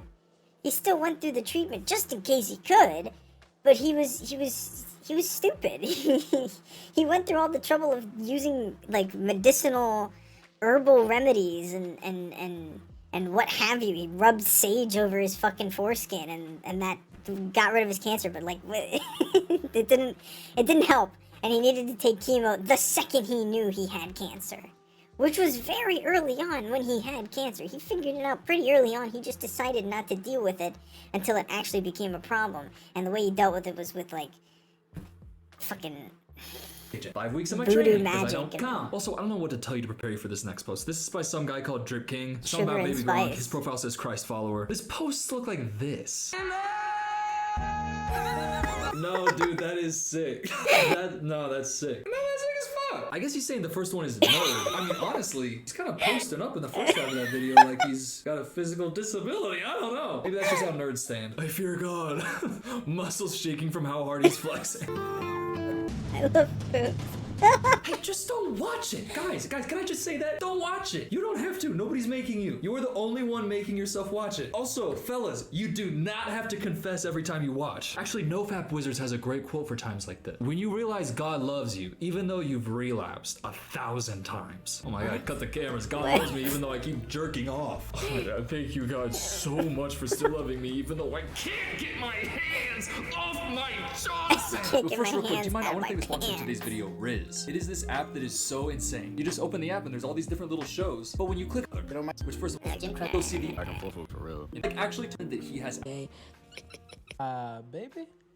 He still went through the treatment just in case he could, but he was stupid. He went through all the trouble of using, like, medicinal herbal remedies and what have you. He rubbed sage over his fucking foreskin and that got rid of his cancer, but like it didn't help, and he needed to take chemo the second he knew he had cancer, which was very early on. When he had cancer, he figured it out pretty early on. He just decided not to deal with it until it actually became a problem, and the way he dealt with it was with, like, fucking 5 weeks of my voodoo training because I magic don't and- count. Also, I don't know what to tell you to prepare you for this next post. This is by some guy called Drip King. Some Sugar about and baby girl. spice. His profile says Christ follower. His posts look like this. No, dude, that is sick. That's sick. No, that's sick as fuck. I guess he's saying the first one is nerd. I mean, honestly, he's kind of posting up in the first half of that video like he's got a physical disability. I don't know. Maybe that's just how nerds stand. I fear God. Muscles shaking from how hard he's flexing. I love food. Hey, just don't watch it. Guys, can I just say that? Don't watch it. You don't have to. Nobody's making you. You are the only one making yourself watch it. Also, fellas, you do not have to confess every time you watch. Actually, NoFap Wizards has a great quote for times like this. When you realize God loves you, even though you've relapsed 1,000 times. Oh my God, cut the cameras. God loves me even though I keep jerking off. Oh my God, thank you, God, so much for still loving me even though I can't get my hands off my Johnson. Can't But get first, my real quick, do you hands mind? I out want of to thank the my sponsor of today's pants. video, Riz. It is this app that is so insane. You just open the app and there's all these different little shows, but when you click, which first of all, you'll see the For real. it actually turned that he has Baby?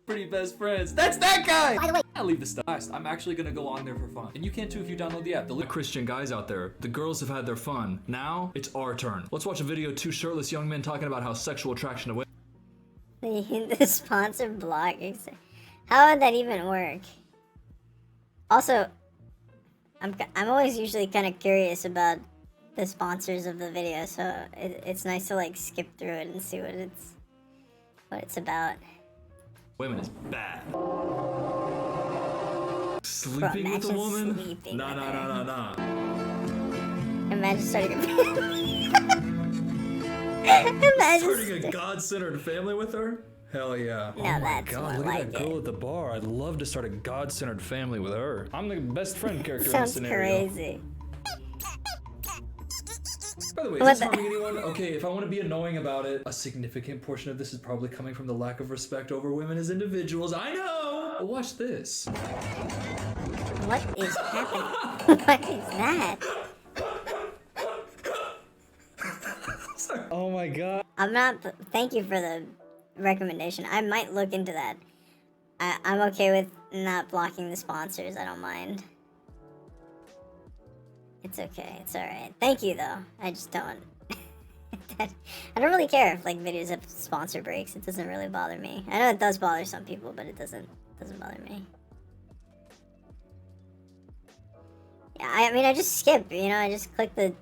pretty best friends. That's that guy! By the way, I'll leave this stuff last. I'm actually gonna go on there for fun. And you can too if you download the app. The The link Christian guys out there, the girls have had their fun. Now, it's our turn. Let's watch a video of two shirtless young men talking about how sexual attraction to women. The sponsored blog. How would that even work? Also, I'm always usually kind of curious about the sponsors of the video, so it's nice to, like, skip through it and see what it's about. Women is bad. Sleeping with a imagine woman? sleeping Nah, with nah, her. nah, nah, nah. Imagine starting Starting a God-centered family with her? Hell yeah. No, that's God, more look like at that girl at the bar. I'd love to start a God-centered family with her. I'm the best friend character in Sounds the scenario. crazy. By the way, What is this the- harming anyone? Okay, if I want to be annoying about it, a significant portion of this is probably coming from the lack of respect over women as individuals. I know! But watch this. What is happening? What is that? Oh my God. I'm not. Thank you for the recommendation. I might look into that. I'm okay with not blocking the sponsors. I don't mind. It's okay. It's alright. Thank you, though. I just don't. I don't really care if, like, videos have sponsor breaks. It doesn't really bother me. I know it does bother some people, but it doesn't bother me. I mean, I just skip, you know, I just click the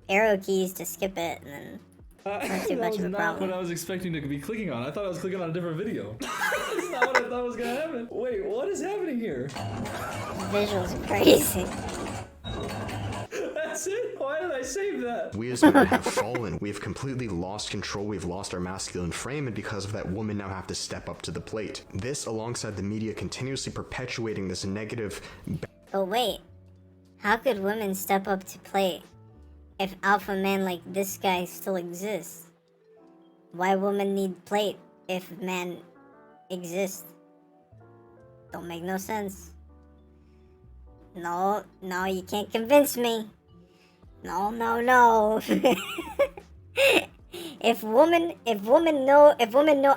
arrow keys to skip it, and then not too That much was of a not problem. what I was expecting to be clicking on. I thought I was clicking on a different video. That's not what I thought was gonna happen. Wait, what is happening here? Visuals are crazy. That's it? Why did I save that? We as men have fallen. We have completely lost control. We've lost our masculine frame, and because of that, women now have to step up to the plate. This, alongside the media continuously perpetuating this negative. But wait, how could women step up to plate if alpha men like this guy still exists? Why women need plate if man exists? Don't make no sense. No, you can't convince me. No. If woman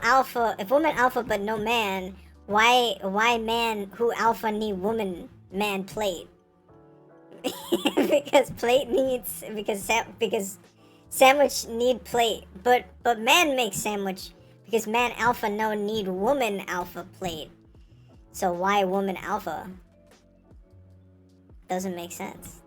alpha but no man, why man who alpha need woman man plate? because sandwich need plate, but man makes sandwich because man alpha no need woman alpha plate. So why woman alpha? Doesn't make sense.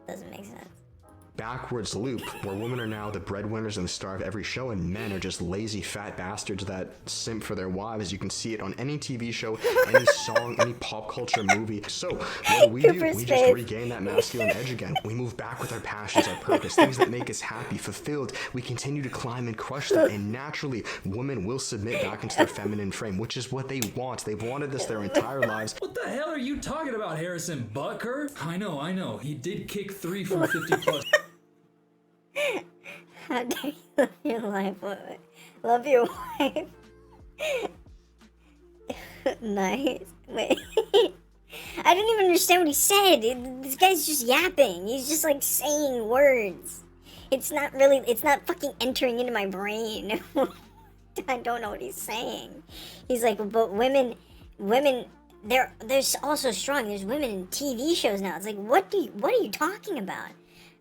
Backwards loop where women are now the breadwinners and the star of every show, and men are just lazy fat bastards that simp for their wives. You can see it on any TV show, any song, any pop culture movie. So what do? We just regain that masculine edge again. We move back with our passions, our purpose, things that make us happy, fulfilled. We continue to climb and crush them, and naturally women will submit back into their feminine frame, which is what they want. They've wanted this their entire lives. What the hell are you talking about, Harrison Butker? I know. He did kick 3 from 50 plus. How dare you love your life? Love your wife. Nice. Wait. I didn't even understand what he said. This guy's just yapping. He's just like saying words. It's not fucking entering into my brain. I don't know what he's saying. He's like, but women, they're also strong. There's women in TV shows now. It's like, what are you talking about?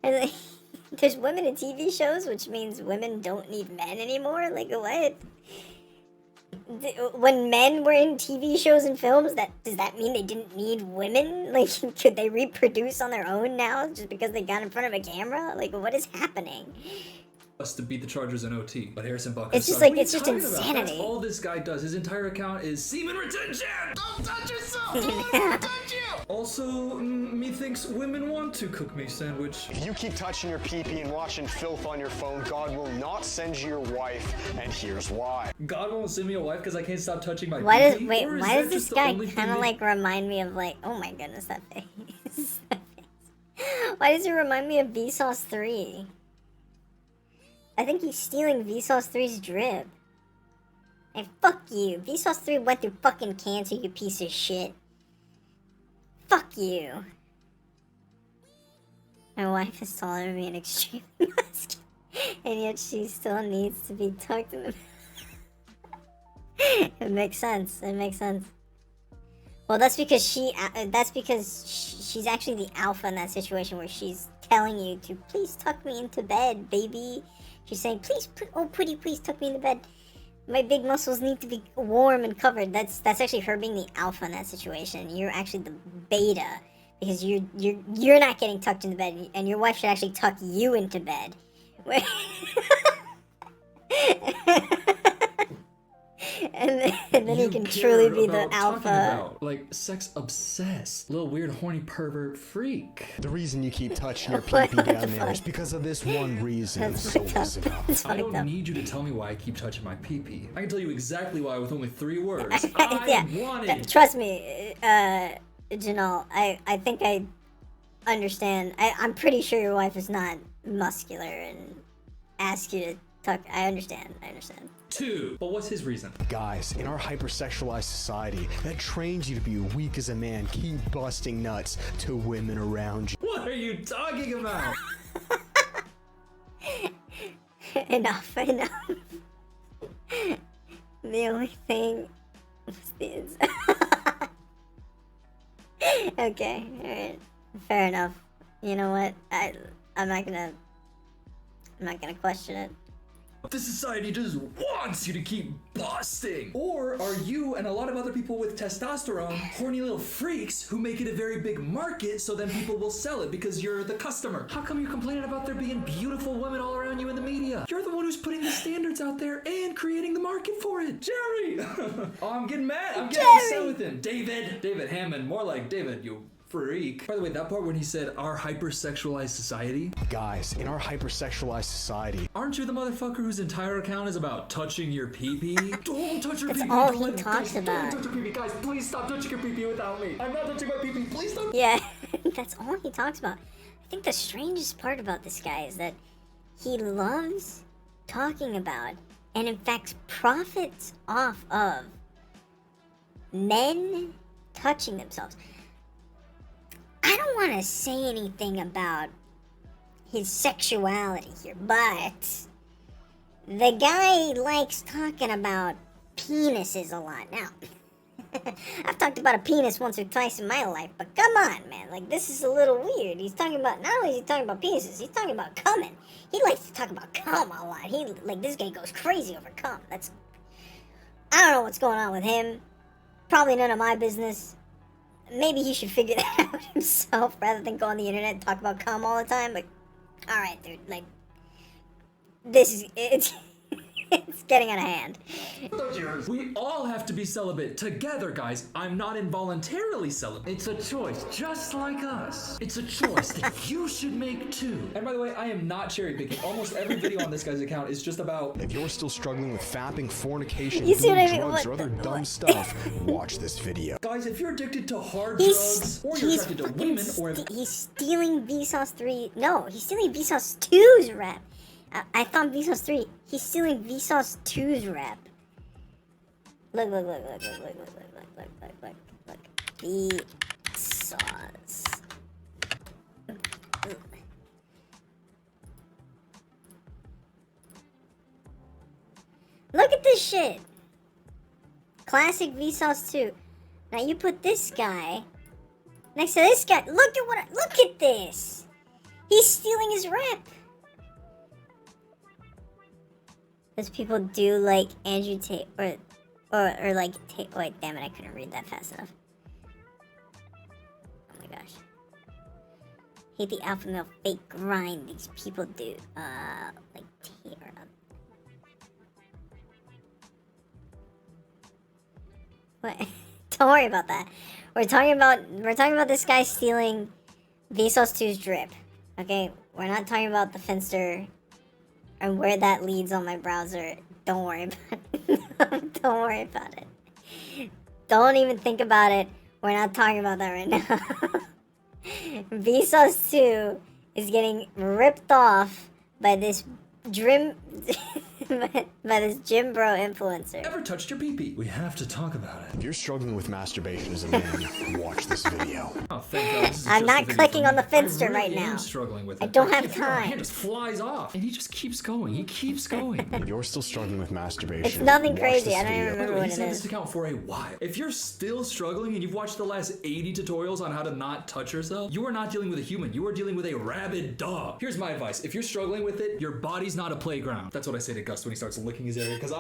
And like, there's women in TV shows, which means women don't need men anymore? Like, what? When men were in TV shows and films, does that mean they didn't need women? Like, could they reproduce on their own now just because they got in front of a camera? Like, what is happening? Us to beat the Chargers in OT, but Harrison Butker. It's just sucks. like, it's just insanity. That's all this guy does. His entire account is semen retention. Don't touch yourself. Don't let me touch you. Also, methinks women want to cook me sandwich. If you keep touching your pee-pee and watching filth on your phone, God will not send you your wife, and here's why. God won't send me a wife because I can't stop touching my Why pee-pee? why does this guy kind of like remind me of like, oh my goodness, that face. Why does it remind me of Vsauce 3? I think he's stealing Vsauce 3's drip. Hey, fuck you. Vsauce 3 went through fucking cancer, you piece of shit. Fuck you. My wife is taller than me and extremely muscular, and yet she still needs to be tucked in the... It makes sense. Well, that's because she's actually the alpha in that situation where she's telling you to please tuck me into bed, baby. She's saying, please, pretty, please tuck me into bed. My big muscles need to be warm and covered. That's actually her being the alpha in that situation. You're actually the beta because you're not getting tucked into bed, and your wife should actually tuck you into bed. and then you can truly be the alpha. Like sex obsessed, little weird horny pervert freak. The reason you keep touching your pee-pee down there is because of this one reason. So listen up. I don't need you to tell me why I keep touching my pee-pee. I can tell you exactly why with only 3 words. Yeah, trust me, Janelle, I think I understand. I'm pretty sure your wife is not muscular and ask you to tuck. I understand. 2. But what's his reason? Guys, in our hypersexualized society that trains you to be weak as a man, keep busting nuts to women around you. What are you talking about? Enough. The only thing was this. Okay, alright. Fair enough. You know what? I'm not gonna question it. This society just wants you to keep busting. Or are you and a lot of other people with testosterone horny little freaks who make it a very big market so then people will sell it because you're the customer? How come you're complaining about there being beautiful women all around you in the media? You're the one who's putting the standards out there and creating the market for it. Jerry! Oh, I'm getting mad. I'm getting upset with him. David Hammond. More like David, you freak. By the way, that part when he said our hypersexualized society. Guys, in our hypersexualized society, Aren't you the motherfucker whose entire account is about touching your pee-pee? Don't touch your That's pee-pee. all Don't he let me- talks guys, about. Don't touch your pee-pee. Guys, please stop touching your pee-pee without me. I'm not touching my pee-pee. Please stop. Yeah, that's all he talks about. I think the strangest part about this guy is that he loves talking about, and in fact profits off of, men touching themselves. I don't want to say anything about his sexuality here, but the guy likes talking about penises a lot. Now, I've talked about a penis once or twice in my life, but come on, man. Like, this is a little weird. He's talking about, not only is he talking about penises, he's talking about coming. He likes to talk about cum a lot. This guy goes crazy over cum. I don't know what's going on with him. Probably none of my business. Maybe he should figure that out himself rather than go on the internet and talk about cum all the time. But, alright, dude, like, it's getting out of hand. We all have to be celibate together, guys. I'm not involuntarily celibate. It's a choice, just like us. It's a choice that you should make too. And by the way, I am not cherry picking. Almost every video on this guy's account is just about. if you're still struggling with fapping, fornication, You see what I doing mean? drugs, or What other the- dumb what? stuff, watch this video. Guys, if you're addicted to hard He's drugs, or you're attracted to fucking women, or if he's stealing Vsauce 3. No, he's stealing Vsauce 2's rap. I thought Vsauce 3. He's stealing Vsauce 2's rap. Look. Vsauce. Look at this shit. Classic Vsauce 2. Now you put this guy next to this guy. Look at this. He's stealing his rap. Those people do like Andrew Tate or like Tate. Wait, damn it! I couldn't read that fast enough. Oh my gosh. Hate the alpha male fake grind these people do. Like Tate or what? Don't worry about that. We're talking about this guy stealing Vsauce 2's drip. Okay, we're not talking about the Finster and where that leads on my browser. Don't worry about it. Don't worry about it. Don't even think about it. We're not talking about that right now. Vsauce 2 is getting ripped off by this by this gym bro influencer. ever touched your pee-pee. We have to talk about it. If you're struggling with masturbation as a man, watch this video. Oh, thank God. This is I'm just not a video clicking for on me. the Finster I really right now. am struggling with it. I don't have If your time. hand just flies off, and he just keeps going. He keeps going. If you're still struggling with masturbation, It's nothing watch crazy. this I don't even video. remember what He's it had is. this account for a while. If you're still struggling and you've watched the last 80 tutorials on how to not touch yourself, you are not dealing with a human. You are dealing with a rabid dog. Here's my advice. If you're struggling with it, your body's not a playground. That's what I say to Gus when he starts licking his area, because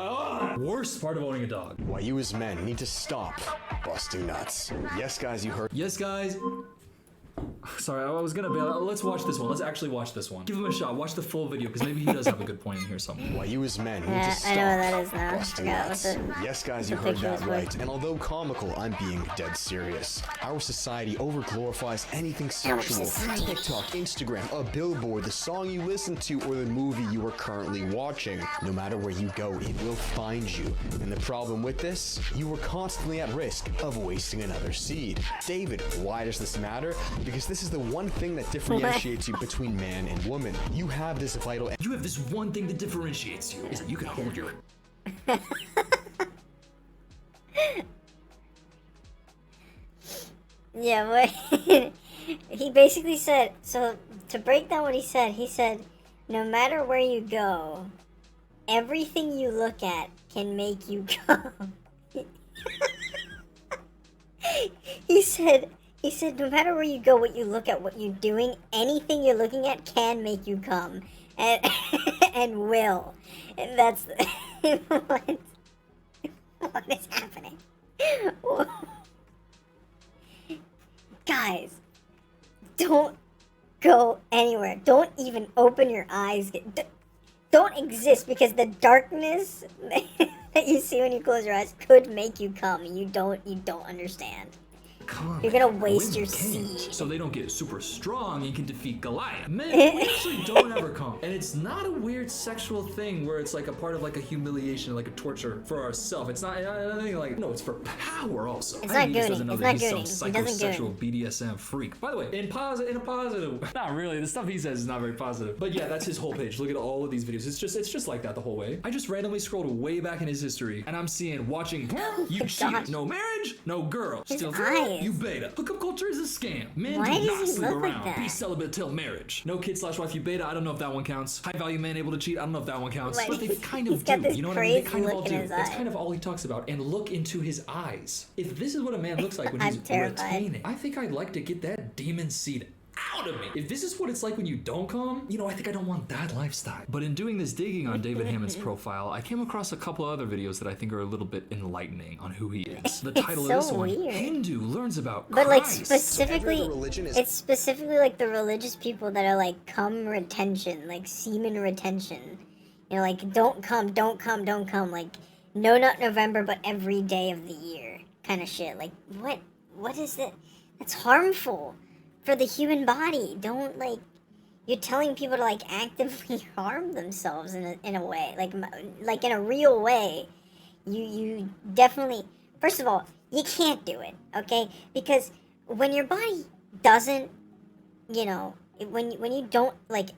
worst part of owning a dog. Why you as men need to stop busting nuts. Yes, guys, you heard. Yes, guys. Sorry, I was gonna bail. Let's watch this one. Let's actually watch this one. Give him a shot. Watch the full video, because maybe he does have a good point in here somewhere. Why you as men need Yeah, to stop I know what that is now. busting Forgot what nuts. the- Yes, guys, you the heard picture that was right. for. And although comical, I'm being dead serious. Our society over-glorifies anything Our sexual. society. TikTok, Instagram, a billboard, the song you listen to, or the movie you are currently watching. No matter where you go, it will find you. And the problem with this? You are constantly at risk of wasting another seed. David, why does this matter? Because this is the one thing that differentiates you between man and woman. You have this vital. You have this one thing that differentiates you, is that you can hold your... Yeah, what he basically said, so to break down what he said, no matter where you go, everything you look at can make you come. He said, no matter where you go, what you look at, what you're doing, anything you're looking at can make you come. And and will. And that's what is happening. Guys, don't go anywhere. Don't even open your eyes. Don't exist, because the darkness that you see when you close your eyes could make you come. You don't understand. You're gonna waste your seed. So they don't get super strong and can defeat Goliath. Men, we actually don't ever come. And it's not a weird sexual thing where it's like a part of like a humiliation, like a torture for ourselves. It's not anything like, no, it's for power also. It's not He just gooning. doesn't know It's that not he's some gooning. He doesn't psychosexual BDSM freak. By the way, in a positive, not really. The stuff he says is not very positive. But yeah, that's his whole page. Look at all of these videos. It's just like that the whole way. I just randomly scrolled way back in his history, and I'm seeing watching you cheat, no marriage, no girl, His still eyes. you beta. Hookup culture is a scam. Men Why do does not he sleep look like around. that? Be celibate till marriage. No kid/wife, you beta. I don't know if that one counts. High value man able to cheat. I don't know if that one counts. What? But they kind He's of got do. this You know what I mean? They crazy kind of all look in do. his That's eye. kind of all he talks about. And look into his eyes. If this is what a man looks like when I'm he's terrified. retaining, I think I'd like to get that demon seed out of me. If this is what it's like when you don't come, you know, I think I don't want that lifestyle. But in doing this digging on David Hammond's profile, I came across a couple other videos that I think are a little bit enlightening on who he is. The title so of this one, weird. Hindu learns about But like Christ. specifically, Every other religion is- it's specifically like the religious people that are like cum retention, like semen retention. You know, like don't come, like no, not November, but every day of the year, kind of shit. Like what is it? That's harmful for the human body. Don't like. You're telling people to like actively harm themselves in a way, like in a real way. You definitely, first of all, you can't do it, okay? Because when your body doesn't, you know, when you don't like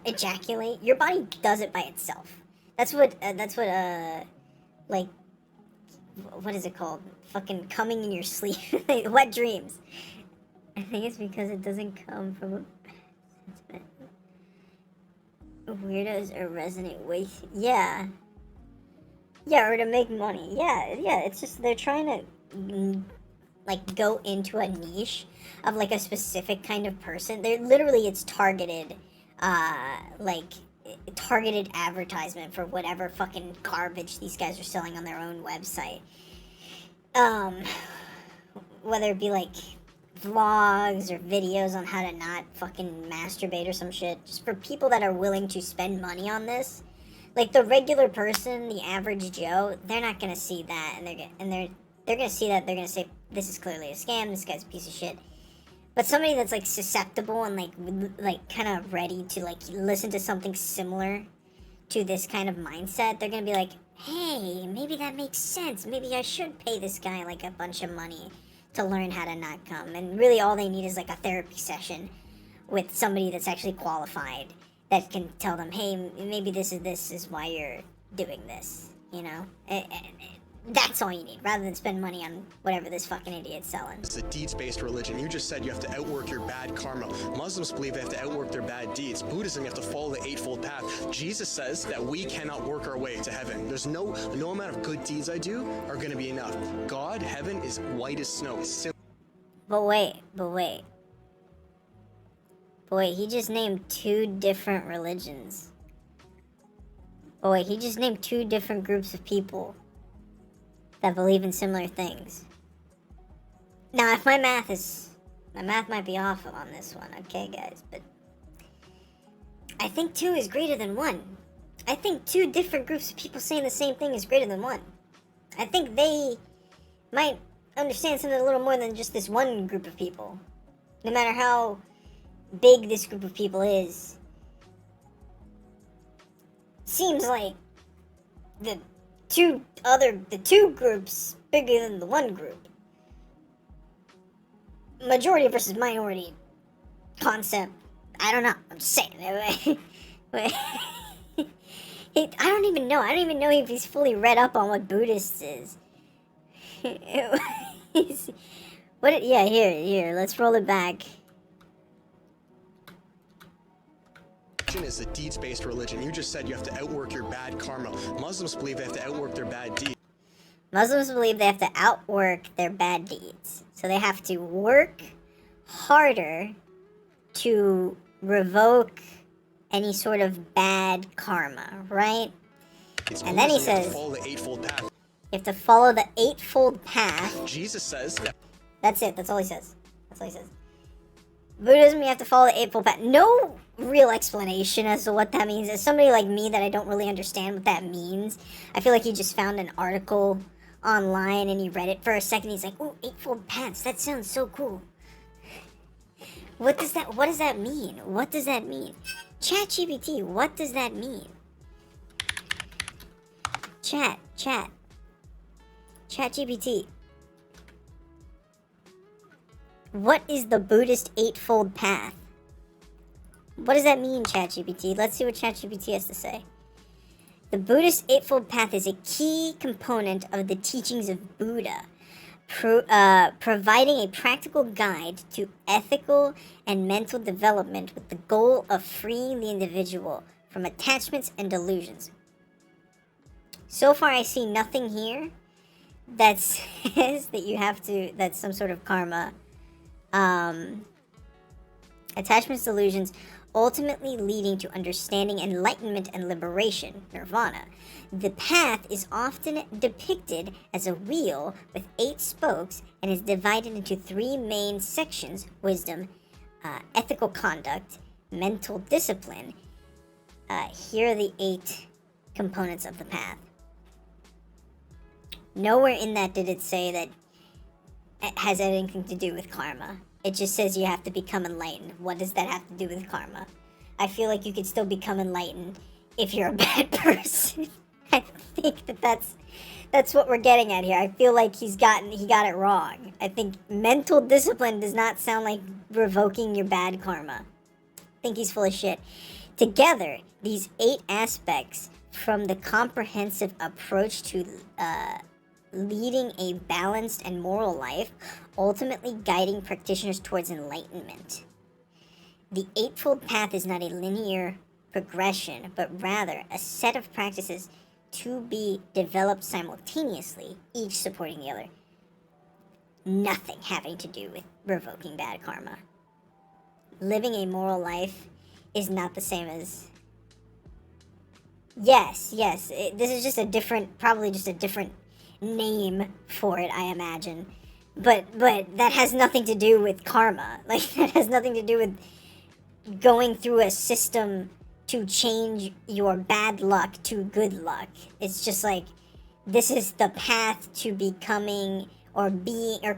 ejaculate, your body does it by itself. That's what like, what is it called? Fucking coming in your sleep. Wet dreams. I think it's because it doesn't come from a weirdos or resonate with, yeah, or to make money, yeah, it's just they're trying to like go into a niche of like a specific kind of person. They're literally, it's targeted like targeted advertisement for whatever fucking garbage these guys are selling on their own website, whether it be like vlogs or videos on how to not fucking masturbate or some shit, just for people that are willing to spend money on this. Like the regular person, the average Joe, they're not gonna see that, and they're gonna see that, they're gonna say this is clearly a scam, this guy's a piece of shit. But somebody that's like susceptible and like kind of ready to like listen to something similar to this kind of mindset, they're gonna be like, hey, maybe that makes sense, maybe I should pay this guy like a bunch of money to learn how to not come. And really all they need is like a therapy session with somebody that's actually qualified that can tell them, hey, maybe this is why you're doing this, you know? That's all you need, rather than spend money on whatever this fucking idiot's selling. It's a deeds-based religion. You just said you have to outwork your bad karma. Muslims believe they have to outwork their bad deeds. Buddhism, you have to follow the Eightfold Path. Jesus says that we cannot work our way to heaven. There's no amount of good deeds I do are going to be enough. God, heaven is white as snow. It's simple. But wait, he just named two different religions. He just named two different groups of people that believe in similar things. Now, if my math might be off on this one, okay, guys, but I think two is greater than one. I think two different groups of people saying the same thing is greater than one. I think they might understand something a little more than just this one group of people. No matter how big this group of people is, seems like the two groups bigger than the one group. Majority versus minority concept. I don't know. I'm just saying. I don't even know. I don't even know if he's fully read up on what Buddhist is. What? Yeah, here. Let's roll it back. Is a deeds-based religion. You just said you have to outwork your bad karma. Muslims believe they have to outwork their bad deeds. Muslims believe they have to outwork their bad deeds. So they have to work harder to revoke any sort of bad karma, right? It's And then he almost like you have to says- follow the eightfold path. You have to follow the eightfold path. Jesus says that That's it. That's all he says. That's all he says. Buddhism, you have to follow the eightfold path. No real explanation as to what that means. As somebody like me that I don't really understand what that means, I feel like he just found an article online and he read it for a second. He's like, "Ooh, eightfold paths. That sounds so cool." What does that mean? What does that mean? ChatGPT, what does that mean? ChatGPT. What is the Buddhist Eightfold Path? What does that mean, ChatGPT? Let's see what ChatGPT has to say. The Buddhist Eightfold Path is a key component of the teachings of Buddha, providing a practical guide to ethical and mental development with the goal of freeing the individual from attachments and delusions. So far, I see nothing here that says that you have to, that's some sort of karma. Attachments, delusions, ultimately leading to understanding, enlightenment, and liberation, nirvana. The path is often depicted as a wheel with 8 spokes and is divided into 3 main sections: wisdom, ethical conduct, mental discipline. Here are the 8 components of the path. Nowhere in that did it say that it has anything to do with karma. It just says you have to become enlightened. What does that have to do with karma? I feel like you could still become enlightened if you're a bad person. I think that's what we're getting at here. I feel like he got it wrong. I think mental discipline does not sound like revoking your bad karma. I think he's full of shit. Together, these 8 aspects from the comprehensive approach to leading a balanced and moral life, ultimately guiding practitioners towards enlightenment. The Eightfold Path is not a linear progression, but rather a set of practices to be developed simultaneously, each supporting the other. Nothing having to do with revoking bad karma. Living a moral life is not the same as... Yes, this is just a different, probably just a different name for it, I imagine. But that has nothing to do with karma. Like, that has nothing to do with going through a system to change your bad luck to good luck. It's just like, this is the path to becoming or being, or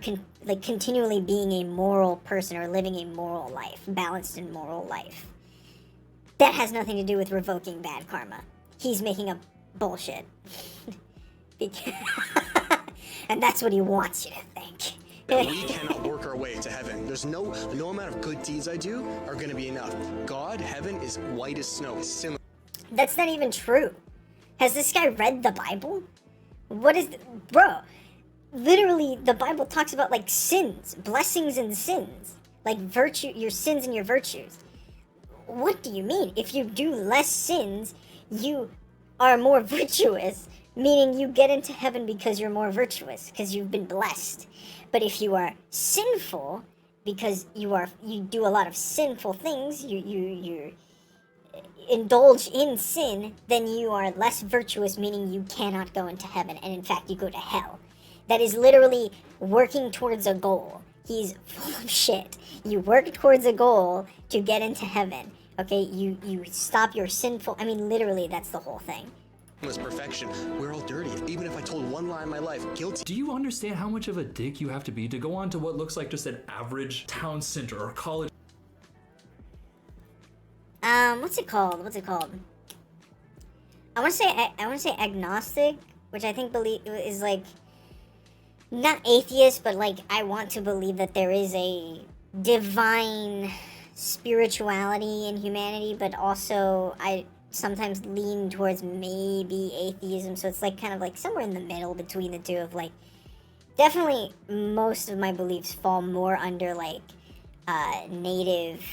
continually being a moral person or living a moral life, balanced and moral life. That has nothing to do with revoking bad karma. He's making up bullshit. And that's what he wants you to think. that we cannot work our way to heaven. There's no amount of good deeds I do are going to be enough. God, heaven is white as snow. It's similar. That's not even true. Has this guy read the Bible? What is... Bro, literally, the Bible talks about, like, sins. Blessings and sins. Like, virtue, your sins and your virtues. What do you mean? If you do less sins, you are more virtuous. Meaning you get into heaven because you're more virtuous. Because you've been blessed. But if you are sinful, because you do a lot of sinful things, you indulge in sin, then you are less virtuous, meaning you cannot go into heaven, and in fact you go to hell. That is literally working towards a goal. He's full of shit. You work towards a goal to get into heaven. Okay, you stop your sinful... I mean, literally, that's the whole thing. Perfection. We're all dirty. Even if I told one lie in my life, guilty. Do you understand how much of a dick you have to be to go on to what looks like just an average town center or college? What's it called? I want to say agnostic, which I think is like not atheist, but like I want to believe that there is a divine spirituality in humanity, but also I sometimes lean towards maybe atheism, so it's like kind of like somewhere in the middle between the two of like, definitely most of my beliefs fall more under like native...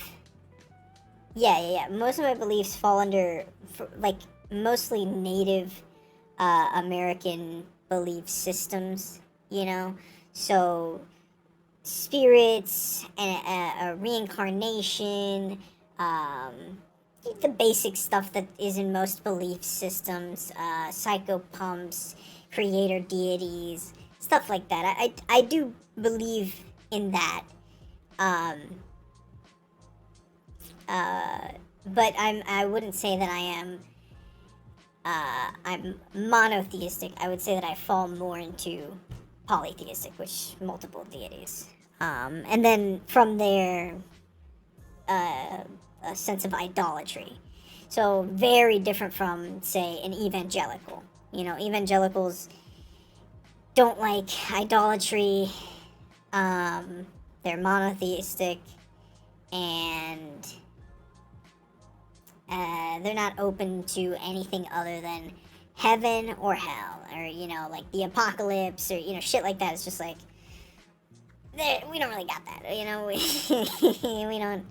Yeah. Most of my beliefs fall under, like, mostly Native American belief systems, you know? So, spirits, and reincarnation, the basic stuff that is in most belief systems, psychopumps, creator deities, stuff like that. I do believe in that. But I wouldn't say that I am I'm monotheistic. I would say that I fall more into polytheistic, which multiple deities. And then from there, a sense of idolatry. So very different from, say, an evangelical. You know, evangelicals don't like idolatry. They're monotheistic, and they're not open to anything other than heaven or hell, or, you know, like the apocalypse, or, you know, shit like that. It's just like, we don't really got that, you know. We don't,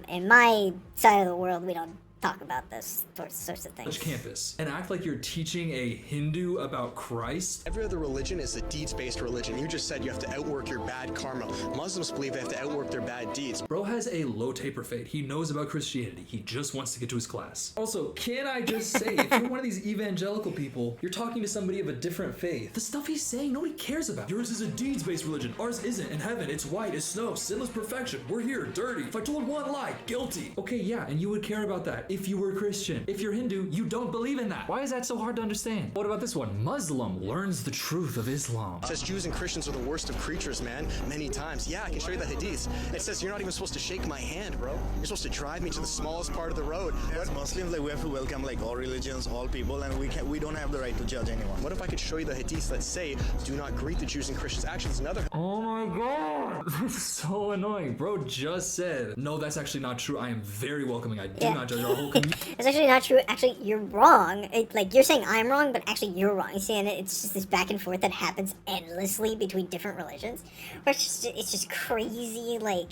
in my side of the world, we don't talk about those sorts of things. Campus and act like you're teaching a Hindu about Christ. Every other religion is a deeds-based religion. You just said you have to outwork your bad karma. Muslims believe they have to outwork their bad deeds. Bro has a low taper fade. He knows about Christianity. He just wants to get to his class. Also, can I just say, if you're one of these evangelical people, you're talking to somebody of a different faith. The stuff he's saying, nobody cares about. Yours is a deeds-based religion. Ours isn't. In heaven, it's white as snow, sinless perfection. We're here, dirty. If I told one lie, guilty. Okay, yeah, and you would care about that if you were Christian. If you're Hindu, you don't believe in that. Why is that so hard to understand? What about this one? Muslim learns the truth of Islam. It says Jews and Christians are the worst of creatures, man. Many times. Yeah, I can show you the hadiths. It says you're not even supposed to shake my hand, bro. You're supposed to drive me to the smallest part of the road. As Muslims, like, we have to welcome like all religions, all people, and we don't have the right to judge anyone. What if I could show you the hadiths that say, do not greet the Jews and Christians? Actually, there's another. Oh my god! That's so annoying. Bro just said, no, that's actually not true. I am very welcoming. I do not judge our whole community. It's actually not true. Actually, you're wrong. Like, you're saying I'm wrong, but actually you're wrong. You see, and it's just this back and forth that happens endlessly between different religions. Where it's just crazy, like,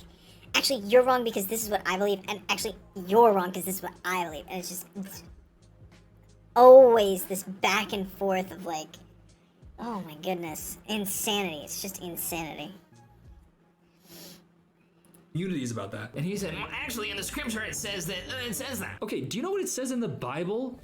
actually you're wrong because this is what I believe, and actually you're wrong because this is what I believe. And it's always this back and forth of, like, oh my goodness, insanity. It's just insanity. Community is about that. And he said, well, actually, in the scripture it says that. Okay, do you know what it says in the Bible?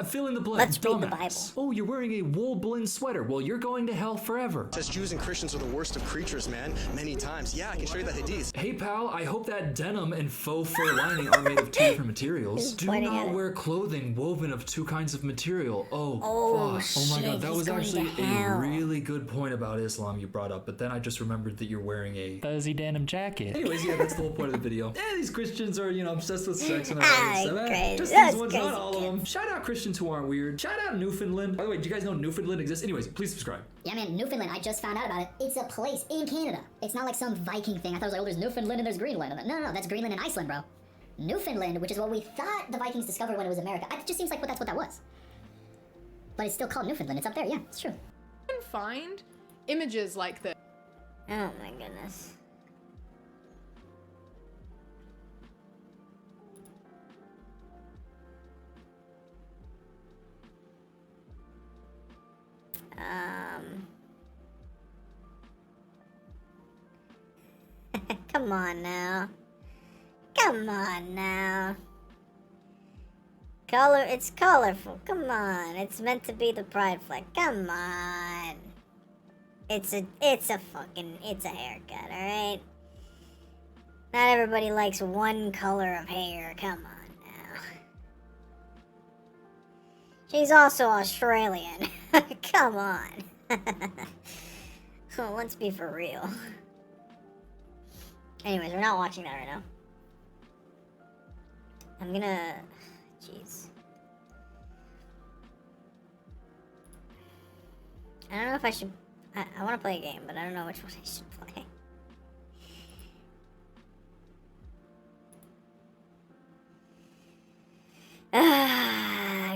Fill in the blank. Let's read the Bible. Oh, you're wearing a wool blend sweater. Well, you're going to hell forever. It says Jews and Christians are the worst of creatures, man. Many times. Yeah, I can show you the hadiths. Hey, pal, I hope that denim and faux fur lining are made of two different materials. Do not wear clothing woven of two kinds of material. Oh, fuck. Oh my god, that was actually a really good point about Islam you brought up, but then I just remembered that you're wearing a fuzzy denim jacket. Anyways, yeah, that's the whole point of the video. These Christians are, you know, obsessed with sex and all that stuff. Just these ones, not all of them. Shout out Christians who aren't weird. Shout out Newfoundland. By the way, do you guys know Newfoundland exists? Anyways, please subscribe. Yeah, man, Newfoundland, I just found out about it. It's a place in Canada. It's not like some Viking thing. I thought it was like, oh, there's Newfoundland and there's Greenland. No, that's Greenland and Iceland, bro. Newfoundland, which is what we thought the Vikings discovered when it was America. It just seems like that's what that was. But it's still called Newfoundland. It's up there, yeah, it's true. You can find images like this. Oh my goodness. Come on now. Come on now. It's colorful. Come on. It's meant to be the pride flag. Come on. It's a haircut, alright? Not everybody likes one color of hair. Come on now. She's also Australian. Come on. Oh, let's be for real. Anyways, we're not watching that right now. I'm gonna... Jeez. I don't know if I should... I want to play a game, but I don't know which one I should play.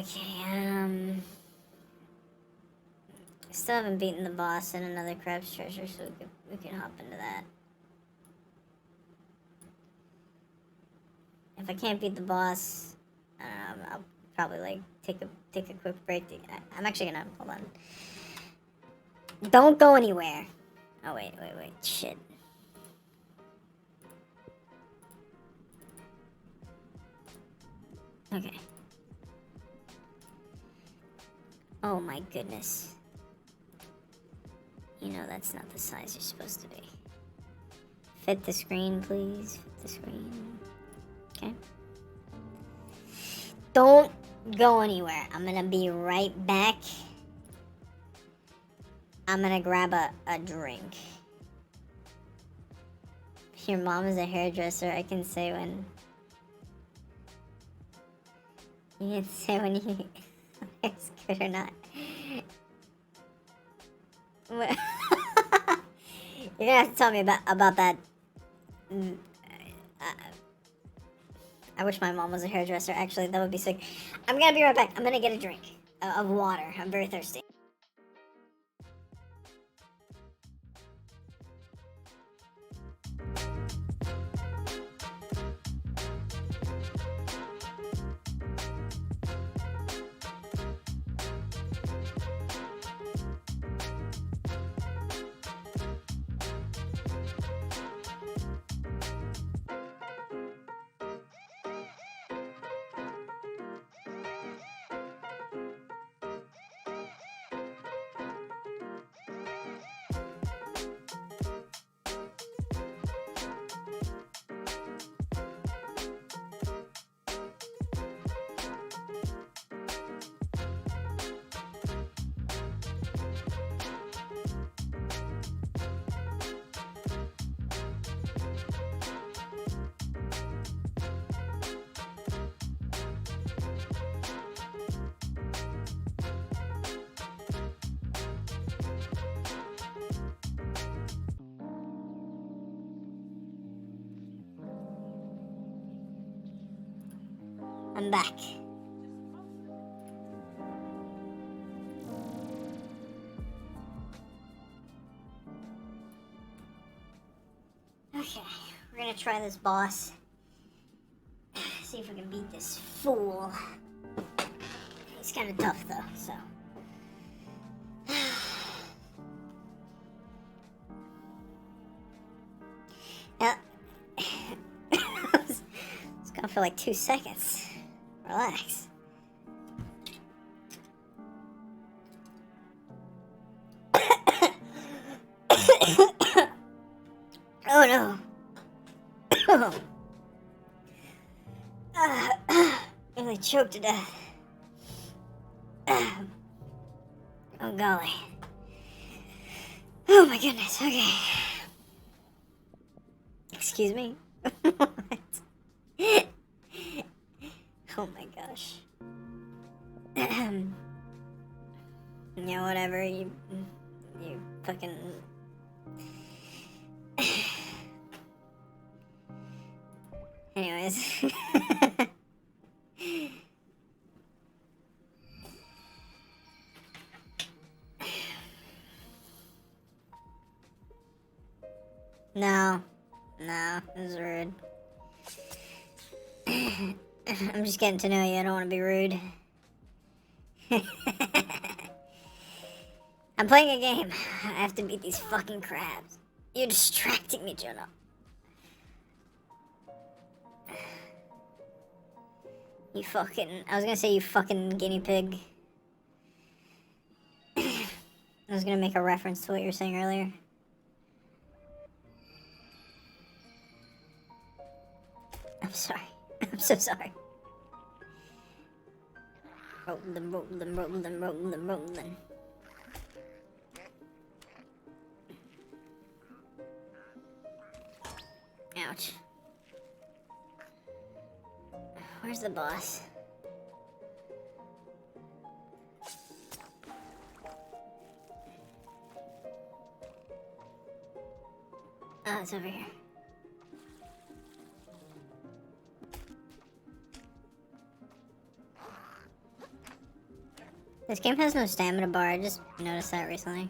Okay, still haven't beaten the boss in another Crab's Treasure, so we can hop into that. If I can't beat the boss, I don't know, I'll probably like take a quick break. I'm actually gonna hold on. Don't go anywhere. Oh wait, shit. Okay. Oh my goodness. You know that's not the size you're supposed to be. Fit the screen, please. Fit the screen. Okay. Don't go anywhere. I'm gonna be right back. I'm gonna grab a drink. If your mom is a hairdresser, I can say when... You can say when you... it's good or not. What- You're gonna have to tell me about that. I wish my mom was a hairdresser. Actually, that would be sick. I'm gonna be right back. I'm gonna get a drink of water. I'm very thirsty. I'm back. Okay, we're gonna try this boss. See if we can beat this fool. He's kind of tough though, so. Now, it's gonna feel like 2 seconds. Relax. Oh no. Really choked to death. Oh golly. Oh my goodness, okay. Excuse me? What? Oh my gosh. Yeah, whatever, you fucking... Anyways. No, this is rude. I'm just getting to know you, I don't want to be rude. I'm playing a game. I have to beat these fucking crabs. You're distracting me, Juno. You fucking... I was gonna say you fucking guinea pig. I was gonna make a reference to what you were saying earlier. I'm sorry. I'm so sorry. Rolling. Ouch. Where's the boss? Oh, it's over here. This game has no stamina bar, I just noticed that recently.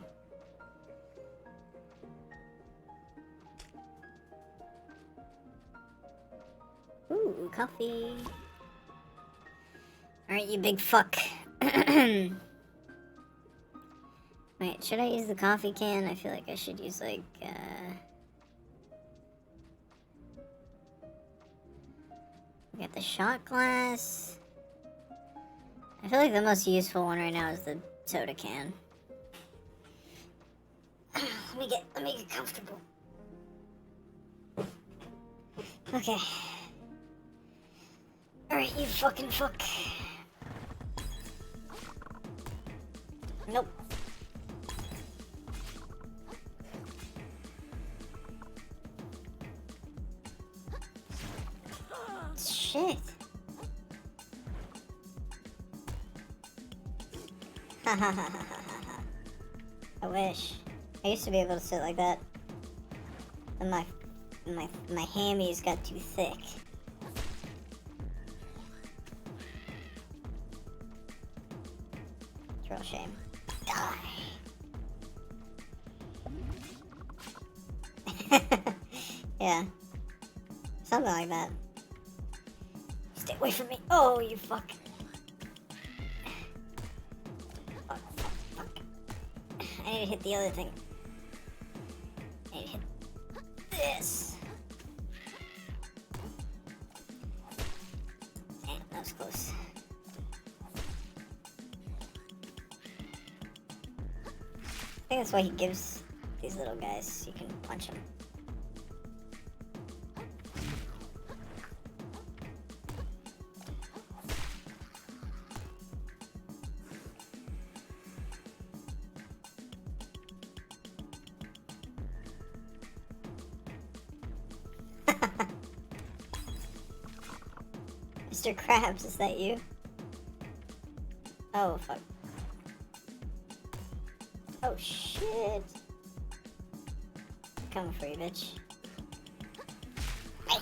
Ooh, coffee. Alright, you big fuck. Wait, should I use the coffee can? I feel like I should use, like, we got the shot glass. I feel like the most useful one right now is the soda can. Let me get comfortable. Okay. Alright, you fucking fuck. Nope. Shit. I wish. I used to be able to sit like that. And my hammies got too thick. It's a real shame. Die. Yeah. Something like that. Stay away from me. Oh, you fuck. Fuck. I need to hit the other thing. I need to hit this. Damn, that was close. I think that's why he gives these little guys, so you can punch them. Mr. Krabs, is that you? Oh, fuck. Oh, shit. Coming for you, bitch. Hey.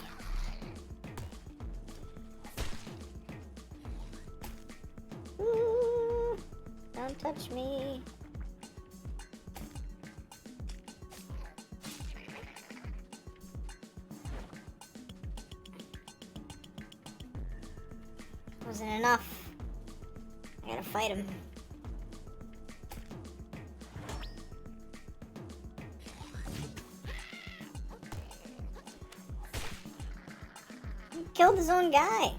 Ooh, don't touch me. Wasn't enough. I gotta fight him. He killed his own guy.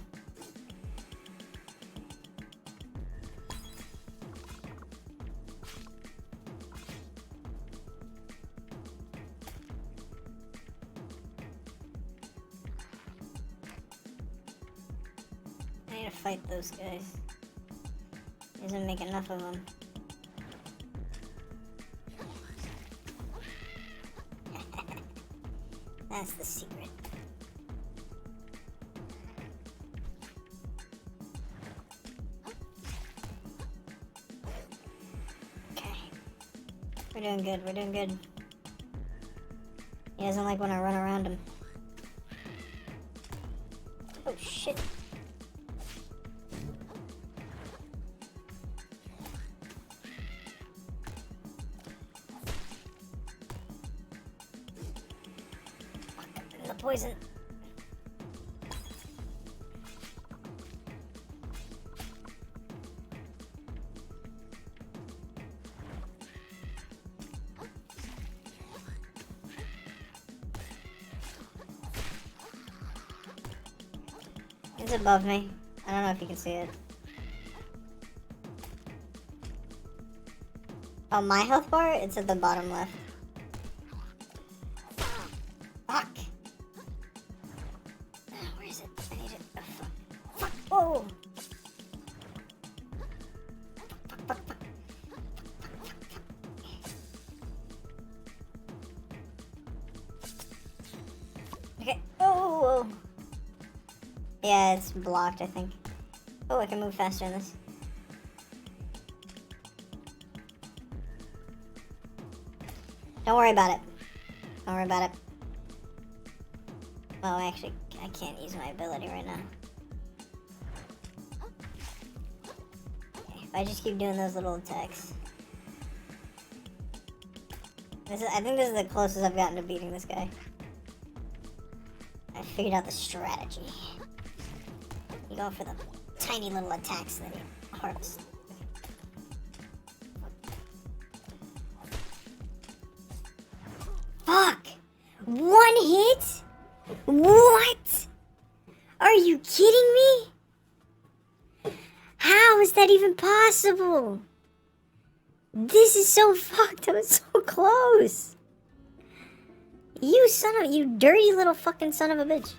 I need to fight those guys. He doesn't make enough of them. That's the secret. Okay. We're doing good, we're doing good. He doesn't like when I run around him. Oh shit. The poison. It's above me. I don't know if you can see it. Oh, my health bar? It's at the bottom left. Fuck! Where is it? I need it. Oh, fuck. Fuck! Oh! Fuck. Okay. Oh! Yeah, it's blocked, I think. Oh, I can move faster in this. Don't worry about it. Don't worry about it. Well, actually, I can't use my ability right now. Okay, if I just keep doing those little attacks. I think this is the closest I've gotten to beating this guy. I figured out the strategy. You go for the tiny little attacks that you harvest. Fuck! One hit? What? Are you kidding me? How is that that even possible? This is so fucked. I was so close. You dirty little fucking son of a bitch.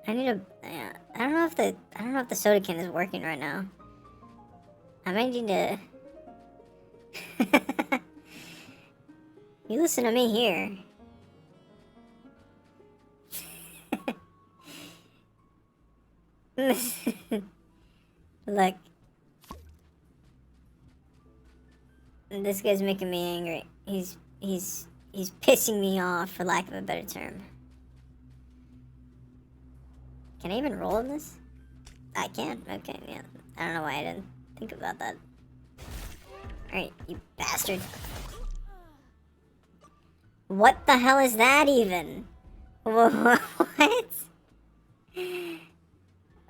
I need a, I don't know if the soda can is working right now. I might need to. You listen to me here. Look. This guy's making me angry. He's pissing me off, for lack of a better term. Can I even roll in this? I can. Okay, yeah. I don't know why I didn't think about that. Alright, you bastard. What the hell is that even? What?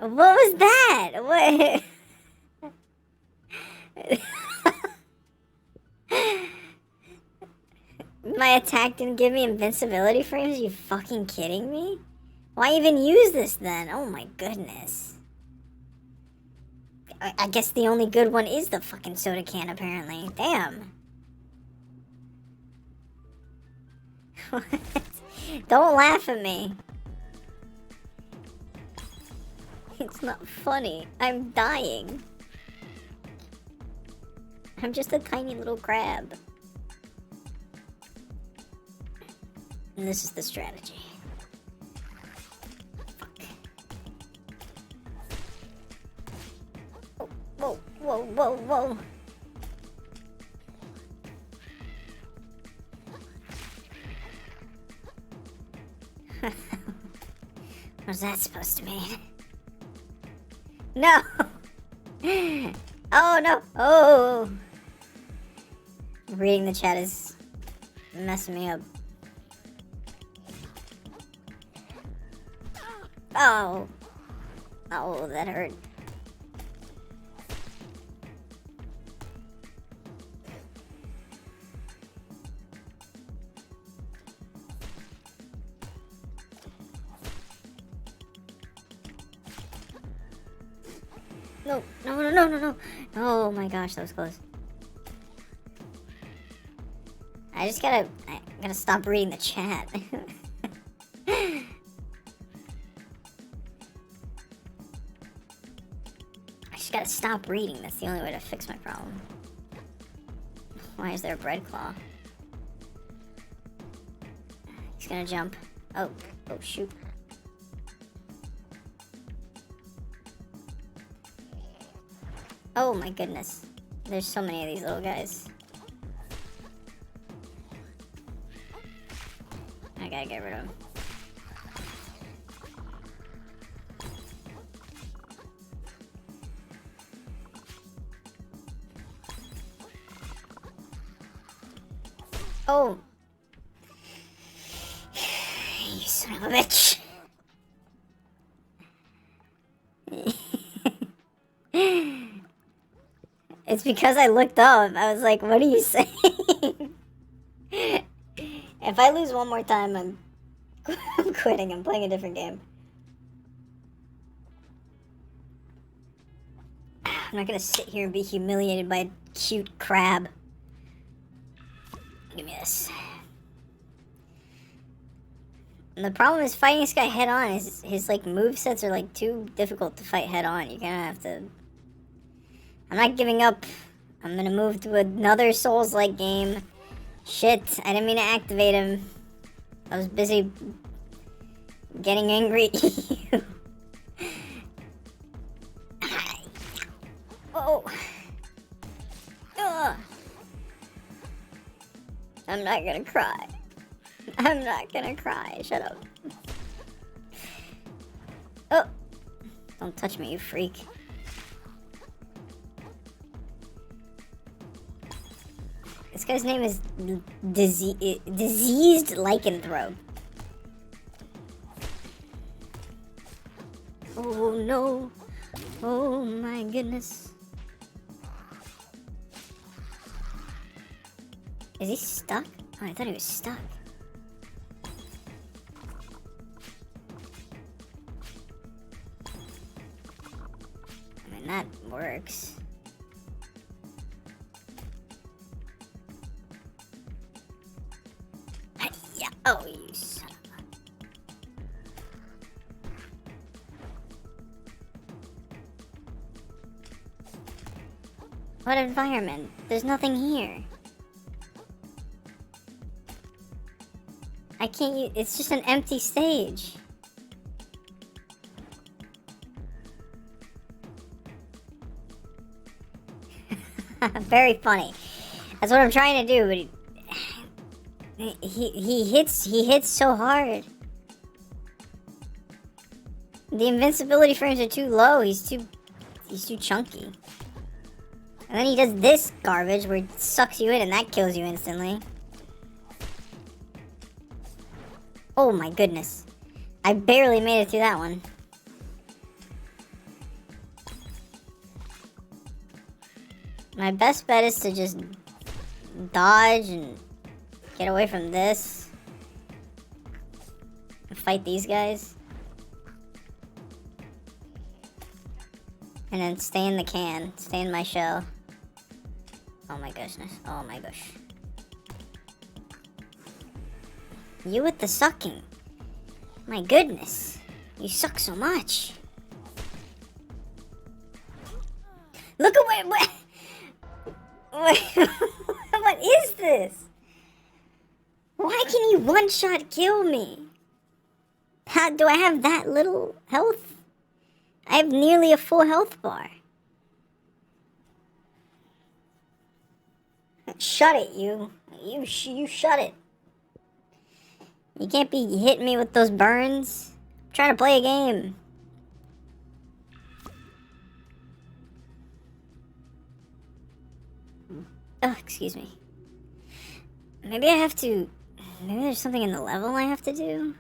What was that? What? My attack didn't give me invincibility frames? Are you fucking kidding me? Why even use this then? Oh my goodness. I guess the only good one is the fucking soda can, apparently. Damn. Don't laugh at me. It's not funny. I'm dying. I'm just a tiny little crab. And this is the strategy. Fuck. Whoa, whoa, whoa, whoa. What's that supposed to mean? No! Oh no! Oh! Reading the chat is messing me up. Oh! Oh, that hurt. No, no, no, no, no, no. Oh my gosh, that was close. I gotta stop reading the chat. I just gotta stop reading. That's the only way to fix my problem. Why is there a bread claw? He's gonna jump. Oh, oh shoot. Oh my goodness. There's so many of these little guys. I gotta get rid of them. Oh! You son of a bitch! It's because I looked up. I was like, what are you saying? If I lose one more time, I'm quitting. I'm playing a different game. I'm not gonna sit here and be humiliated by a cute crab. Give me this. And the problem is fighting this guy head on is his like movesets are like too difficult to fight head on. You're gonna have to. I'm not giving up. I'm gonna move to another Souls-like game. Shit, I didn't mean to activate him. I was busy getting angry at you. Oh. Ugh. I'm not gonna cry. I'm not gonna cry. Shut up. Oh. Don't touch me, you freak. This guy's name is Diseased Lycanthrope. Oh no. Oh my goodness. Is he stuck? Oh, I thought he was stuck. that works. Yeah. Oh, you son of a... What environment? There's nothing here. I can't use... It's just an empty stage. Very funny. That's what I'm trying to do, but he hits so hard. The invincibility frames are too low. He's too chunky. And then he does this garbage where it sucks you in and that kills you instantly. Oh my goodness. I barely made it through that one. My best bet is to just dodge and get away from this. And fight these guys. And then stay in the can. Stay in my shell. Oh my goodness. Oh my gosh. You with the sucking. My goodness. You suck so much. Look at what what is this? Why can you one-shot kill me? How do I have that little health? I have nearly a full health bar. Shut it, you. You shut it. You can't be hitting me with those burns. I'm trying to play a game. Oh, excuse me. Maybe I have to... Maybe there's something in the level I have to do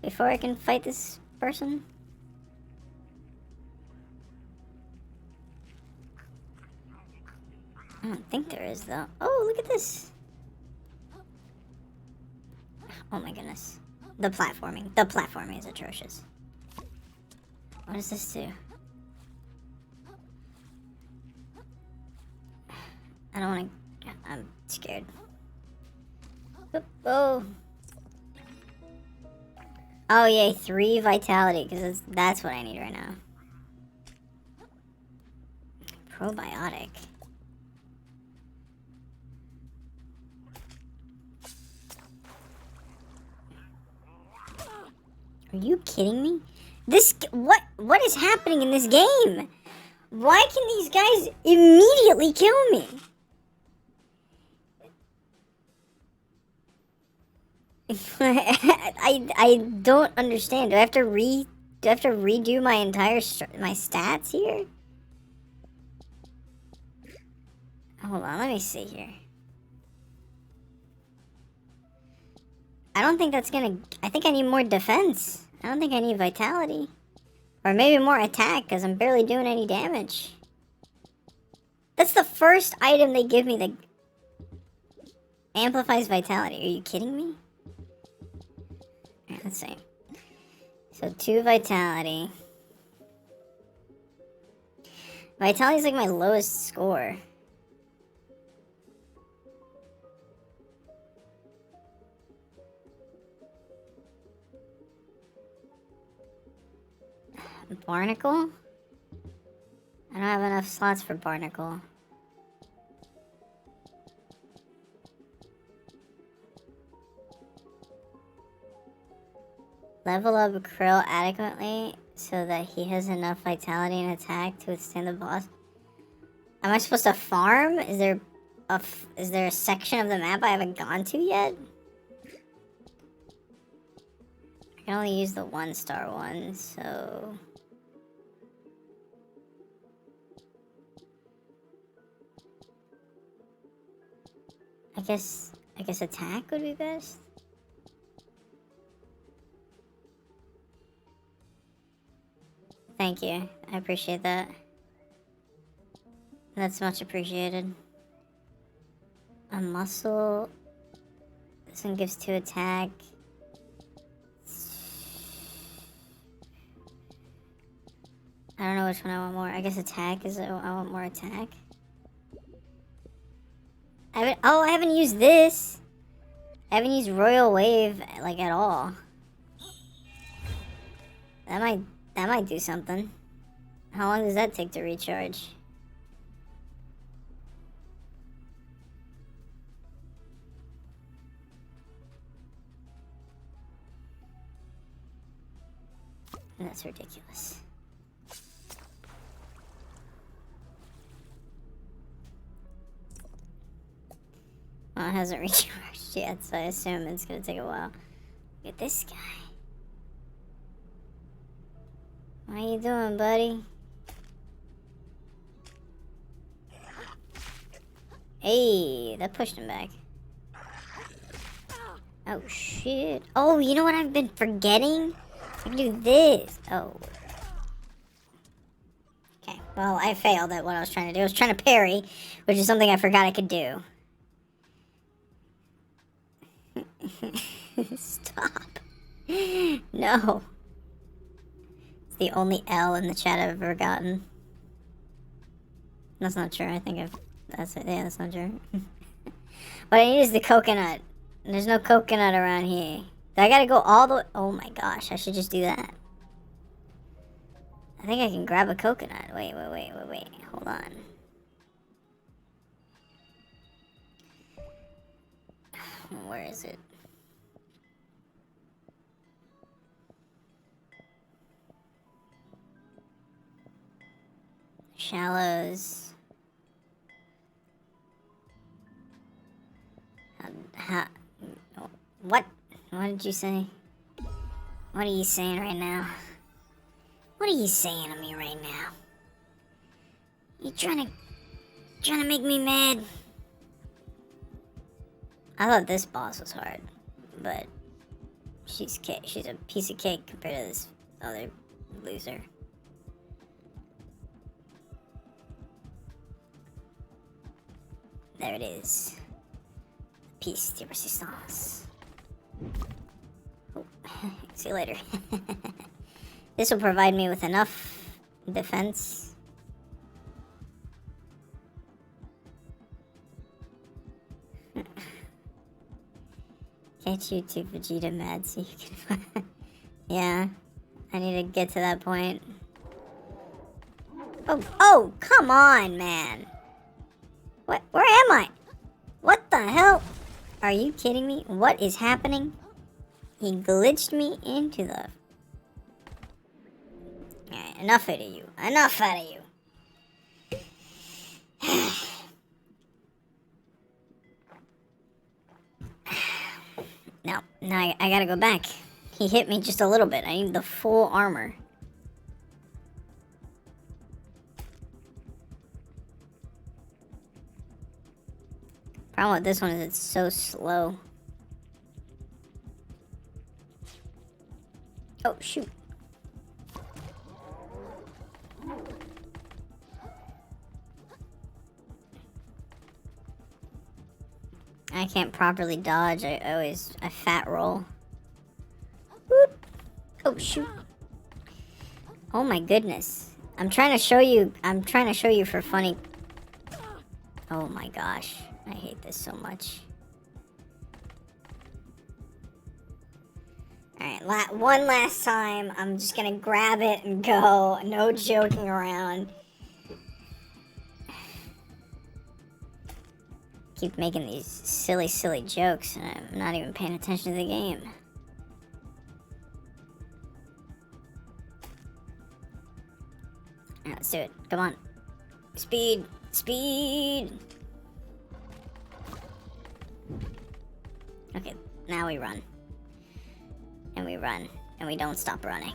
before I can fight this person. I don't think there is, though. Oh, look at this. Oh my goodness. The platforming. The platforming is atrocious. What does this do? I don't want to... I'm scared. Oh. Oh, yay. 3 vitality, because that's what I need right now. Probiotic. Are you kidding me? What is happening in this game? Why can these guys immediately kill me? I don't understand. Do I have to redo my entire my stats here? Hold on, let me see here. I don't think that's gonna... I think I need more defense. I don't think I need vitality. Or maybe more attack, because I'm barely doing any damage. That's the first item they give me that amplifies vitality. Are you kidding me? Alright, let's see. So 2 vitality. Vitality is like my lowest score. Barnacle? I don't have enough slots for Barnacle. Level up Krill adequately so that he has enough vitality and attack to withstand the boss. Am I supposed to farm? Is there a section of the map I haven't gone to yet? I can only use the 1-star one, so... I guess attack would be best. Thank you. I appreciate that. That's much appreciated. A muscle. This one gives 2 attack. I don't know which one I want more. I guess attack is. I want more attack. I haven't used this. I haven't used Royal Wave like at all. That might do something. How long does that take to recharge? That's ridiculous. Well, it hasn't recharged yet, so I assume it's gonna take a while. Look at this guy. What are you doing, buddy? Hey, that pushed him back. Oh, shit. Oh, you know what I've been forgetting? I can do this. Oh. Okay, well, I failed at what I was trying to do. I was trying to parry, which is something I forgot I could do. Stop. No. It's the only L in the chat I've ever gotten. That's not true. I think that's it. Yeah, that's not true. What I need is the coconut. There's no coconut around here. I gotta go all the way. Oh my gosh, I should just do that. I think I can grab a coconut. Wait. Hold on. Where is it? Shallows. What? What did you say? What are you saying right now? What are you saying to me right now? You trying to make me mad? I thought this boss was hard, but she's a piece of cake compared to this other loser. There it is. Piece de resistance. Oh, see you later. This will provide me with enough defense. Get you to Vegeta mad so you can... Yeah, I need to get to that point. Oh, come on, man. What? Where am I? What the hell? Are you kidding me? What is happening? He glitched me into the... Alright, enough out of you. Enough out of you. No, I gotta go back. He hit me just a little bit. I need the full armor. Problem with this one is it's so slow. Oh, shoot. I can't properly dodge. I fat roll. Whoop. Oh, shoot. Oh my goodness. I'm trying to show you for funny. Oh my gosh. I hate this so much. Alright, one last time. I'm just gonna grab it and go. No joking around. Keep making these silly jokes, and I'm not even paying attention to the game. Alright, let's do it. Come on. Speed! Speed! Okay, now we run. And we run. And we don't stop running.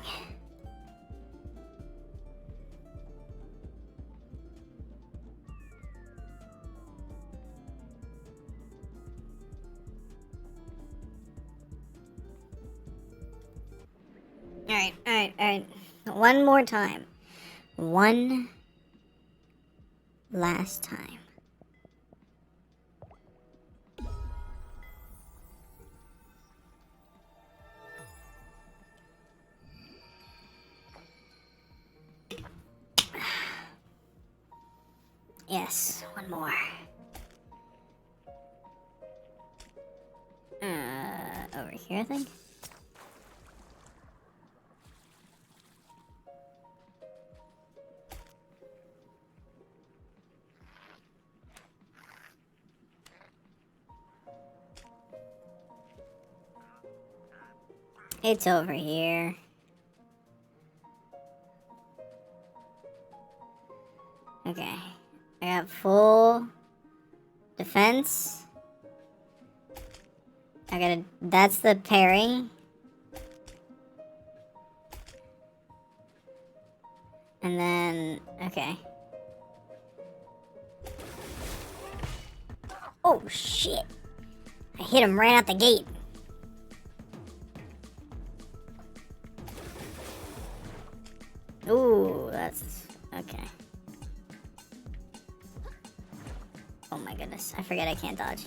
Alright. One more time. One last time. Yes, one more. Over here, I think. It's over here. Okay. I got full defense. I gotta. That's the parry. And then. Okay. Oh shit! I hit him right out the gate. Ooh, that's. Okay. Oh my goodness. I forget I can't dodge.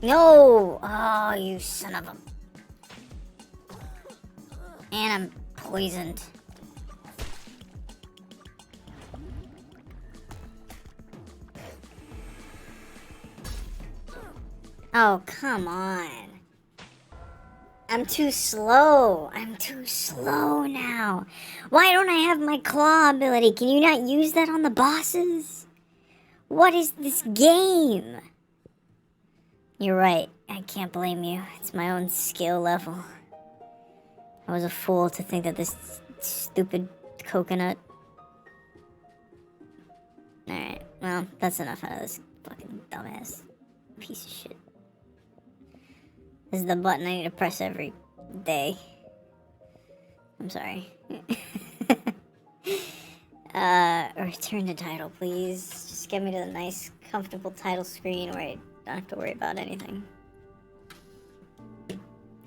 No! Oh, you son of a... And I'm poisoned. Oh, come on. I'm too slow. I'm too slow now. Why don't I have my claw ability? Can you not use that on the bosses? What is this game? You're right. I can't blame you. It's my own skill level. I was a fool to think that this stupid coconut... Alright, well, that's enough out of this fucking dumbass piece of shit. This is the button I need to press every day. I'm sorry. Return to title, please. Just get me to the nice, comfortable title screen where I don't have to worry about anything.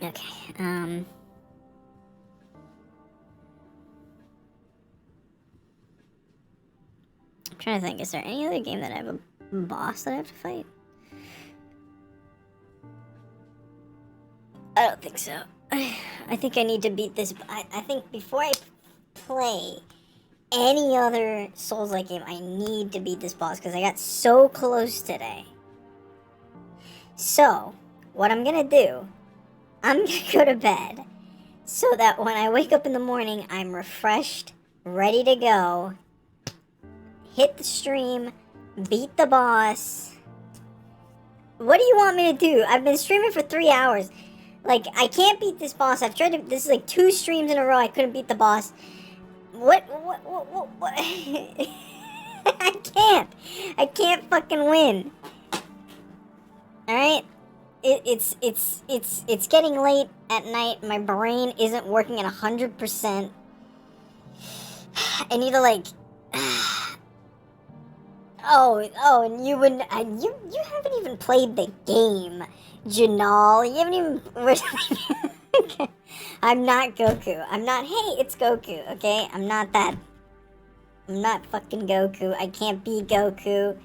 Okay, I'm trying to think, is there any other game that I have a boss that I have to fight? I don't think so. I think I need to beat this. I think before I play any other Souls-like game, I need to beat this boss because I got so close today. So, what I'm gonna do, I'm gonna go to bed so that when I wake up in the morning, I'm refreshed, ready to go, hit the stream, beat the boss. What do you want me to do? I've been streaming for 3 hours. Like, I can't beat this boss. I've tried to... This is like 2 streams in a row. I couldn't beat the boss. What? I can't. I can't fucking win. Alright? It's getting late at night. My brain isn't working at 100%. I need to, like... Oh, and you wouldn't... You haven't even played the game, Janal. You haven't even... Okay. I'm not Goku. I'm not... Hey, it's Goku, okay? I'm not that... I'm not fucking Goku. I can't be Goku.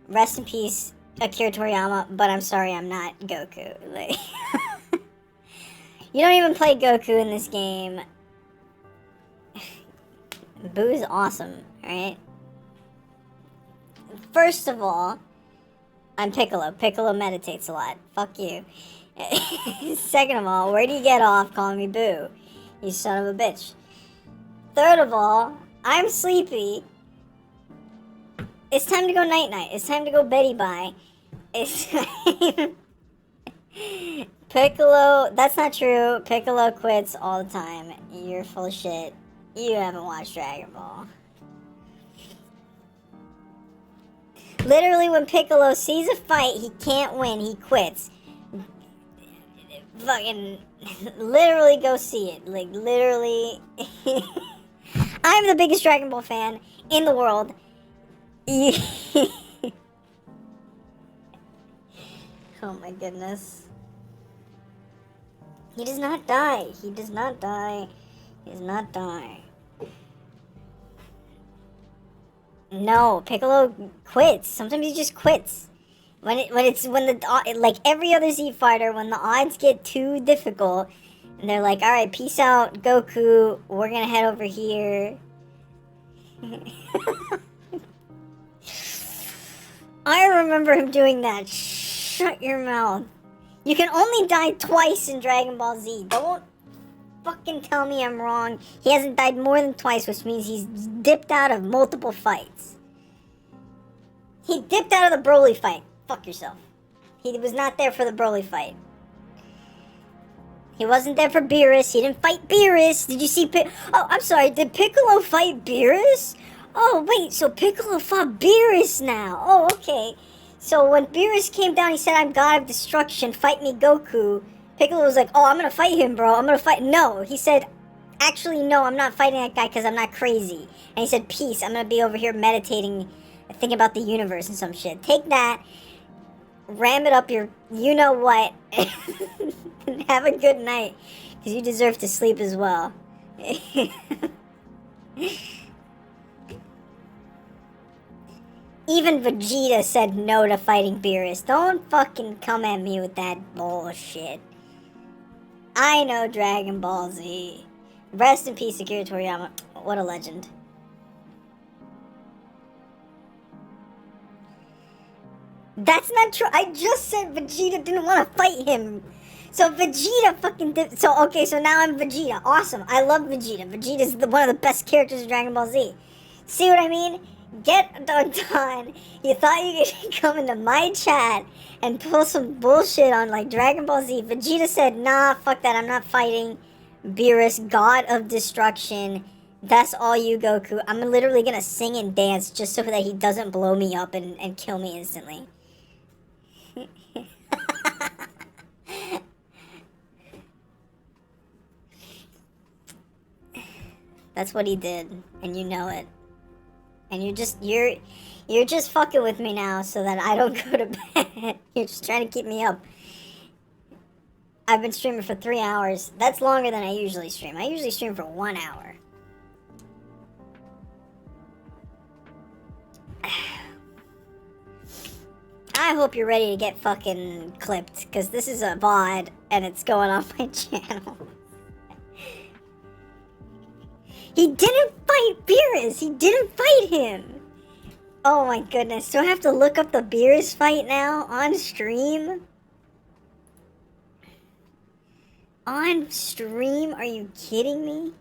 Rest in peace, Akira Toriyama, but I'm sorry, I'm not Goku. Like... You don't even play Goku in this game. Boo is awesome, alright? First of all, I'm Piccolo. Piccolo meditates a lot. Fuck you. Second of all, where do you get off calling me Boo? You son of a bitch. Third of all, I'm sleepy. It's time to go night-night. It's time to go Betty bye. It's time... Piccolo... That's not true. Piccolo quits all the time. You're full of shit. You haven't watched Dragon Ball. Literally, when Piccolo sees a fight he can't win, he quits. Fucking... Literally go see it. Like, literally... I'm the biggest Dragon Ball fan in the world. Oh my goodness. He does not die. He does not die. He does not die. No, Piccolo quits. Sometimes he just quits. When the like every other Z fighter, when the odds get too difficult, and they're like, all right, peace out, Goku. We're gonna head over here. I remember him doing that. Shut your mouth. You can only die twice in Dragon Ball Z. Don't fucking tell me I'm wrong. He hasn't died more than twice, which means he's dipped out of multiple fights. He dipped out of the Broly fight. Fuck yourself. He was not there for the Broly fight. He wasn't there for Beerus. He didn't fight Beerus. Did you see Oh, I'm sorry. Did Piccolo fight Beerus? Oh, wait. So Piccolo fought Beerus now. Oh, okay. So when Beerus came down, he said, I'm God of Destruction. Fight me, Goku. Piccolo was like, oh, I'm going to fight him, bro. I'm going to fight. No. He said, actually, no, I'm not fighting that guy because I'm not crazy. And he said, peace. I'm going to be over here meditating, thinking about the universe and some shit. Take that. Ram it up your you-know-what. And have a good night. Because you deserve to sleep as well. Even Vegeta said no to fighting Beerus. Don't fucking come at me with that bullshit. I know Dragon Ball Z. Rest in peace, Akira Toriyama. What a legend. That's not true. I just said Vegeta didn't want to fight him. So Vegeta fucking did. So, okay, so now I'm Vegeta. Awesome. I love Vegeta. Vegeta's one of the best characters in Dragon Ball Z. See what I mean? Get done. You thought you could come into my chat and pull some bullshit on like Dragon Ball Z. Vegeta said, nah, fuck that. I'm not fighting Beerus, God of Destruction. That's all you, Goku. I'm literally gonna sing and dance just so that he doesn't blow me up and kill me instantly. That's what he did, and you know it. And you're just fucking with me now so that I don't go to bed. You're just trying to keep me up. I've been streaming for 3 hours. That's longer than I usually stream. I usually stream for 1 hour. I hope you're ready to get fucking clipped, because this is a VOD, and it's going on my channel. He didn't fight Beerus! He didn't fight him! Oh my goodness, do I have to look up the Beerus fight now? On stream? On stream? Are you kidding me?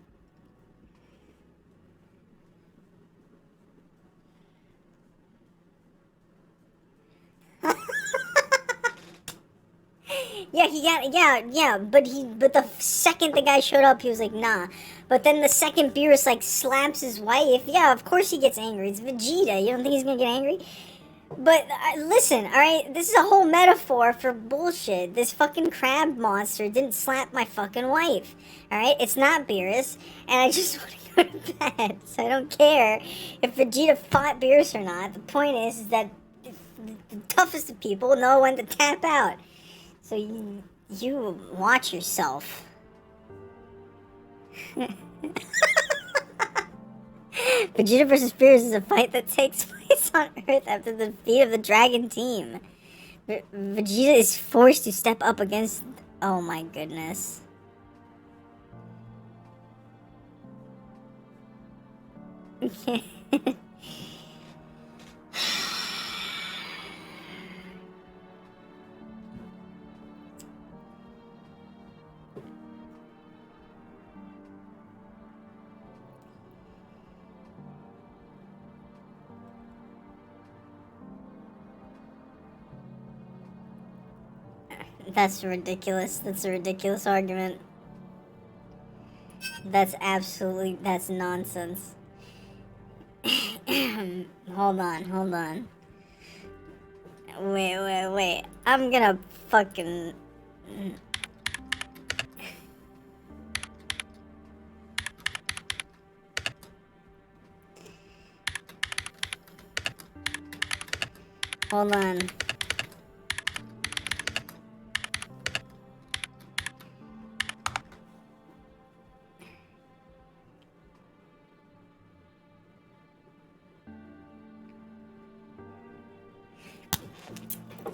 Yeah, but the second the guy showed up, he was like, nah. But then the second Beerus, like, slaps his wife, yeah, of course he gets angry. It's Vegeta. You don't think he's gonna get angry? But, listen, alright? This is a whole metaphor for bullshit. This fucking crab monster didn't slap my fucking wife. Alright? It's not Beerus. And I just want to go to bed. So I don't care if Vegeta fought Beerus or not. The point is that the toughest of people know when to tap out. So you watch yourself. Vegeta vs. Beerus is a fight that takes place on Earth after the defeat of the Dragon Team. Vegeta is forced to step up against... Oh my goodness. That's ridiculous. That's a ridiculous argument. That's nonsense. Hold on. Wait. I'm gonna fucking... Hold on.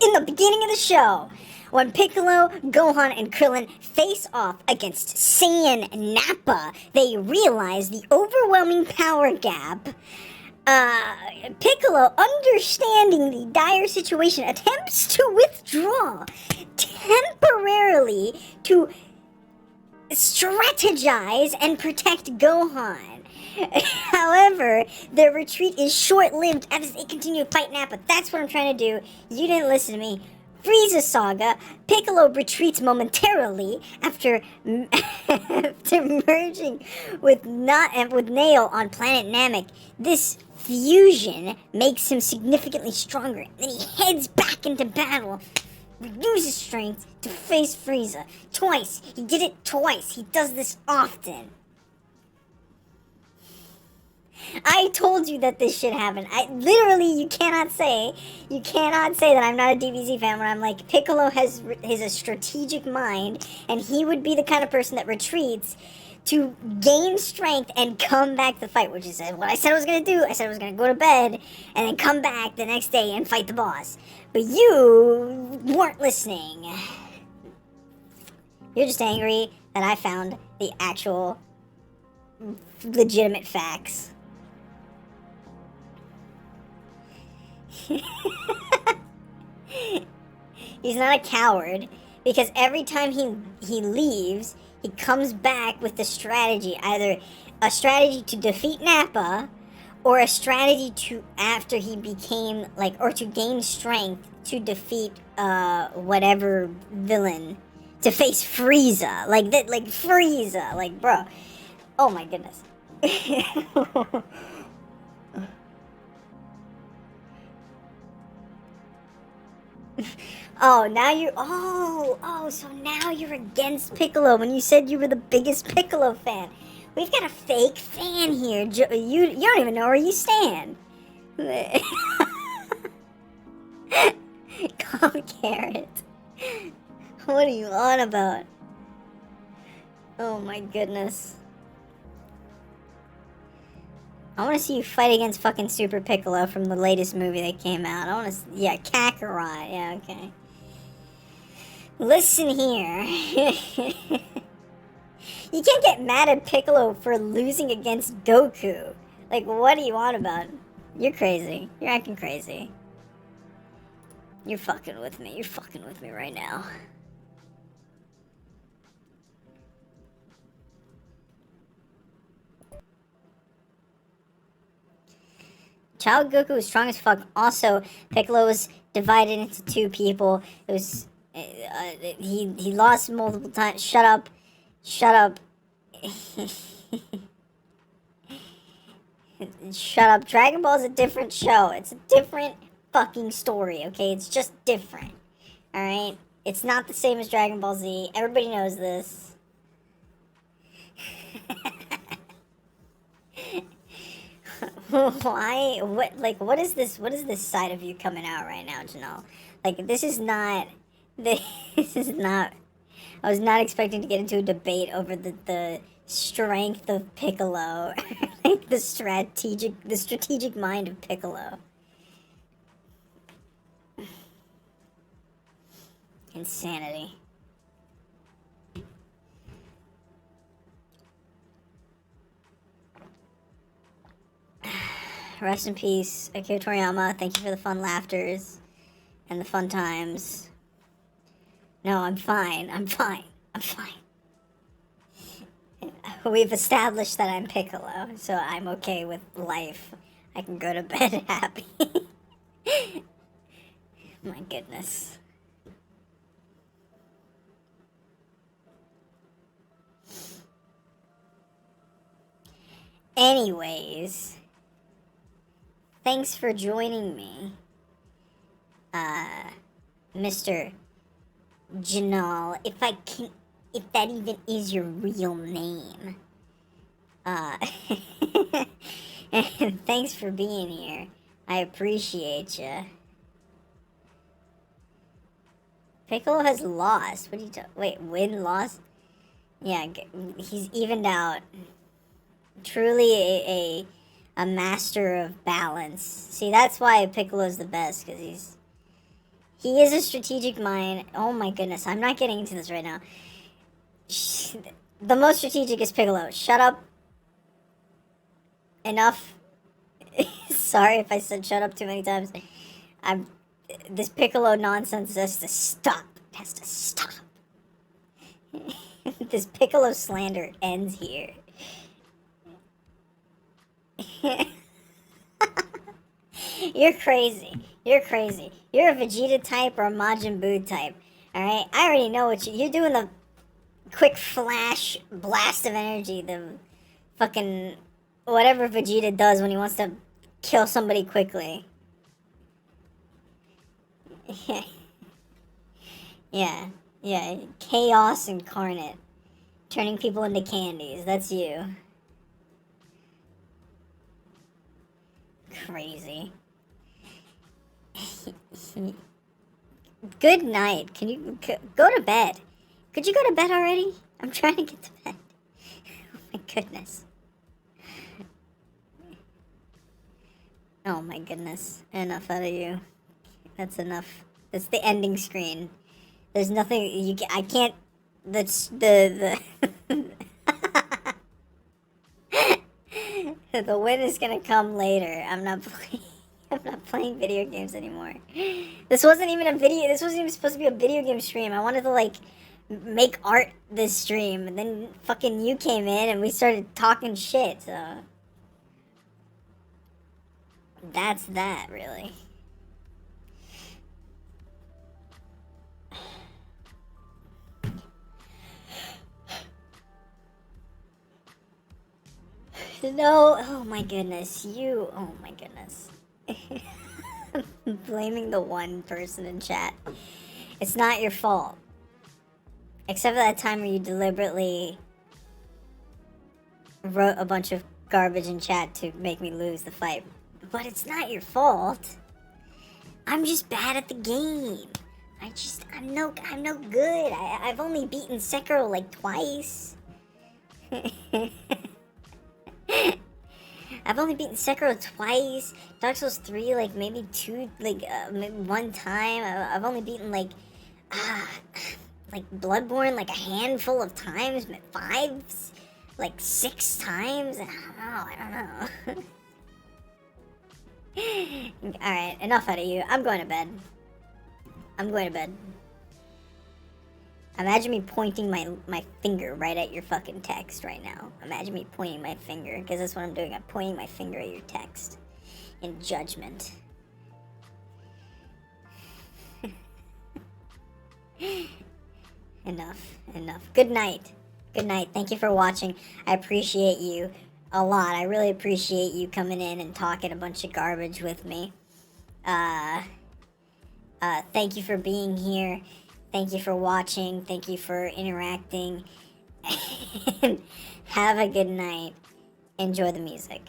In the beginning of the show, when Piccolo, Gohan, and Krillin face off against Saiyan Nappa, they realize the overwhelming power gap. Piccolo, understanding the dire situation, attempts to withdraw temporarily to strategize and protect Gohan. However, their retreat is short-lived as they continue to fight Nappa. That's what I'm trying to do. You didn't listen to me. Frieza Saga, Piccolo retreats momentarily after merging with Nail on planet Namek. This fusion makes him significantly stronger. Then he heads back into battle, uses strength to face Frieza. Twice. He did it twice. He does this often. I told you that this shit happened. You cannot say that I'm not a DBZ fan when I'm like, Piccolo has a strategic mind, and he would be the kind of person that retreats to gain strength and come back to the fight, which is what I said I was going to do. I said I was going to go to bed and then come back the next day and fight the boss. But you weren't listening. You're just angry that I found the actual legitimate facts. He's not a coward, because every time he leaves, he comes back with the strategy, either a strategy to defeat Nappa, or a strategy to, after he became, or to gain strength to defeat, whatever villain, to face Frieza, Frieza, bro, oh my goodness. So now you're against Piccolo when you said you were the biggest Piccolo fan. We've got a fake fan here. You don't even know where you stand. Calm Carrot. What are you on about? Oh my goodness. I want to see you fight against fucking Super Piccolo from the latest movie that came out. I want to... Yeah, Kakarot. Yeah, okay. Listen here. You can't get mad at Piccolo for losing against Goku. What do you want about? You're crazy. You're acting crazy. You're fucking with me. You're fucking with me right now. Child Goku was strong as fuck. Also, Piccolo was divided into two people. It was he lost multiple times. Shut up. Shut up. Shut up. Dragon Ball is a different show. It's a different fucking story, okay? It's just different. Alright? It's not the same as Dragon Ball Z. Everybody knows this. Why? What is this? What is this side of you coming out right now, Janelle? This is not. I was not expecting to get into a debate over the strength of Piccolo, the strategic mind of Piccolo. Insanity. Rest in peace, Akira Toriyama. Thank you for the fun laughters and the fun times. No, I'm fine. I'm fine. I'm fine. We've established that I'm Piccolo, so I'm okay with life. I can go to bed happy. My goodness. Anyways, thanks for joining me, Mr. Janal, if that even is your real name. And thanks for being here. I appreciate you. Piccolo has lost. What are you wait, win, lost? Yeah, he's evened out. Truly a master of balance. See, that's why Piccolo's the best, because He is a strategic mind. Oh my goodness, I'm not getting into this right now. The most strategic is Piccolo. Shut up. Enough. Sorry if I said shut up too many times. This Piccolo nonsense has to stop. It has to stop. This Piccolo slander ends here. You're crazy. You're crazy. You're a Vegeta type or a Majin Buu type. Alright? I already know what you're doing the quick flash blast of energy. The fucking whatever Vegeta does when he wants to kill somebody quickly. Yeah. Chaos incarnate. Turning people into candies. That's you. Crazy. Good night. Can you go to bed? Could you go to bed already? I'm trying to get to bed. Oh my goodness. Oh my goodness. Enough out of you. That's enough. That's the ending screen. There's nothing I can't. That's the the win is gonna come later. I'm not playing video games anymore. This wasn't even a video. This wasn't even supposed to be a video game stream. I wanted to like make art this stream, and then fucking you came in and we started talking shit. So that's that, really. No, oh my goodness, oh my goodness. I'm blaming the one person in chat. It's not your fault. Except for that time where you deliberately wrote a bunch of garbage in chat to make me lose the fight. But it's not your fault. I'm just bad at the game. I'm no good. I've only beaten Sekiro like twice. I've only beaten Sekiro twice. Dark Souls 3 like maybe maybe one time. I've only beaten like Bloodborne like a handful of times, 5, like 6 times. I don't know. Alright, enough out of you. I'm going to bed. Imagine me pointing my finger right at your fucking text right now. Imagine me pointing my finger, because that's what I'm doing. I'm pointing my finger at your text. In judgment. Enough. Good night. Thank you for watching. I appreciate you a lot. I really appreciate you coming in and talking a bunch of garbage with me. Thank you for being here. Thank you for watching. Thank you for interacting. Have a good night. Enjoy the music.